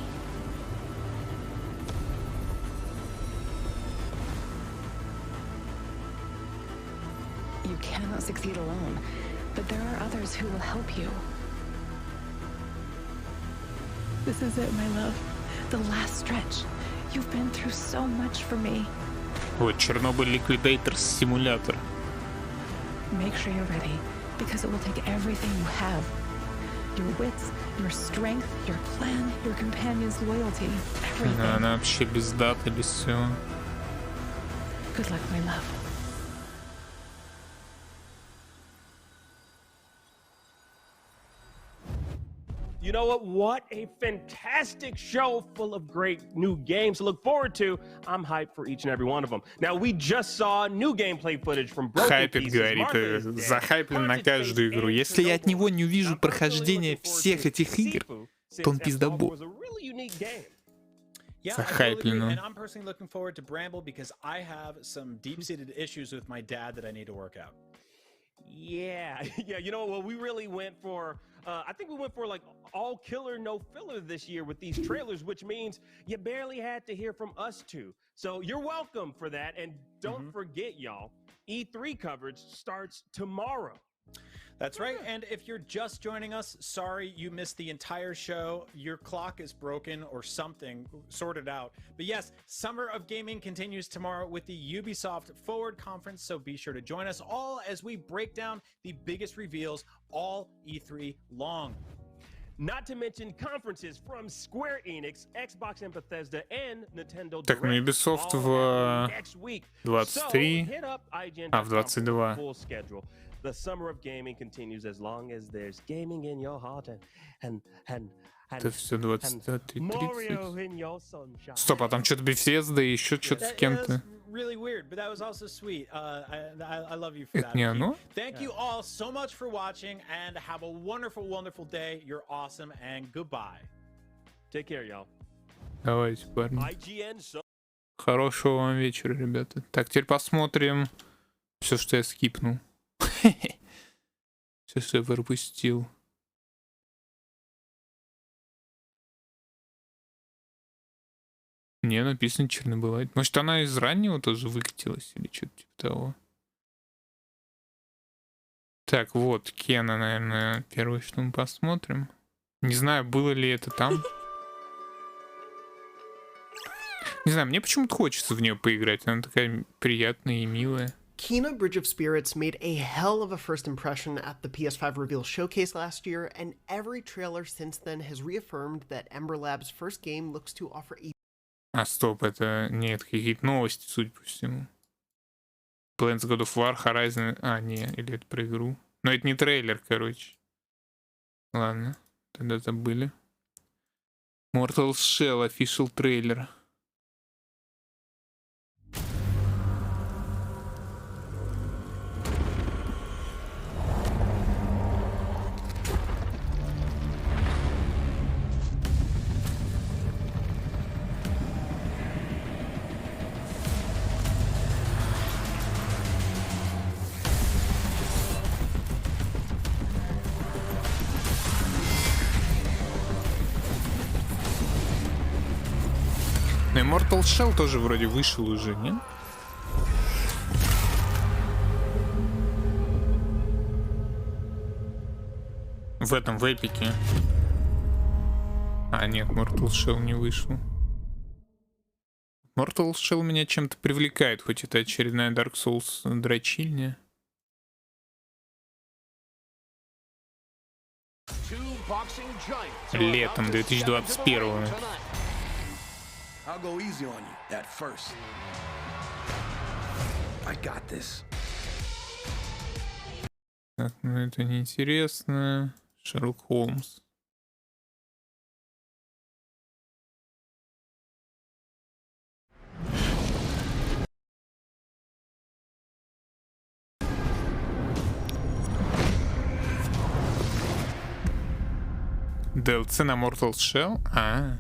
You cannot succeed alone, but there are others who will help you. This is it, my love. The last stretch. You've been through so much for me. Вот, Чернобыль Liquidators симулятор. Make sure you're ready, because it will take everything you have. Your wits, your strength, your plan, your companion's loyalty, everything. Да, она вообще без даты, без всего. Good luck, my love. You know what? What a fantastic show full of great new games to look forward to. I'm hyped for each and every one of them. Now, we just saw new gameplay footage from Broken Хайпит, говорит, захайплен на каждую игру. Если я от него не увижу прохождение всех этих игр, то он пиздобол. Yeah, I totally agree. And I'm personally looking forward to Bramble because I have some deep-seated issues with my dad that I need to work out. Yeah, you know what? We really went for, I think we went for like all killer, no filler this year with these trailers, which means you barely had to hear from us two. So you're welcome for that. And don't forget, y'all, E3 coverage starts tomorrow. That's right. And if you're just joining us, sorry you missed the entire show. Your clock is broken or something. Sort it out. But yes, Summer of Gaming continues tomorrow with the Ubisoft Forward Conference. So be sure to join us all as we break down the biggest reveals all E3 long. Not to mention conferences from Square Enix, Xbox and Bethesda, and Nintendo. Так, ну Ubisoft в 23, а в 22. The summer of gaming continues as long as there's gaming in your heart and Это все 23-30. Стоп, а там что-то Bethesda и еще что-то с кем-то. Really weird, but that was also sweet. I love you for Это that. не оно? Thank you all so much for watching and have a wonderful, wonderful day. You're awesome and goodbye. Take care, y'all. Давайте, парни. IGN. Хорошего вам вечера, ребята. Так, теперь посмотрим все, что я скипнул. Все, что я пропустил. Не, написано Чернобыль. Может, она из раннего тоже выкатилась или что-то типа того. Так, вот, Кена, наверное, первое, что мы посмотрим. Не знаю, было ли это там. Не знаю, мне почему-то хочется в нее поиграть. Она такая приятная и милая. Kena Bridge of Spirits made a hell of a first impression at the PS5 reveal showcase last year, and every trailer since then has reaffirmed that Ember Lab's first game looks to offer a... А, стоп, это... Нет, какие-то новости, судя по всему. Plants God of War, Horizon... А, не, или это про игру. Но это не трейлер, короче. Ладно, тогда забыли. Mortal Shell, official трейлер. Но Immortal Shell тоже вроде вышел уже, нет? В этом, в эпике. А, нет, Mortal Shell не вышел. Mortal Shell меня чем-то привлекает, хоть это очередная Dark Souls дрочильня. Летом 2021. I'll go easy on you at first. I got this. Так, ну это неинтересно. Шерлок Холмс. DLC на Mortal Shell? А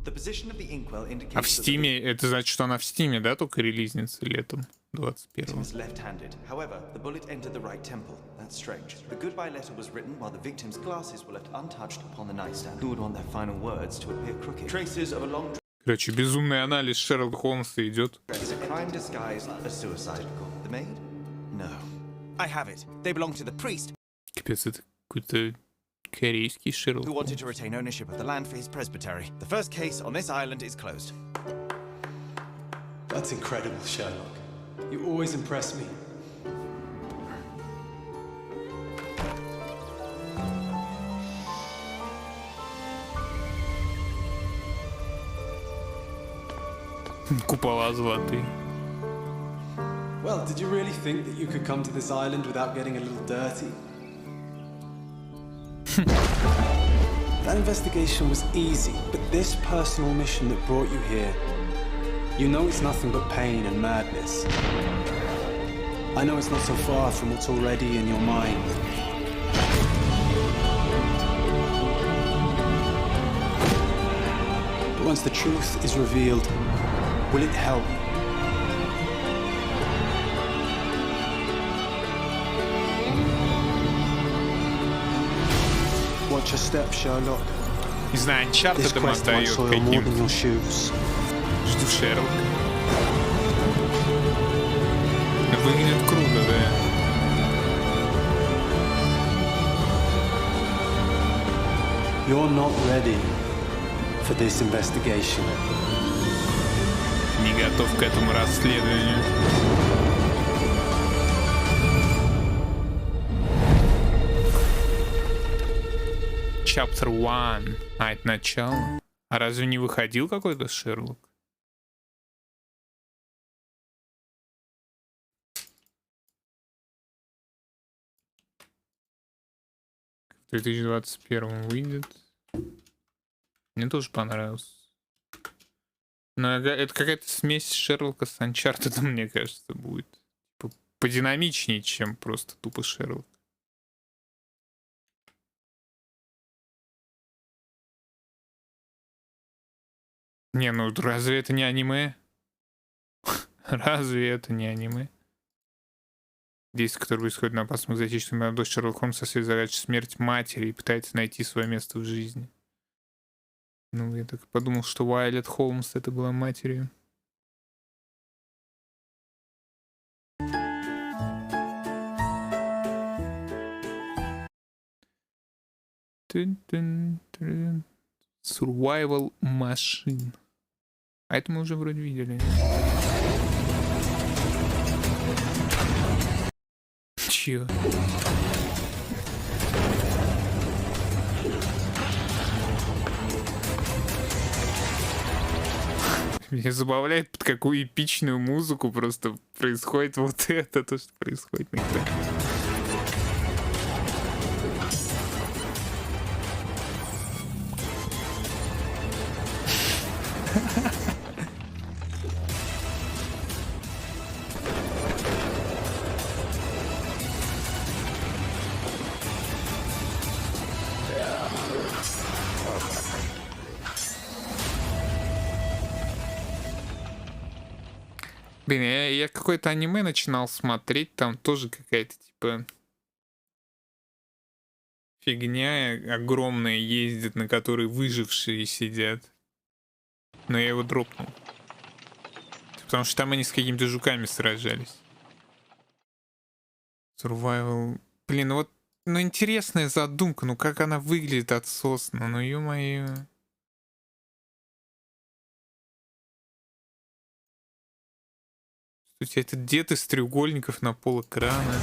в Стиме, это значит, что она в Стиме, да, только релизнится летом 21-го. Короче, безумный анализ Шерлока Холмса идет. I have it. They belong to the priest. Капец, это какой-то корейский Шерлок. Who wanted to retain ownership of the land for his presbytery. The first case on this island is closed. That's incredible, Sherlock. You always impress me. Купола золотые. Well, did you really think that you could come to this island without getting a little dirty? That investigation was easy, but this personal mission that brought you here, you know it's nothing but pain and madness. I know it's not so far from what's already in your mind. But once the truth is revealed, will it help? Watch your step, Sherlock. Не знаю, Uncharted отдает каким-то. Жду Шерлока. Выглядит круто, да. You're not ready for this investigation. Не готов к этому расследованию. Chapter 1. А, это начало. А разве не выходил какой-то Шерлок? В 2021 выйдет. Мне тоже понравился. Но это какая-то смесь Шерлока с Uncharted, мне кажется, будет. Подинамичнее, чем просто тупо Шерлок. Не, ну разве это не аниме? Разве это не аниме? Действие, которое происходит на опасном экзотическом молодой Шерлок Холмс со своей задачей смерть матери и пытается найти свое место в жизни. Ну, я так подумал, что Уайлет Холмс это была матерью. Survival Machine. А это мы уже вроде видели. Чё? Меня забавляет, под какую эпичную музыку просто происходит вот это, то, что происходит на экране. Блин, я какое-то аниме начинал смотреть, там тоже какая-то типа фигня огромная ездит, на которой выжившие сидят. Но я его дропнул. Потому что там они с какими-то жуками сражались. Survival. Блин, ну вот, ну интересная задумка, ну как она выглядит отсосно, ну ё-моё. Слушайте, этот дед из треугольников на пол экрана.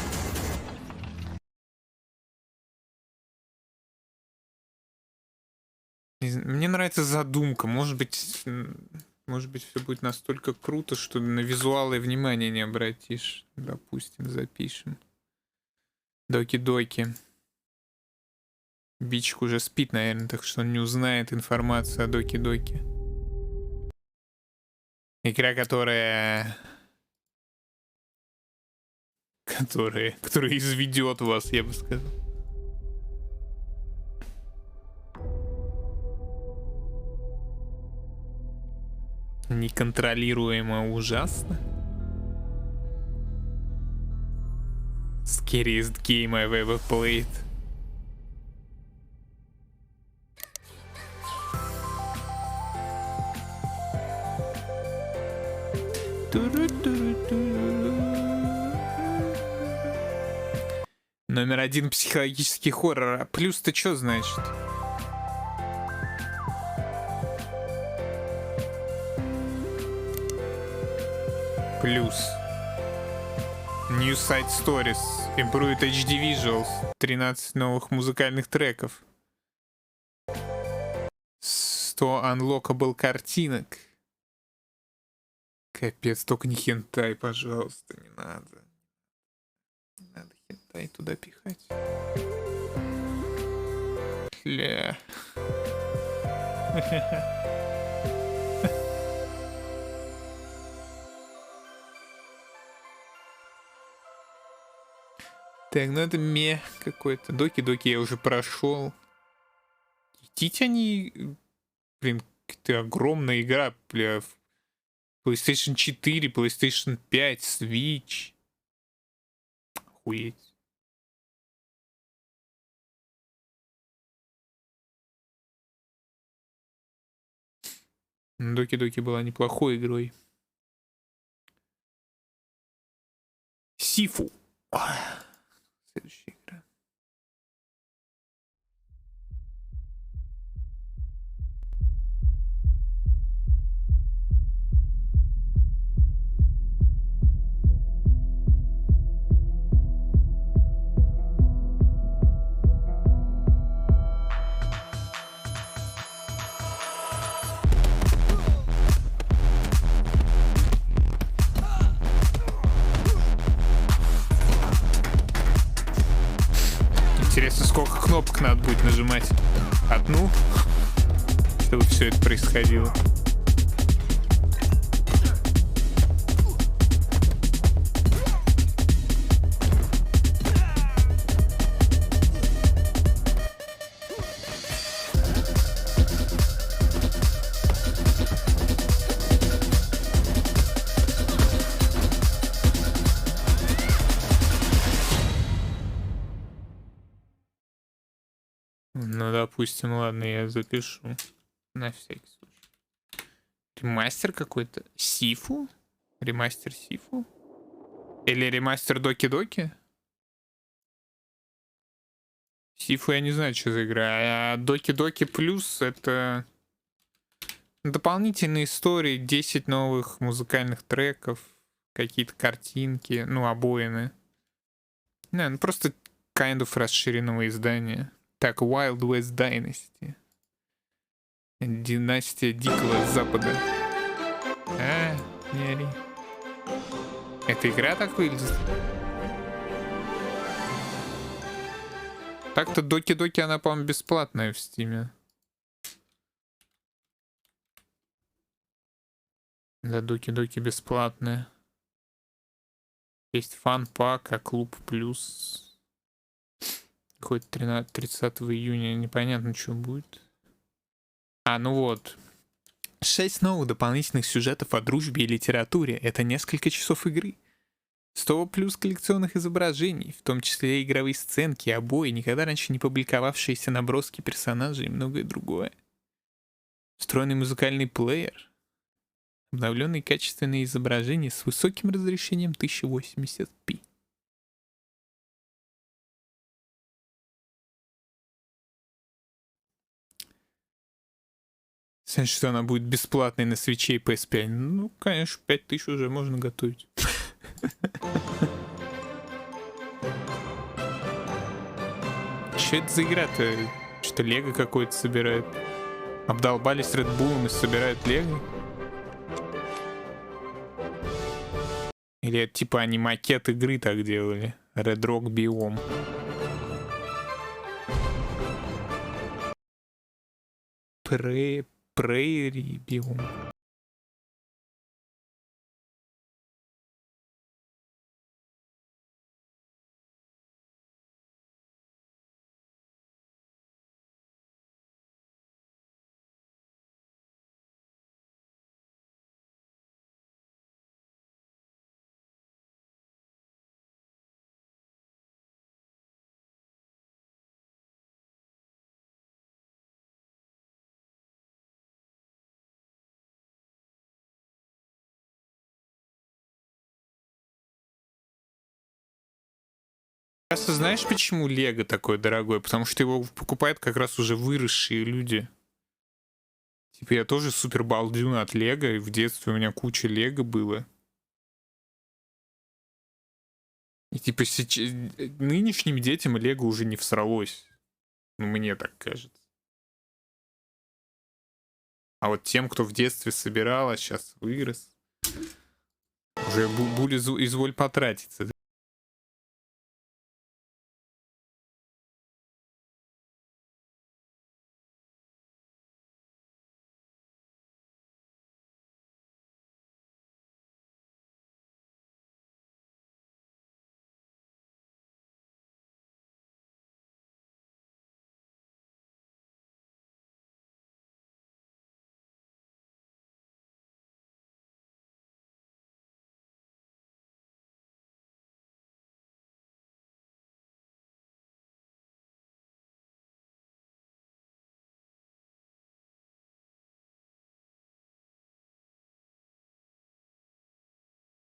Мне нравится задумка. Может быть, все будет настолько круто, что на визуалы внимания не обратишь. Допустим, запишем. Доки-доки. Бичик уже спит, наверное, так что он не узнает информацию о доки-доки. Игра, которая изведет вас, я бы сказал. Неконтролируемо ужасно. Scariest game I've ever played. Номер 1 психологический хоррор. А плюс-то что значит? Плюс. New Side Stories. Improved HD Visuals. 13 новых музыкальных треков. 100 unlockable картинок. Капец, только не хентай, пожалуйста, не надо. Не надо хентай туда пихать. Ля. Так, ну это какой-то. Доки-доки я уже прошел. Идите они... Блин, это огромная игра, бля. PlayStation 4, PlayStation 5, Switch. Охуеть. Доки-доки была неплохой игрой. Сифу. Следующая игра. Интересно, сколько кнопок надо будет нажимать? Одну? Чтобы все это происходило. Ну, допустим, ладно, я запишу. На всякий случай. Ремастер какой-то? Сифу? Ремастер Сифу? Или ремастер Доки-Доки? Сифу я не знаю, что за игра. А Доки-Доки Плюс — это дополнительные истории, 10 новых музыкальных треков, какие-то картинки, ну, обоины. Не, ну просто kind of расширенного издания. Так, Wild West Dynasty. Династия Дикого Запада. А, не ори. Эта игра так выглядит? Так-то Доки-Доки, она, по-моему, бесплатная в Стиме. Да, Доки-Доки бесплатная. Есть фан-пак, а клуб плюс... Хоть 30 июня, непонятно, что будет. А, ну вот. 6 новых дополнительных сюжетов о дружбе и литературе. Это несколько часов игры. 100 плюс коллекционных изображений, в том числе игровые сценки, обои, никогда раньше не публиковавшиеся наброски персонажей и многое другое. Встроенный музыкальный плеер. Обновленные качественные изображения с высоким разрешением 1080p. Значит, что она будет бесплатной на свече и PS5. Ну, конечно, 5000 уже можно готовить. Че это за игра-то? Что Лего какой-то собирает? Обдолбались Red Bull'ом и собирают Лего? Или это типа они макет игры так делали? Red Rock Biome. Prairie Biome. Кажется, знаешь, почему Лего такой дорогой? Потому что его покупают как раз уже выросшие люди. Типа я тоже супер балдюн от Лего, и в детстве у меня куча Лего было. И типа нынешним детям Лего уже не всралось. Ну, мне так кажется. А вот тем, кто в детстве собирал, а сейчас вырос, уже изволь потратиться.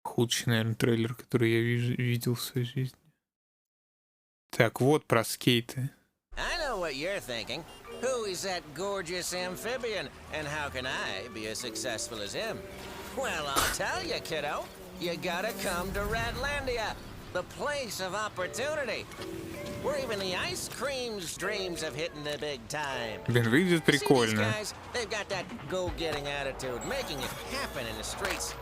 Худший, наверное, трейлер, который я видел в своей жизни. Так, вот про скейты. I know what you're thinking. Who is that gorgeous amphibian, and how can I be as successful as him? Well, I'll tell you, kiddo. You gotta come to Ratlandia, the place of opportunity, where even the ice cream's dreams of hitting the big time. Блин, выглядит прикольно. Guys, they've got that go-getting attitude, making it happen in the streets.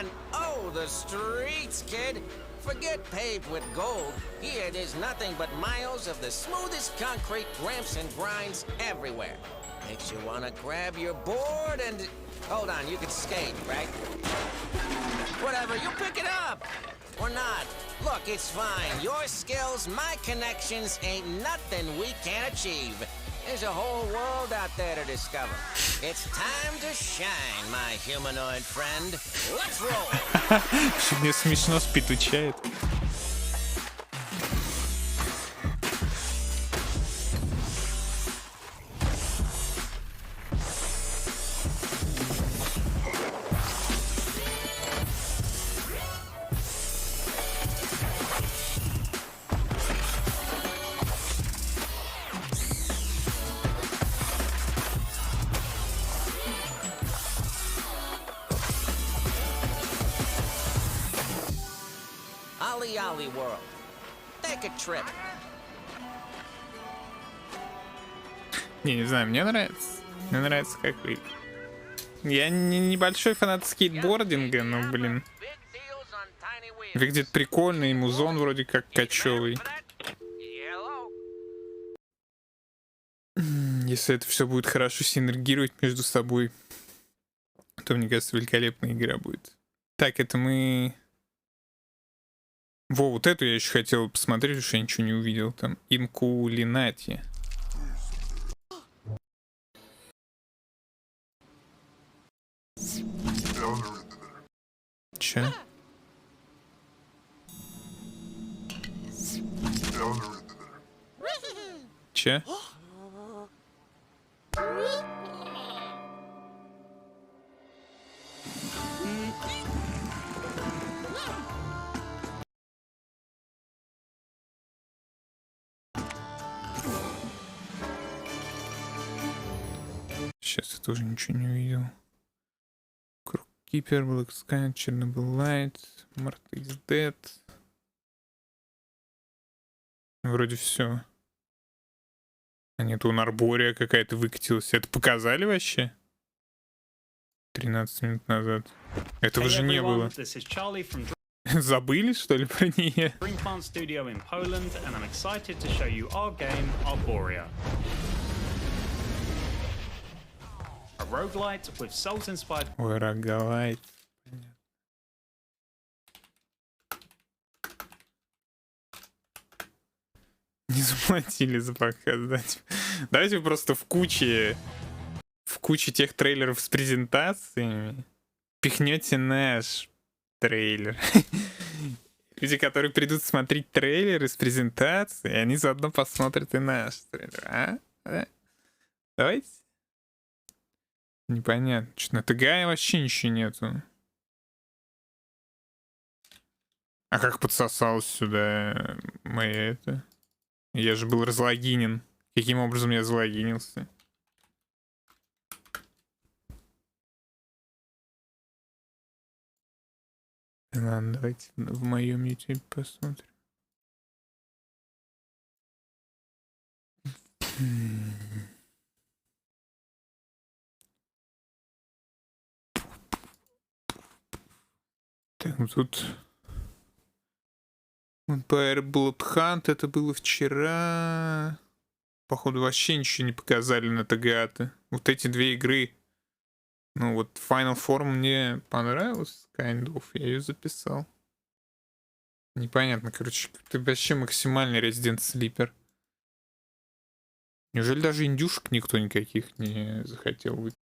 And oh, the streets, kid. Forget paved with gold. Here, there's nothing but miles of the smoothest concrete ramps and grinds everywhere. Makes you want to grab your board and... Hold on, you can skate, right? Whatever, you pick it up! Or not. Look, it's fine. Your skills, my connections, ain't nothing we can't achieve. There's a whole world out there to discover. It's time to shine, my humanoid friend. Let's roll! Мне смешно спитучает. Ollie World. Take a trip. Не знаю, мне нравится. Мне нравится, как выглядит. Я небольшой фанат скейтбординга, но, блин. Выглядит прикольно, и музон вроде как кочевый. Если это все будет хорошо синергировать между собой, то, мне кажется, великолепная игра будет. Так, это мы... Во, вот эту я еще хотел посмотреть, потому что я ничего не увидел. Там Инкулинати. Че? Че? Сейчас я тоже ничего не увидел. Кипер, Black Sky, Chernobyl Light, Mart is Dead. Вроде все. А нет, у Нарбория какая-то выкатилась. Это показали вообще? 13 минут назад. Этого же не было. Забыли, что ли, про нее? Ой, рогалайт. Не заплатили за показ. Давайте просто в куче тех трейлеров с презентациями пихнете наш трейлер. Люди, которые придут смотреть трейлеры с презентацией, они заодно посмотрят и наш трейлер. А? Давайте. Непонятно. Что на ТГ вообще ничего нету. А как подсосалось сюда моя это? Я же был разлогинен. Каким образом я залогинился? Ладно, давайте в моем YouTube посмотрим. Так, ну тут... Vampire Bloodhunt, это было вчера. Походу вообще ничего не показали на ТГА-то. Вот эти две игры. Ну вот Final Form мне понравилась, kind of, я ее записал. Непонятно, короче, ты вообще максимальный Resident Sleeper. Неужели даже индюшек никто никаких не захотел выпустить?